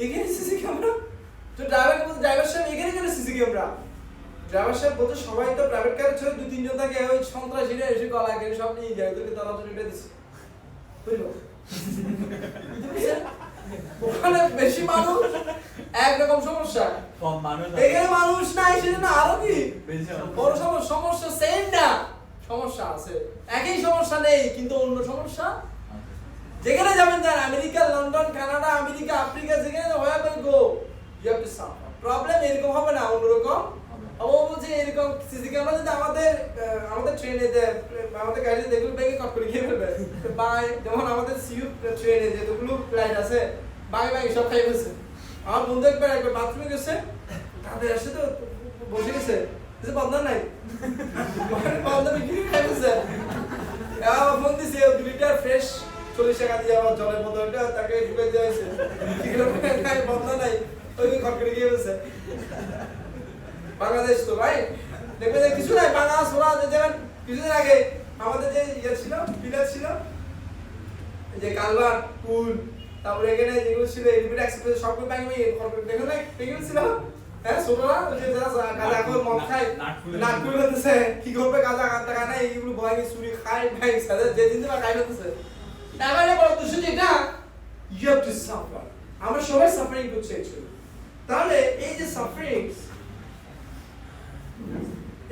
এখানে সিসি ক্যামেরা। তো ড্রাইভার সাহেব এখানে কেন সিসি ক্যামেরা? ড্রাইভার সাহেব বলতে সবাই তো প্রাইভেট কারে ছিল, 2-3 জন থাকে, ওই সন্ত্রাসীরা এসে গলা কেটে সব নিয়ে যায়, ওদেরকে তারা তো এটা দিচ্ছে, বুঝলো? ওখানে বেশি মানুষ, একরকম সমস্যা, কম মানুষ, এখানে মানুষ নাই, সেজন্য আরো কি বড় সমস্যা। সেম না, সমস্যা আছে, একই সমস্যা নেই কিন্তু অন্য সমস্যা। যেখানে যাবেন যান, America, London, Canada, America, Africa, যেখানে where go you have to suffer. Problem এরকম হবে না, অন্যরকম। ও বলছে এরকম সিসি ক্যামেরা যদি আমাদের ট্রেনে দেয়, আমাদের গাড়িতে দেখলে ব্যাগে কট করে খেয়ে ফেলবে। বাই, যেমন আমাদের সিইউ ট্রেনে যেগুলো ফ্লাইট আছে, বাই সব খাই ফেলছে। আমার বন্ধু একবার বাথরুমে গেছে, তাদের আসে তো বসে গেছে, বদনা নাই, বদনা বিক্রি খাই ফেলছে। আমার ফোন দিছে 2 লিটার ফ্রেশ 40 টাকা দিয়ে আমার জলের বোতলটা তাকে ঢুকে দেওয়া হয়েছে, বদনা নাই, ওই কট করে খেয়ে ফেলছে। বাংলাদেশ তো রাইট দেখবেন যে কিছু নাই বাংলা সোনা যেমন কিছুদিন আগে আমাদের যে ইয়ে ছিল পিলার ছিল যে কালভার পুল তারপরে এখানে যেগুলো ছিল এলিভেটর এক্সপ্রেস সবগুলো ব্যাংক দেখো না পেগুলো ছিল হ্যাঁ সোনা যে যারা গাঁজা করে মদ খায় নাক খুলে ফেলতেছে কি করবে গাঁজা খাতে খায় না এইগুলো ভয় চুরি খায় ভাই সাথে যে দিন দিন খাই ফেলতেছে এবারে বড় দোষ যেটা ইউ হ্যাভ টু সাফার আমরা সবাই সাফারিং করছি অ্যাকচুয়ালি তাহলে এই যে সাফারিং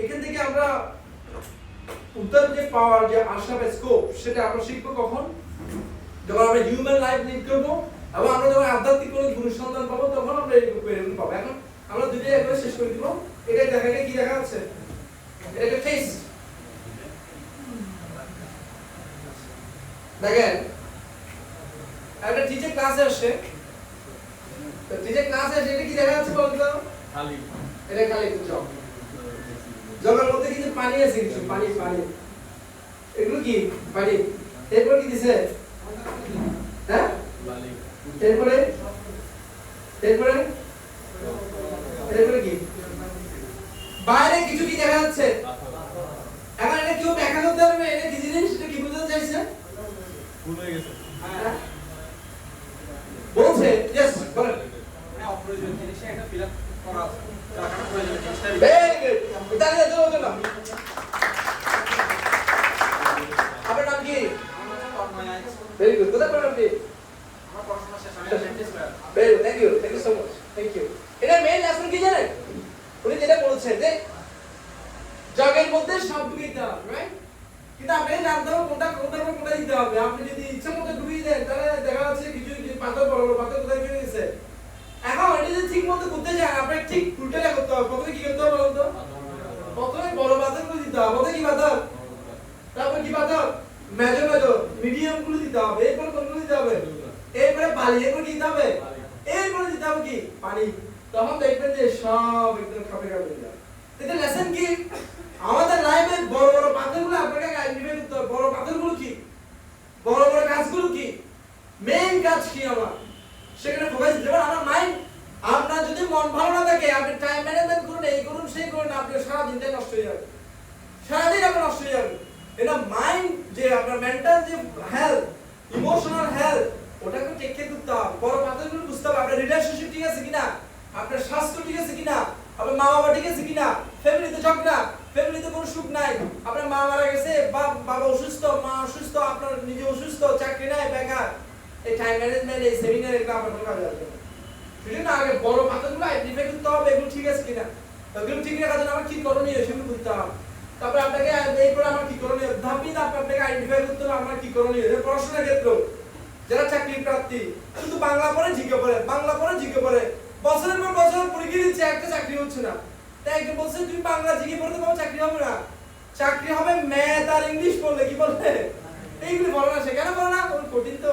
এখান থেকে আমরা উত্তর যে পাওয়ার যে আশা বা স্কোপ সেটা আমরা শিখবো কখন যখন আমরা হিউম্যান লাইফ লিড করবো এবং আমরা যখন আধ্যাত্মিক কোনো অনুসন্ধান পাবো তখন আমরা এগুলো পাবো এখন আমরা দুটোই একবার শেষ করে দিব এটা দেখাকে কি দেখা যাচ্ছে এটা একটা টেস্ট দেখেন একটা টিচার ক্লাসে আসে তো টিচার ক্লাসে আসে এটা কি দেখা যাচ্ছে বলতো খালি এটা খালি জগ জগের মধ্যে কিন্তু পানি আছে কিছু পানি পানি এগুলো কি পানি এরপর কি দিছে হ্যাঁ বালি এরপরে এরপরে এরপরে কি বাইরে কিছু কি দেখা যাচ্ছে এখন এটা কেউ ব্যাখ্যা করতে পারবে এটা কি জিনিস এটা কি বোঝাতে চাইছে ফুল হয়ে গেছে বলছে यस বলেন হ্যাঁ অপ্রয়োজনীয় জিনিসে একটা ফিল আপ করা রাখাটা প্রয়োজনীয় জিনিসটা ভেরি গুড এটা নিয়ে চলো চলো আপনার নাম কি আমার নাম তন্ময় আইচ। ভেরি গুড কোথায় পড়েন আপনি আমার পড়াশোনা শেষ আমি ডেন্টিস্ট হয়ে আছি। Very good thank you so much thank you এটা মেইন লেসন কি জানেন উনি যেটা বলছেন যে জগের মধ্যে সব দিতে হবে রাইট কিন্তু আপনি জানতে হবে কোনটা দিতে হবে আপনি যদি ইচ্ছা মতো ডুবিয়ে দেন তাহলে দেখা যাচ্ছে কিছু পাথর বড় বড় পাথর কোথায় ফেলে গেছে এখন এটা যদি ঠিক মতো করতে চান আপনাকে ঠিক উল্টাটা করতে হবে প্রথমে কি করতে হবে বলুন তো প্রথমে বড় পাথরগুলো দিতে হবে প্রথমে কি পাথর তারপর কি পাথর মেজর মেজর মিডিয়াম গুলো দিতে হবে এরপর কোনগুলো দিতে হবে এরপরে বালি এরপর কি দিতে হবে এরপরে দিতে হবে কি পানি তখন দেখবেন যে সব একদম খাপে খাপে হয়ে যাবে এটা লেসন কি আমাদের লাইফে বড় বড় পাথরগুলো আপনাকে আইডেন্টিফাই করতে হবে বড় পাথরগুলো কি বড় বড় কাজগুলো কি মেইন কাজ কি আমার সেখানে ফোকাস দিতে হবে আমার মাইন্ড আপনার যদি মন ভালো না থাকে আপনি টাইম ম্যানেজমেন্ট করুন এই করুন সেই করুন আপনি সারা দিনটাই নষ্ট হয়ে যাবে সারাদিন আপনার নষ্ট হয়ে যাবে এটা মাইন্ড যে আপনার মেন্টাল যে হেলথ ইমোশনাল হেলথ ওটাকে টেক কেয়ার করতে হবে বড় পাথরগুলো বুঝতে হবে আপনার রিলেশনশিপ ঠিক আছে কিনা আপনার স্বাস্থ্য ঠিক আছে কিনা আপনার মা বাবা ঠিক আছে কিনা ফ্যামিলিতে ঝগড়া ফ্যামিলিতে কোনো সুখ নাই আপনার মা মারা গেছে বা বাবা অসুস্থ মা অসুস্থ আপনার নিজে অসুস্থ চাকরি নাই বেকার এই টাইম ম্যানেজমেন্ট এই সেমিনার এগুলো আপনার কোনো কাজে আসবে না সেজন্য আগে বড় পাথরগুলো আইডেন্টিফাই করতে হবে এগুলো ঠিক আছে কিনা এগুলো ঠিক রাখার জন্য আমার কি করণীয় সেগুলো বুঝতে হবে তারপরে আপনাকে এরপর আমার কি করণীয় ধাপে ধাপে আপনাকে আইডেন্টিফাই করতে হবে আমার কি করণীয় পড়াশোনার ক্ষেত্রে যারা চাকরি প্রার্থী শুধু বাংলা পড়ে জিজ্ঞে পড়ে বাংলা পড়ে জিজ্ঞে পড়ে বছরের পর বছর পরীক্ষা দিচ্ছে একটা চাকরি হচ্ছে না তাই একজন বলছে তুমি বাংলা জিজ্ঞে পড়তে পারো চাকরি হবে না চাকরি হবে ম্যাথ আর ইংলিশ পড়লে কি বলবে এইগুলি বলে না সেখানে বলে না ওর কঠিন তো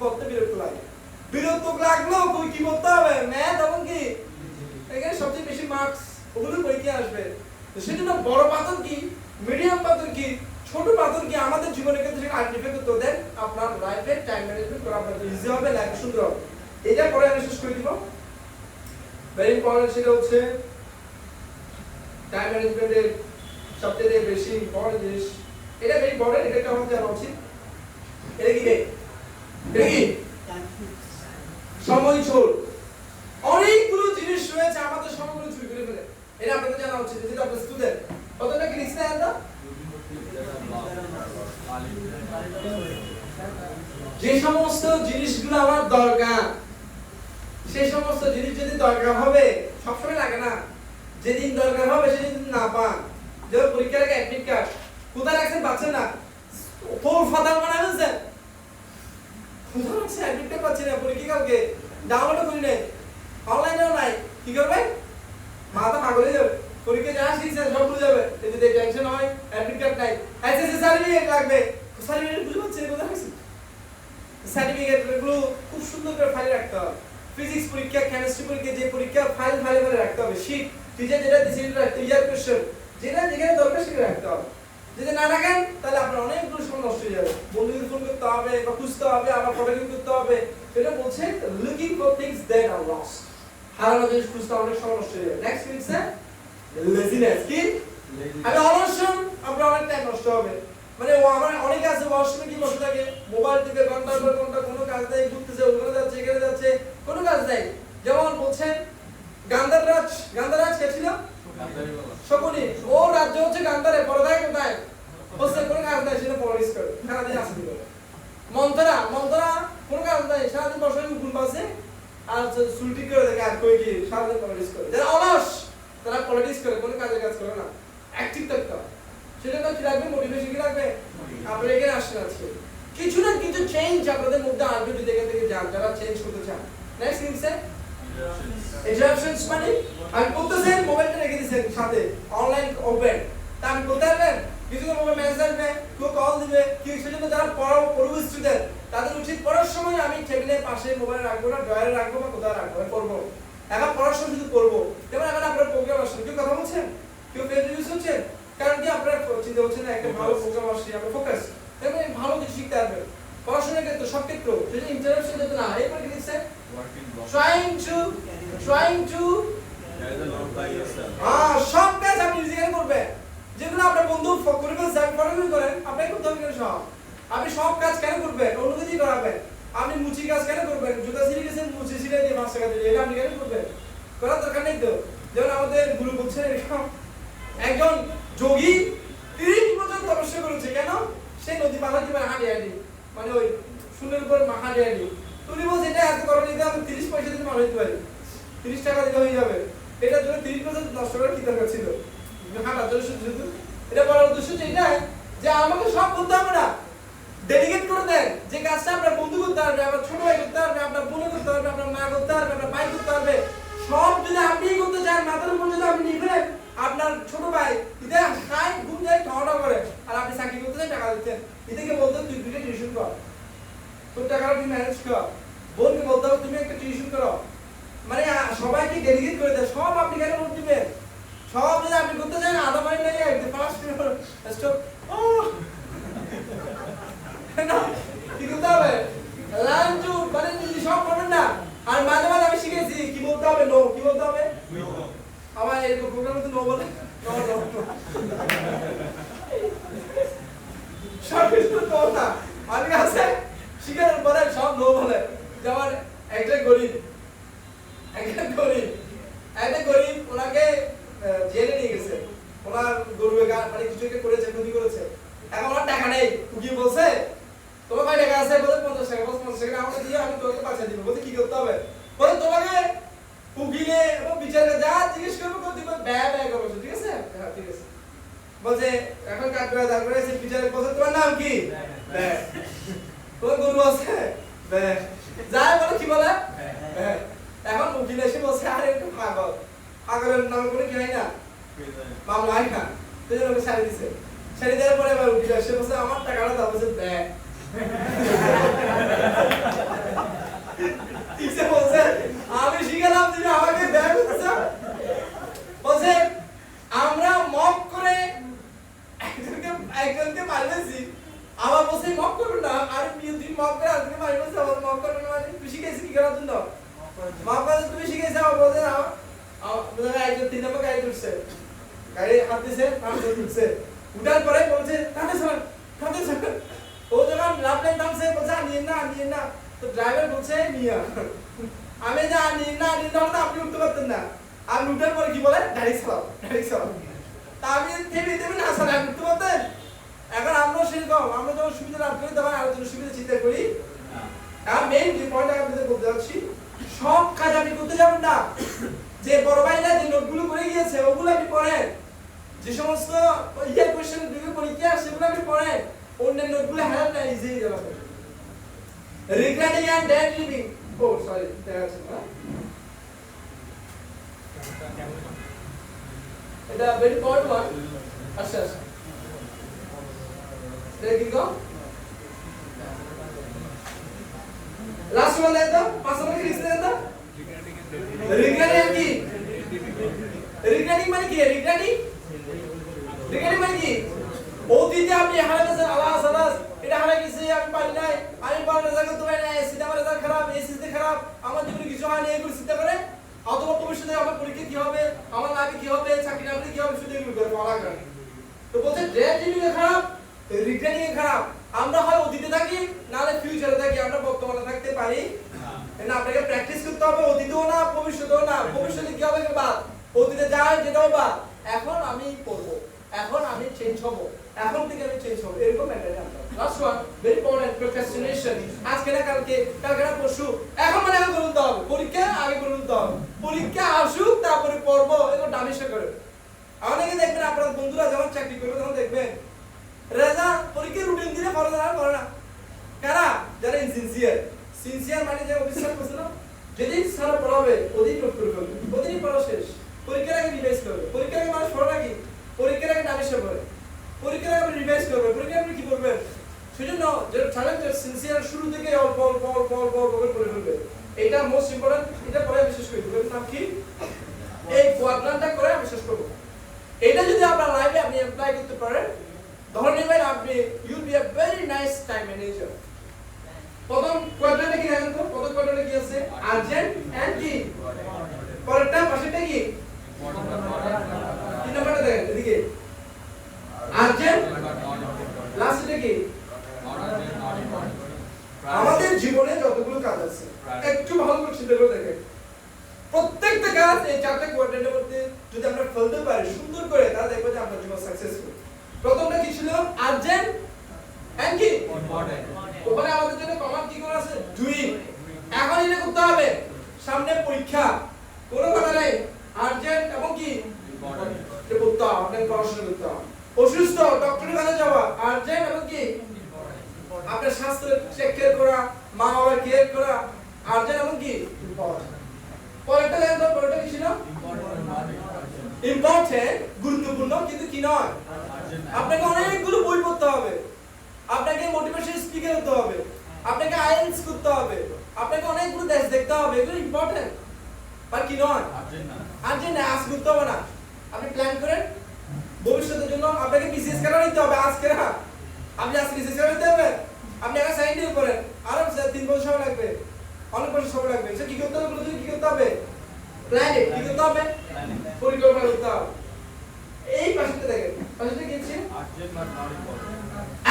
বলতে বিরক্ত লাগে বিরক্ত লাগলো কি করতে হবে ম্যাথ এবং কি এখানে সবচেয়ে বেশি মার্কস ওগুলো পরীক্ষা আসবে তো সেজন্য বড় পাথর কি মিডিয়াম পাথর কি ছোট পাথর কি আমাদের জীবনের ক্ষেত্রে সেটা আইডেন্টিফাই করতে দেন আপনার লাইফে টাইম ম্যানেজমেন্ট করা আপনার ইজি হবে লাইফ সুন্দর হবে এটা পরে আমি শেষ করে দিব ভেরি ইম্পর্টেন্ট সেটা হচ্ছে টাইম ম্যানেজমেন্টের সবচেয়ে বেশি ইম্পর্টেন্ট জিনিস এটা ভেরি ইম্পর্টেন্ট এটা আমাদের জানা উচিত এটা কি রে এটা কি সময় চোর অনেকগুলো জিনিস রয়েছে আমাদের সময়গুলো চুরি করে ফেলে এটা আপনাদের জানা উচিত যেটা আপনার স্টুডেন্ট কতটা কি লিখতে আনতা যে সমস্ত জিনিসগুলো আমার দরকার সেই সমস্ত জিনিস যদি দরকার হবে সবসময় লাগে না যেদিন দরকার হবে সেদিন না পান যেমন পরীক্ষার আগে অ্যাডমিট কার্ড কোথায় রাখছেন পাচ্ছেন না তোর ফাদার বানায় ফেলছেন কোথায় রাখছেন অ্যাডমিট কার্ড পাচ্ছেন না পরীক্ষা কালকে ডাউনলোড করি নাই অনলাইনেও নাই কি করবে মাথা পাগল হয়ে যাবে পরীক্ষা যা শিখছেন সব ভুলে যাবে যদি টেনশন হয় অ্যাডমিট কার্ড নাই এসএসসি সার্টিফিকেট লাগবে সার্টিফিকেট বুঝতে পারছেন কোথায় রাখছেন সার্টিফিকেট গুলো খুব সুন্দর করে ফাইলে রাখতে হবে ফিজিক্স পরীক্ষা কেমিস্ট্রি পরীক্ষা যে পরীক্ষা ফাইল করে রাখতে হবে শীট টিচার যেটা দিয়েছে সেটা রাখতে ইয়ার কোশ্চেন যেটা যেখানে দরকার সেটা রাখতে হবে যদি না রাখেন তাহলে আপনার অনেকগুলো সময় নষ্ট হয়ে যাবে বন্ধুদের ফোন করতে হবে বা খুঁজতে হবে আবার ফটোগ্রাফি করতে হবে এটা বলছে looking for things that R lost হারানো জিনিস খুঁজতে অনেক সময় নষ্ট হয়ে যাবে নেক্সট লিখছে লেজিনেস কি আমি অলসম আপনার অনেক টাইম নষ্ট হবে মানে ও আমার অনেকে আছে ওয়াশরুমে কি বসে থাকে মোবাইল থেকে ঘন্টার পর ঘন্টা কোনো কাজ নাই ঘুরতেছে ওখানে যাচ্ছে এখানে যাচ্ছে কোনো কাজ নাই যেমন বলছেন গান্ধারাজ কে ছিল শকুনি ও রাজ্য হচ্ছে গান্ধারে পরদায় কোথায় বসে কোনো কাজ নাই সেটা পলিশ করে সারাদিন আসতে দিল মন্থরা কোনো কাজ নাই সারাদিন বসে ঘুম পাচ্ছে আর সুলটি করে দেখে আর কই কি সারাদিন পলিশ করে যারা অলস তারা পলিটিক্স করে কোনো কাজের কাজ করে না অ্যাক্টিভ থাকতে হয় সেজন্য কি রাখবে মোটিভেশন কি রাখবে আপনারা এখানে আসেন আজকে কিছু না কিছু চেঞ্জ আপনাদের মধ্যে আসবে যদি এখান থেকে যান যারা চেঞ্জ করতে চান নেক্সট থিং স্যার ইন্টারাপশনস মানে আমি বলতেছেন মোবাইলটা রেখে দিয়েছেন সাথে অনলাইন ওপেন তা আমি বলতে পারবেন কিছু মোবাইল মেসেজ আসবে কেউ কল দিবে কি সেজন্য যারা পড়ুয়া স্টুডেন্ট তাদের উচিত পড়ার সময় আমি টেবিলের পাশে মোবাইল রাখবো না ড্রয়ারে রাখবো বা কোথায় রাখবো পড়বো এখন পড়ার সময় শুধু পড়বো যেমন এখন আপনার প্রোগ্রাম আসছে কেউ কথা বলছেন কেউ পেজ ইউজ হচ্ছেন কারণ কি আপনারা চিন্তা করছেন না একটা ভালো প্রোগ্রাম আসছে আমরা ফোকাস এবং ভালো কিছু শিখতে পারবেন পড়াশোনার ক্ষেত্রে সব ক্ষেত্রে যদি ইন্টারাপশন যাতে না এরপর কি দিচ্ছে trying to সব কাজ আপনি নিজে করবেন যেগুলো আপনার বন্ধু করে ফেলছে আপনি ফটোগ্রাফি করেন আপনাকে করতে হবে সব আপনি সব কাজ কেন করবেন অন্য কিছু করাবেন আপনি মুচি কাজ কেন করবেন জুতা ছিঁড়ে গেছেন মুচি ছিঁড়ে দিয়ে 5 টাকা দিয়ে এটা আপনি কেন করবেন করার দরকার নেই তো যেমন আমাদের গুরু বলছে এরকম একজন যোগী 30 বছর তপস্যা করেছে কেন সে নদী পার হতে পারে হাঁটি মানে ওই সুন্দর উপর হাঁটি তুমি বলছো এটা এত করো নিতে আমি 30 পয়সা দিতে পার হইতে পারি 30 টাকা দিলে হয়ে যাবে এটার জন্য 30 বছর নষ্ট করার কি দরকার ছিল হাঁটার জন্য শুধু এটা বলার উদ্দেশ্য এটাই যে আমাকে সব করতে হবে না ডেডিকেট করে দেন যে কাজটা আপনার বন্ধু করতে পারবে আপনার ছোট ভাই করতে পারবে আপনার বোন করতে পারবে আপনার মা করতে পারবে আপনার ভাই করতে পারবে সব যদি আপনি করতে চান মাথার উপর যদি আপনি নিবেন আপনার ছোট ভাই ইতে খায় ঘুম যায় খাওয়া করে আর আপনি চাকরি করতে চান টাকা দিচ্ছেন এদিকে বলতে তুই দুটো টিউশন কর তোর টাকাটা তুই ম্যানেজ কর বোনকে বলতে হবে তুমি একটা টিউশন করো মানে সবাইকে ডেডিকেট করে দেয় সব আপনি কেন নোট দিবেন সব যদি আপনি করতে চান আধা মাইল লাগে একদম ফার্স্ট স্টপ না কি করতে হবে লার্ন টু মানে যদি সব করবেন না আর মাঝে মাঝে আমি শিখেছি কি বলতে হবে নো কি বলতে হবে আমার এই প্রোগ্রামে তো নো বলে নো সব কিছু তো না আমি আছে শিখানোর পরে সব নো বলে যেমন একটা গরিব ওনাকে জেলে নিয়ে গেছে ওনার গরুর মানে কিছু একটা করেছে ক্ষতি করেছে এখন ওনার টাকা নেই উকি বলছে তোমার কয় টাকা আছে বলে 50 টাকা বলে 50 টাকা আমাকে দিয়ে আমি তোকে পয়সা দিব বলে কি করতে হবে বলে তোমাকে উকিলে এবং বিচারকে যা জিজ্ঞেস করবে কত দিব ব্যয় করবে ঠিক আছে হ্যাঁ ঠিক আছে বলছে এখন কাটবে তারপরে সে বিচারক বলছে তোমার নাম কি ব্যয় তোমার গরু আছে ব্যয় যায় বলে কি বলে ব্যয় এখন উকিল এসে বলছে আরে একটু পাগলের নাম করে কি হয় না মামলা হয় না তো ওকে ছাড়ি দিছে ছাড়ি দেওয়ার পরে আবার উকিল এসে বলছে আমার টাকাটা দাও বলছে ব্যয় ঠিকছে বলছে আমি শিখালাম তুমি আমাকে ব্যয় করছো বলছে আমরা মক করে একজনকে মারবেছি আবার বলছে মক করবে না আর তুই মক করে আজকে মারবেছি আবার মক করবে না মানে তুই শিখেছিস কি করার জন্য মাপাতে তুমি শিখেছো বলতে না আমাদের একজন 3 নম্বর গাড়ি উঠছে গাড়ি হাত দিছে নামছে উঠছে উঠার পরে বলছে কাটে স্যার ও যখন লাফলেন নামছে বলছে নিয়ে না তো ড্রাইভার বলছে নিয়া আমি যা নিয়ে না তো আপনি উঠতে পারতেন না আমি উঠার পরে কি বলে গাড়ি চালাও তা আমি থেমে না স্যার আমি উঠতে পারতেন এখন আমরা সেরকম আমরা যখন সুবিধা লাভ করি তখন আরেকজন সুবিধা চিন্তা করি আর মেইন যে পয়েন্ট আমি বলতে যাচ্ছি সব কাজ আপনি করতে যাবেন না যে বড় ভাইরা যে নোটগুলো করে গিয়েছে ওগুলো আপনি পড়েন যে সমস্ত ইয়ার কোশ্চেন দিকে পরীক্ষা সেগুলো আপনি পড়েন অন্যান্য নোটগুলো হেল্প না ইজি হয়ে যাবে রিগ্রেটিং এন্ড ডেড লিভিং ও সরি দেখা যাচ্ছে না এটা ভেরি পয়েন্ট ওয়ান আচ্ছা দেখি গো লাস্ট ওয়ান দেন তো 5 নম্বর কি লিখতে দেন তো রিগ্রেটিং কি রিগ্রেটিং মানে কি রিগ্রেটিং মানে কি অতীতে আপনি হারা গেছেন আল্লাহ এটা হারা গেছে আমি পারি নাই আমি পারলে জায়গা তো পারি নাই সিধা আমার রেজাল্ট খারাপ এই সিস্টেম খারাপ আমার জীবনে কিছু হয় না এগুলো চিন্তা করে অথবা ভবিষ্যতে আমার পরীক্ষা কি হবে আমার লাইফে কি হবে চাকরি না ইঞ্জিনিয়ারিং খারাপ, রিটেনিং খারাপ। আমরা হয় অতীতে থাকি নালে ফিউচারে থাকি, আমরা বর্তমানে থাকতে পারি না। আপনাকে প্র্যাকটিস করতে হবে, অতীতেও না ভবিষ্যতেও না। ভবিষ্যতে কি হবে বাদ, অতীতে যা হয় যেটাও বাদ। এখন আমি পড়বো, এখন আমি চেঞ্জ হব, এখন থেকে আমি চেঞ্জ হব, এরকম মেন্টালিটি আনতে হবে। Last one very important, procrastination. আজকে না কালকে, কালকে না পরশু, এখন মানে এখন করে নিতে হবে। পরীক্ষা আগে করে নিতে হবে, পরীক্ষা আসুক তারপরে পড়বো, এরকম ডামিশা করে। অনেকে দেখবেন আপনার বন্ধুরা যখন চাকরি করবে তখন দেখবেন রেজা পরীক্ষার রুটিন দিলে পড়াশোনা করে না। কারা? যারা ইনসিনসিয়ার। সিনসিয়ার মানে যে অফিসার করছে না, যেদিন সারা পড়াবে ওদিন নোট করে ফেলবে, ওদিনই পড়া শেষ। পরীক্ষার আগে রিভাইজ করবে। পরীক্ষার আগে মানুষ পড়ে নাকি? পরীক্ষার আগে ডামিশা করে, পরীক্ষার আগে আপনি রিভাইজ করবে। পরীক্ষা আপনি কি করবেন? সেজন্য যে চ্যালেঞ্জের সিনসিয়ার শুরু থেকে অল্প অল্প অল্প অল্প অল্প করে পড়ে ফেলবে। এটা মোস্ট ইম্পর্টেন্ট। এটা পড়ে বিশেষ করে দিবেন নাম কি? এই কোয়াড্রান্টটা করে আমি শেষ করব। এটা যদি আপনার লাইফে আপনি অ্যাপ্লাই করতে পারেন, ধরে নেবেন আপনি you be a very nice time manager. প্রথম কোয়াড্রান্টে কি জানেন তো? প্রথম কোয়াড্রান্টে কি আছে? আর্জেন্ট এন্ড কি? পরেরটা পাশেরটা কি? তিন নাম্বারটা দেখেন এদিকে, আর্জেন্ট, লাস্টে কি? আমাদের জীবনে যতগুলো কাজ আছে একটু ভালো করে চিন্তা করে দেখেন, প্রত্যেকটা কাজ এই চারটা কোয়াড্রেন্টের মধ্যে যদি আমরা ফেলতে পারি সুন্দর করে, তাহলে দেখবো যে আপনার জীবন সাকসেসফুল। প্রথমটা কি ছিল? আর্জেন্ট এন্ড কি? ওখানে আমাদের জন্য কমান্ড কি করে আছে? ডুইং। এখন এটা করতে হবে, সামনে পরীক্ষা, কোনো কথা নাই। আর্জেন্ট এবং কি? এটা করতে হবে, আপনাকে পড়াশোনা করতে হবে। অসুস্থ, ডক্টরের কাছে যাওয়া, আর্জেন্ট এবং কি? আপনার স্বাস্থ্য চেক কেয়ার করা, মা বাবার কেয়ার করা, আর্জেন্ট এবং কি? পরেরটা দেখেন তো, পরেরটা কি ছিল? ইম্পর্টেন্ট, গুরুত্বপূর্ণ, কিন্তু কি নয়। আপনাকে অনেকগুলো বই পড়তে হবে, আপনাকে মোটিভেশন স্পিকার হতে হবে, আপনাকে আইএলটিএস করতে হবে, আপনাকে অনেকগুলো দেশ দেখতে হবে, এগুলো ইম্পর্টেন্ট আর কি নয়। আর্জেন্ট আজ করতে হবে না। আপনি প্ল্যান করেন ভবিষ্যতের জন্য, আপনাকে বিসিএস কেন নিতে হবে আজকে না, আপনি আজকে বিসিএস কেন নিতে হবে? আপনি একটা সাইন দিয়ে করেন, আরো 3 বছর সময় লাগবে, অনেক বছর সময় লাগবে। সে কি করতে হবে? কি করতে হবে? প্ল্যানিং। কি করতে হবে? পরিকল্পনা করতে হবে। এই পাশেটা দেখেন, পাশেটা কি আছে?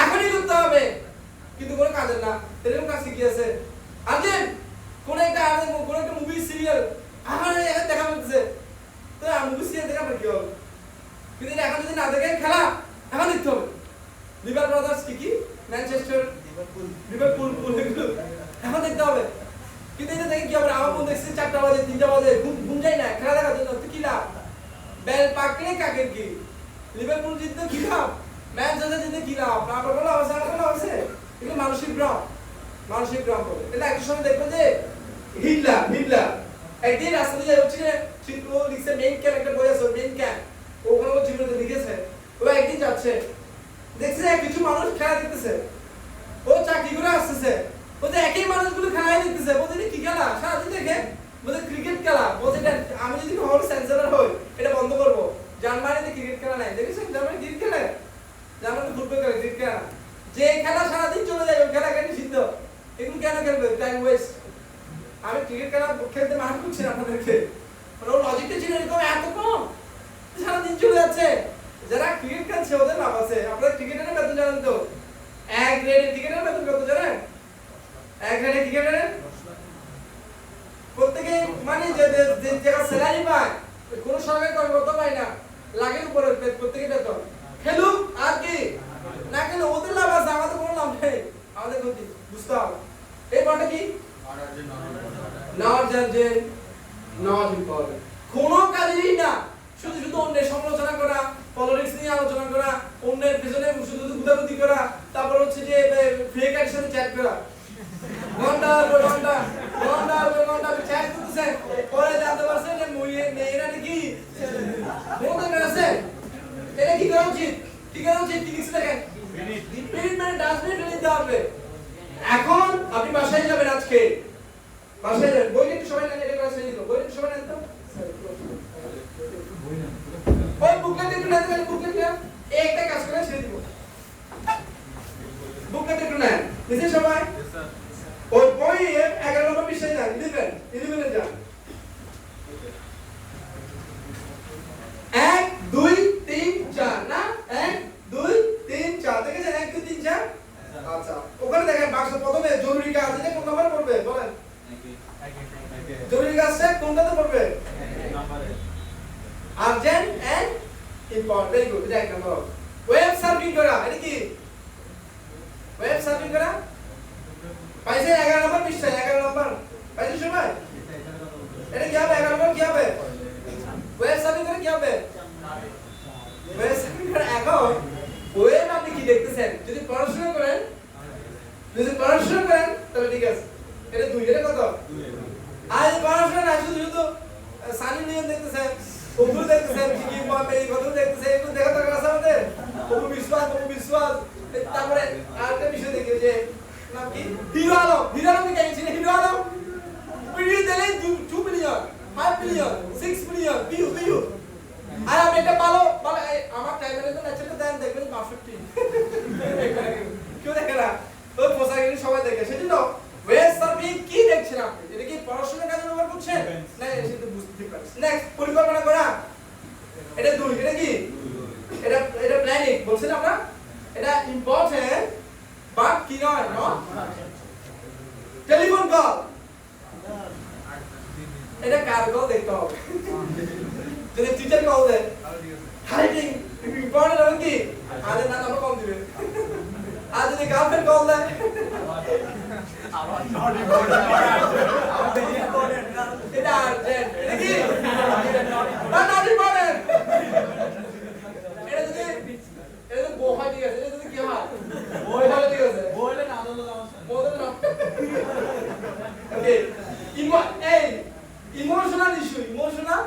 এখনই করতে হবে, কিন্তু কোনো কাজের না। এরকম কাজ কি আছে? আর্জেন্ট কোন একটা মুভি সিরিয়াল আমার এখন দেখা হচ্ছে, তো মুভি সিরিয়াল দেখা কি হবে? কিন্তু এখন যদি না দেখেন, খেলা এখন দেখতে হবে। লিভার ব্রাদার্স কি ম্যানচেস্টার, লিভারপুল এগুলো এখন দেখতে হবে। কিন্তু এটা দেখে কি হবে? আমার বোন দেখছে 4টা বাজে 3টা বাজে, ঘুম যায় না খেলা দেখার জন্য, তো কি লাভ? বেল পাকলে কাকের কি? লিভারপুল জিততে কি লাভ? ম্যানচেস্টার জিততে কি লাভ? আপনার বলা আছে, আমার বলা আছে, এগুলো মানসিক ভ্রম, মানসিক ভ্রম বলে। এটা একটা সময় দেখবেন যে হিটলার একদিন রাস্তা দিয়ে যাচ্ছে, চিত্র লিখছে মেইন ক্যাম্প, একটা বই আছে মেইন ক্যাম্প, ওখানে ও চিত্রতে লিখেছে। ও একদিন যাচ্ছে, দেখছে কিছু মানুষ খেলা দেখতেছে, ও চাকরি করে আসতেছে, বলতে একই মানুষগুলো খেলাই দেখতেছে। বলতে কি খেলা? সারাদিন দেখে বলতে ক্রিকেট খেলা। বলতে আমি যদি হল সেন্সর হই এটা বন্ধ করবো। জার্মানিতে ক্রিকেট খেলা নাই, দেখেছেন? জার্মানি ক্রিকেট খেলে, জার্মানি ফুটবল খেলে, ক্রিকেট খেলা। যে খেলা সারাদিন চলে যায় ওই খেলা কেন নিষিদ্ধ? এগুলো কেন খেলবে? Time waste. আমি ক্রিকেট খেলা খেলতে মানা করছি না আপনাদেরকে, ওর লজিকটা ছিল এরকম, এত কম সারাদিন চলে যাচ্ছে। যারা ক্রিকেট খেলছে ওদের লাভ আছে। আপনারা ক্রিকেটারের বেতন জানেন তো? 1 গ্রেডের ক্রিকেটারের বেতন কত জানেন? 1 গ্রেডের ক্রিকেটারের প্রত্যেকে মানে যে যারা স্যালারি পায়, কোনো সরকারি কর্মকর্তা পায় না, লাখের উপরে প্রত্যেকে বেতন। খেলুক আর কি না খেলে ওদের লাভ আছে, আমাদের কোনো লাভ নেই, আমাদের ক্ষতি। বুঝতে হবে এই পয়েন্টটা কি? Not important. কোনো কাজেই না, শুধু শুধু অন্যের সমালোচনা করা, পলিটিক্স নিয়ে আলোচনা করা, অন্যের পেছনে শুধু শুধু গুদাগুদি করা, তারপর হচ্ছে যে ফেক আইডির সাথে চ্যাট করা, ঘন্টার পর ঘন্টা চ্যাট করতেছে, পরে জানতে পারছেন যে মেয়েরা নাকি বন্ধু আছে। এটা কি করা উচিত? কি করা উচিত? কি লিখছে দেখেন, মিনিট মানে ডাস্টবিন ফেলে দিতে হবে। এখন আপনি বাসায় যাবেন, আজকে বাসায় যাবেন, বই একটু সবাই নেন, এটা ক্লাসে নিয়ে বই একটু সবাই নেন তো, ওই বুকলেট একটু নেন, বুকলেট নেন, একটা কাজ করে ছেড়ে দিব, বুকলেট একটু নেন, নিচে সবাই ওই বইয়ের 11 নম্বর পৃষ্ঠায় যান, 11 যান। 1 2 3 4 না 1 2 urgent and important. Very good, এটা এক নম্বর। ওয়েব সার্ফিং করা, এটা কি? ওয়েব সার্ফিং করা পাইছে 11 নম্বর পৃষ্ঠায়, 11 নম্বর পাইছে সবাই? এটা কি হবে? 11 নম্বর কি হবে? ওয়েব সার্ফিং করে কি হবে? ওয়েব সার্ফিং করে এখন ওয়েব আপনি কি দেখতেছেন? যদি পড়াশোনা করেন তাহলে ঠিক আছে, এটা 2, এটা কত? আর পড়াশোনা না, শুধু সানি লিওন দেখতেছেন, অপু দেখতেছেন, কি বম্বে এই কত দেখতেছেন, এগুলো দেখা দরকার আছে আমাদের? অপু বিশ্বাস, তারপরে আরেকটা বিষয় দেখি যে নাম কি? হিরো আলম কে গেছিল, হিরো আলম ভিডিও দিলে 2 মিলিয়ন, 5 মিলিয়ন, 6 মিলিয়ন ভিউ। আর আমি একটা ভালো আমার টাইমের তো ন্যাচারাল দেন দেখবেন 62 কেউ দেখে না, ওই পোশাক সবাই দেখে। সেজন্য ওয়েব সার্ফিং কি দেখছেন আপনি? এটা কি পড়াশোনার কাজে ব্যবহার করছেন? না, সেটা বুঝতে পারছেন। নেক্সট, পরিকল্পনা করা, এটা 2, এটা কি? এটা প্ল্যানিং বলছেন আমরা, এটা ইম্পর্টেন্ট বাট কি নয়, নট। টেলিফোন কল, এটা কার কল দেখতে হবে। যদি টিচার কল দেয়, হাইটিং ইম্পর্টেন্ট হবে কি? আরে না, নাম্বার কম দিবে। আর যদি গার্লফ্রেন্ড কল দেয়, এটা আর্জেন্ট, এটা কি? না, নট ইম্পর্টেন্ট। এটা যদি বউ হয়, ঠিক আছে। এটা যদি কি হয়? বউ হয়, ঠিক আছে। বললে না আদল আমার বলতে না। Okay, emotional issue, emotional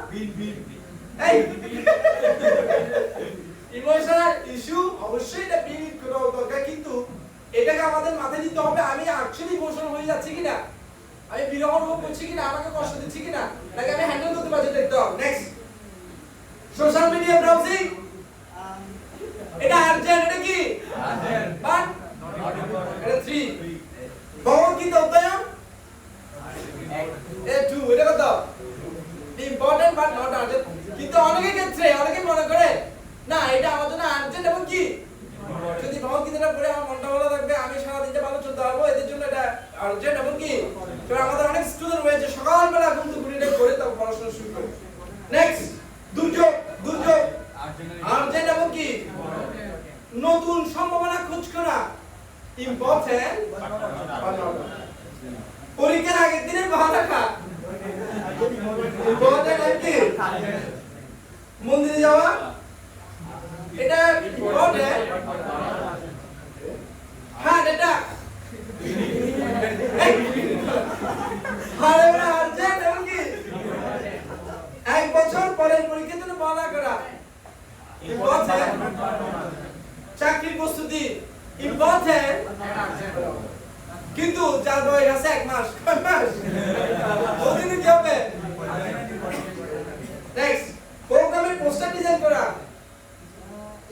emotional issue অবশ্যই এটা বিল করা দরকার, কিন্তু এটাকে আমাদের মাথায় দিতে হবে আমি অ্যাকচুয়ালি ইমোশনাল হয়ে যাচ্ছি কিনা, আমি বিরহ অনুভব করছি কিনা, আমাকে কষ্ট দিচ্ছি কিনা, নাকি আমি হ্যান্ডেল করতে পারছি দেখতে হবে। নেক্সট, সোশ্যাল মিডিয়া ব্রাউজিং, এটা আর্জেন্ট, এটা কি? আর্জেন্ট বাট এটা 3। ভগবদ্গীতা অধ্যয়ন, এটা 2, এটা কত? Important but not urgent. কিন্তু অনেকের ক্ষেত্রে অনেকে মনে করে না এটা আমার জন্য আর্জেন্ট এবং কি? যদি ভগবদ্গীতাটা পড়ে আমার মনটা ভালো থাকবে, আমি সারা দিনটা ভালো চলতে পারবো, এদের জন্য এটা আর্জেন্ট এবং কি? তো আমাদের অনেক স্টুডেন্ট রয়েছে সকালবেলা ঘুম থেকে উঠে করে তারপর পড়াশোনা শুরু করে। নেক্সট, দুর্যোগ আর্জেন্ট এবং কি? নতুন সম্ভাবনা খোঁজ করা, ইম্পর্টেন্ট বাট নট। পরীক্ষার আগের দিনে ভালো রাখা, ইম্পর্টেন্ট এবং কি? মন্দিরে যাওয়া, এটা ইম্পর্টেন্ট। হ্যাঁ, এটা আর্জেন্ট এবং কি? 1 বছর পরের পরীক্ষার জন্য পড়া করা, ইম্পর্টেন্ট। চাকরির প্রস্তুতি, ইম্পর্টেন্ট। কিন্তু যার বয়স আছে 1 মাস, কয় মাস, ওদিনে কি হবে? নেক্সট, প্রোগ্রামের পোস্টার ডিজাইন করা,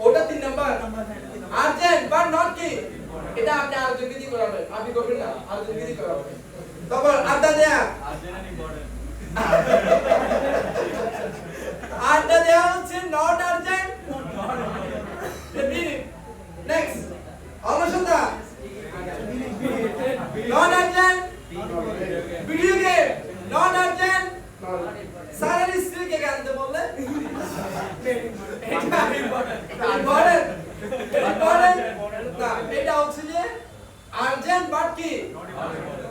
ওটা 3 নাম্বার। আর্জেন্ট বাট নট কি? এটা আপনি আরেকজনকে দিয়ে করাবেন, আপনি করবেন না, আরেকজনকে দিয়ে করাবেন। তারপর আড্ডা দেয়া, আড্ডা দেওয়া হচ্ছে নট আর্জেন্ট। নেক্সট, অলসতা, not urgent. Video game, not urgent. সারার স্ত্রীকে গানতে বললে না, এটা হচ্ছে যে আর্জেন্ট বাট কি?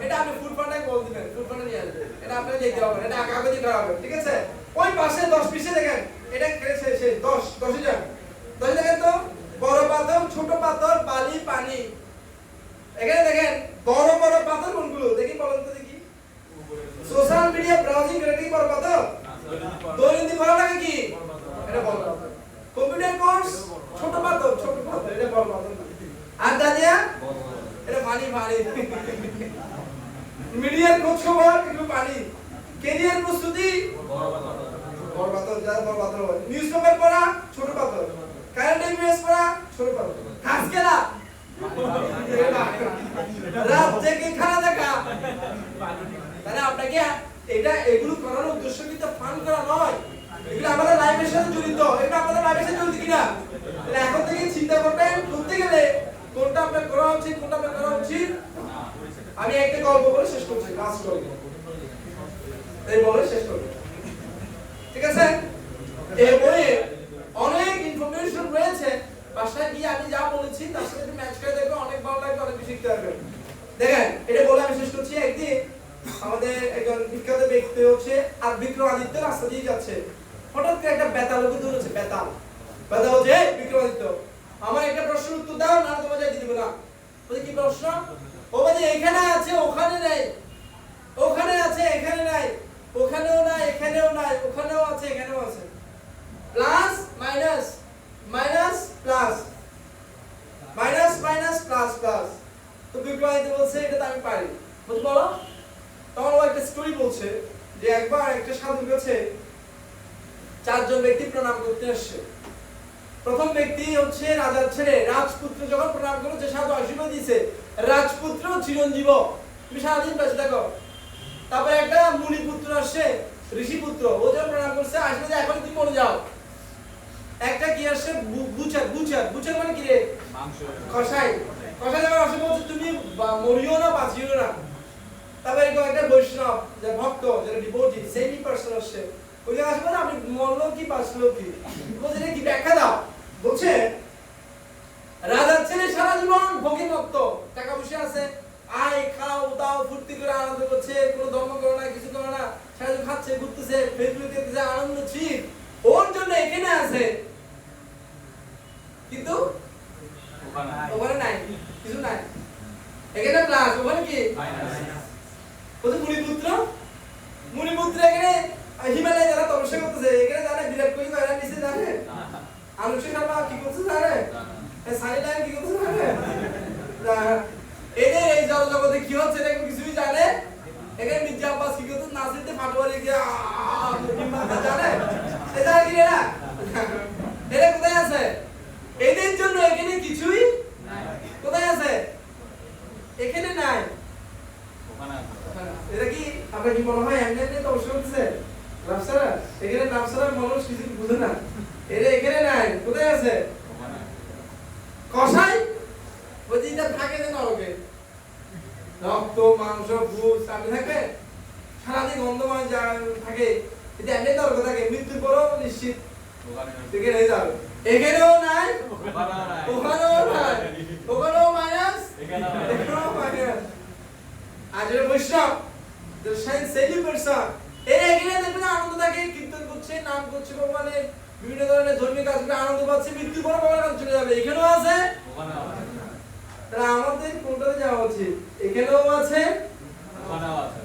এটা আপনি ফুড ফান্ডে বল দিবেন, ফুড ফান্ডে নিয়ে আসবেন, এটা আপনাকে লিখতে হবে, এটা কাগজে করা হবে, ঠিক আছে? ওই পাশে 10 পিসে দেখেন, এটা শেষ 10 যান 10 দেখেন তো, বড় পাথর, ছোট পাথর, বালি, পানি। এখানে দেখেন বড় বড় পাথর কোনগুলো দেখি বলেন তো দেখি। সোশ্যাল মিডিয়া ব্রাউজিং এটা কি বড় পাথর? দৈনন্দিন পড়া লাগে কি? এটা বড় পাথর। কম্পিউটার কোর্স ছোট পাথর, এটা বড় পাথর। আর দাদিয়া এটা পানি। মিডিয়ার খোঁজ খবর এগুলো পানি। ক্যারিয়ার প্রস্তুতি বড় পাথর, যার বড় পাথর হয়। নিউজ পেপার পড়া ছোট পাথর। কারেন্ট অ্যাফেয়ার্স পড়া ছোট পাথর। খাস খেলা রাত জেগে খেলা দেখা। মানে আপনাকে এটা এগুলো করার উদ্দেশ্য কিন্তু ফান করা নয়, এগুলো আমাদের লাইফের সাথে জড়িত। এটা আমাদের লাইফের সাথে জড়িত কিনা তাহলে এখন থেকে চিন্তা করবেন করতে গেলে কোনটা আপনার করা উচিত, কোনটা আপনার করা উচিত। আমি একটা গল্প বলে শেষ করছি, লাস্ট গল্প এই বলে শেষ করব, ঠিক আছে? এই বইয়ে অনেক ইনফরমেশন রয়েছে, বাসায় গিয়ে আমি যা বলেছি তার সাথে ম্যাচ করে দেখবে, অনেক ভালো লাগবে, অনেক বেশি শিখতে পারবে। দেখেন এটা বলে আমি শেষ করছি। একদিন আমাদের একজন বিখ্যাত ব্যক্তি হচ্ছে আর বিক্রমাদিত্য রাস্তা দিয়ে যাচ্ছে, হঠাৎ করে একটা বেতাল ওকে ধরেছে। বেতাল বলছে, এই বিক্রমাদিত্য, আমার একটা প্রশ্নের উত্তর দাও, না তোমার যাই দিব না। বলে কি প্রশ্ন? ও বলে এখানে আছে ওখানে নাই, ওখানে আছে এখানে নাই, ওখানেও নাই এখানেও নাই, ওখানেও আছে এখানেও আছে, plus minus minus plus, minus minus plus plus. তো বিক্রমাদিত্য বলছে এটা তো আমি পারি। বলতে বলো। তখন ও একটা স্টোরি বলছে যে একবার একটা সাধুর কাছে 4 জন ব্যক্তি প্রণাম করতে আসছে। প্রথম ব্যক্তি হচ্ছে রাজার ছেলে রাজপুত্র, যখন প্রণাম করলো যে সাধু আশীর্বাদ দিয়েছে, রাজপুত্র চিরঞ্জীব, তুমি সারাদিন বেঁচে থাকো। তারপরে একটা মুনিপুত্র আসছে, ঋষিপুত্র, ও যখন প্রণাম করছে আশীর্বাদ এখন তুমি মরে যাও। একটা কি আসছে বুচার, বুচার বুচার মানে কি রে? কসাই। কসাই যখন আসে বলছে তুমি মরিও না বাঁচিও না। তারপরে একটা বৈষ্ণব যে ভক্ত, যেটা ডিভোটি, সেমি পার্সন আসছে, ওই আসে বলে আমি মরলো কি বাঁচলো কি, বলছে কি ব্যাখ্যা দাও। বলছে রাজার ছেলে সারা জীবন ভোগীমত্ত, টাকা পয়সা আছে, আয় খাও দাও ফুর্তি করে আনন্দ করছে, কোনো ধর্ম করে না, কিছু করে না, সারাদিন খাচ্ছে ঘুরতেছে ফেসবুক দেখতেছে, আনন্দ ছিল, ওর জন্য এখানে আছে, কিন্তু ওখানে নাই, কিছু নাই, এখানে প্লাস, ওখানে কি বলছে মুনিপুত্র। মুনিপুত্র এখানে হিমালয়ে যারা তপস্যা করতেছে, এখানে জানে বিরাট কোহলি কয়রা নিচে জানে, আনুষ্কা শর্মা কি করছে জানে, সানি লাইন কি করছে জানে, এদের এই জগতে কি হচ্ছে এটা কিছুই জানে। এখানে মির্জা আব্বাস কি করতে নাচতে ফাটোয়ারি গিয়ে জানে, এটা কি না, এটা কোথায় আছে? এদের জন্য এখানে কিছুই কোথায় আছে? এখানে নাই, এটা কি আপনার কি মনে হয় এমনি এমনি তপস্যা করতেছে রাফসারা? এখানে রাফসারা মানুষ কিছু বুঝে না, এটা এখানে নাই, কোথায় আছে? কসাই বলছি এটা থাকে যে নরকে, রক্ত মাংস ভূত সামনে থাকে, সারাদিন গন্ধময় যা থাকে, এটা এমনি নরকে থাকে, মৃত্যুর পরও নিশ্চিত এখানে যাবে। এখানেও নাই, ওখানেও নাই, ওখানেও মাইনাস, এখানেও মাইনাস। আর যেটা বৈষ্ণব, the saintly person, এরা এখানে দেখবেন আনন্দ থাকে, কীর্তন করছে, নাম করছে ভগবানের, বিভিন্ন ধরনের ধর্মীয় কাজ করে আনন্দ পাচ্ছে, মৃত্যুর পর ভগবানের কাছে চলে যাবে, এখানেও আছে। তাহলে আমাদের কোনটাতে যাওয়া উচিত? এখানেও আছে, ওখানেও আছে।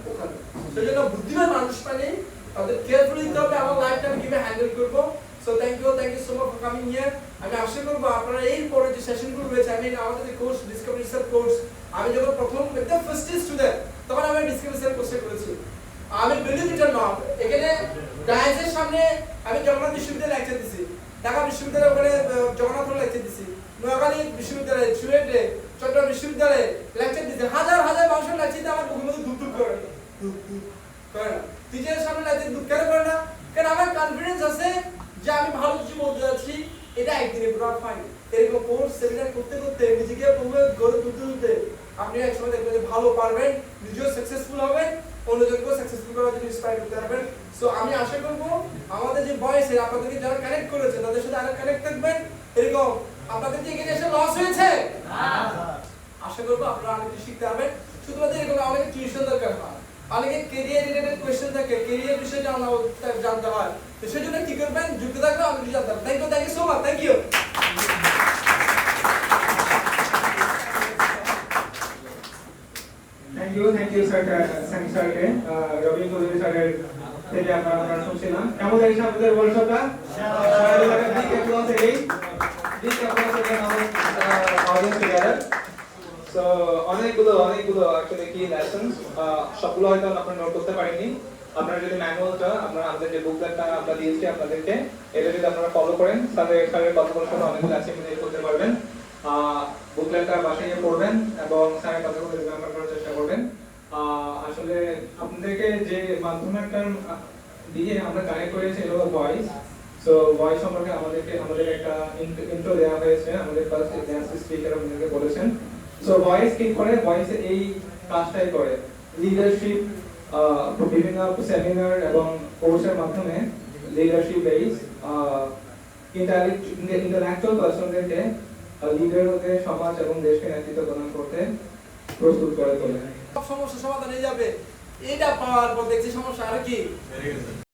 সেজন্য বুদ্ধিমান মানুষ মানে তাদের কেয়ারফুলি দিতে হবে আমার লাইফটা আমি কিভাবে হ্যান্ডেল করব। So thank you so much for coming here. আমি আশা করব আপনারা এই পরে যে সেশনগুলো রয়েছে, আমি আমাদের যে কোর্স ডিসকভারি রিসার্চ কোর্স, আমি যখন প্রথম একদম ফার্স্ট স্টুডেন্ট তখন আমি ডিসকভারি রিসার্চ কোর্সে করেছি। আমি বিলিভ ইট অর নট, এখানে ডায়াসের সামনে আমি জগন্নাথ বিশ্ববিদ্যালয়ে লেকচার দিছি, ঢাকা বিশ্ববিদ্যালয়ে ওখানে জগন্নাথ লেকচার দিছি, নোয়াখালী বিশ্ববিদ্যালয়ে, চুয়েটে, চট্টগ্রাম বিশ্ববিদ্যালয়ে লেকচার দিছি, হাজার হাজার মানুষের লেকচার দিতে আমার বুকের মধ্যে ধুক ধুক করে করে না। টিচারের সামনে লেকচার ধুক কেন করে না? কারণ আমার কনফিডেন্স আছে যে আমি ভালো কিছু বলতে যাচ্ছি, এটা একদিনে পুরো ফাইন। এরকম কোর্স সেমিনার করতে করতে নিজেকে গড়ে তুলতে আপনি একসময় দেখবেন যে ভালো পারবেন, নিজেও সাকসেসফুল হবেন, অন্যজনকেও সাকসেসফুল করার জন্য ইন্সপায়ার করতে পারবেন। সো আমি আশা করব আমাদের যে বয়সে আপনাদেরকে যারা কানেক্ট করেছে তাদের সাথে আরো কানেক্ট থাকবেন। এরকম আপনাদের কি এখানে এসে লস হয়েছে? আশা করব আপনারা অনেক কিছু শিখতে পারবেন। শুধুমাত্র এরকম অনেক টিউশন দরকার হয়, অনেকে ক্যারিয়ার রিলেটেড কোশ্চেন থাকে, ক্যারিয়ার বিষয়ে জানতে হয়, তো সেজন্য কি করবেন, যুক্ত থাকলে অনেক কিছু জানতে পারবেন। Thank you so much, thank you. Thank you sir, স্যারকে রবি চৌধুরী স্যারের থেকে আমরা শুনছিলাম। কেমন লাগছে আপনাদের ওয়ার্কশপটা? সো অনেকগুলো অ্যাকচুয়ালি কি লেসনস, সবগুলো হয়তো আপনারা নোট করতে পারেননি। আপনারা যদি ম্যানুয়ালটা, আপনারা আমাদের যে বুকলেটটা আমরা দিয়েছি আপনাদেরকে, এটা যদি আপনারা ফলো করেন তাহলে স্যারের কথাগুলো শুনে অনেকগুলো অ্যাচিভমেন্ট করতে পারবেন। বুকলেটটা বাসায় পড়বেন এবং স্যারের কথাগুলো রিমেম্বার করার চেষ্টা করবেন। আসলে আপনাদেরকে যে মাধ্যমটা দিয়ে আমরা কানেক্ট করেছি এটা হলো ভয়েস। সো ভয়েস সম্পর্কে আমাদের একটা ইন্ট্রো দেওয়া হয়েছে, আমাদের ফার্স্ট ড্যান্স স্পিকার আপনাদেরকে বলেছেন। সো ভয়েস কি করে? ভয়েস এই কাজটাই করে, লিডারশিপ বিভিন্ন সেমিনার এবং কোর্সের মাধ্যমে লিডারশিপ বেস ইন্টালেকচুয়াল পার্সনদেরকে লিডার হতে সমাজ এবং দেশকে নেতৃত্ব প্রদান করতে প্রস্তুত করে তোলে। সব সমস্যা সমাধান হয়ে যাবে, এটা পাওয়ার পর দেখছি সমস্যা আর কি বেড়ে গেছে।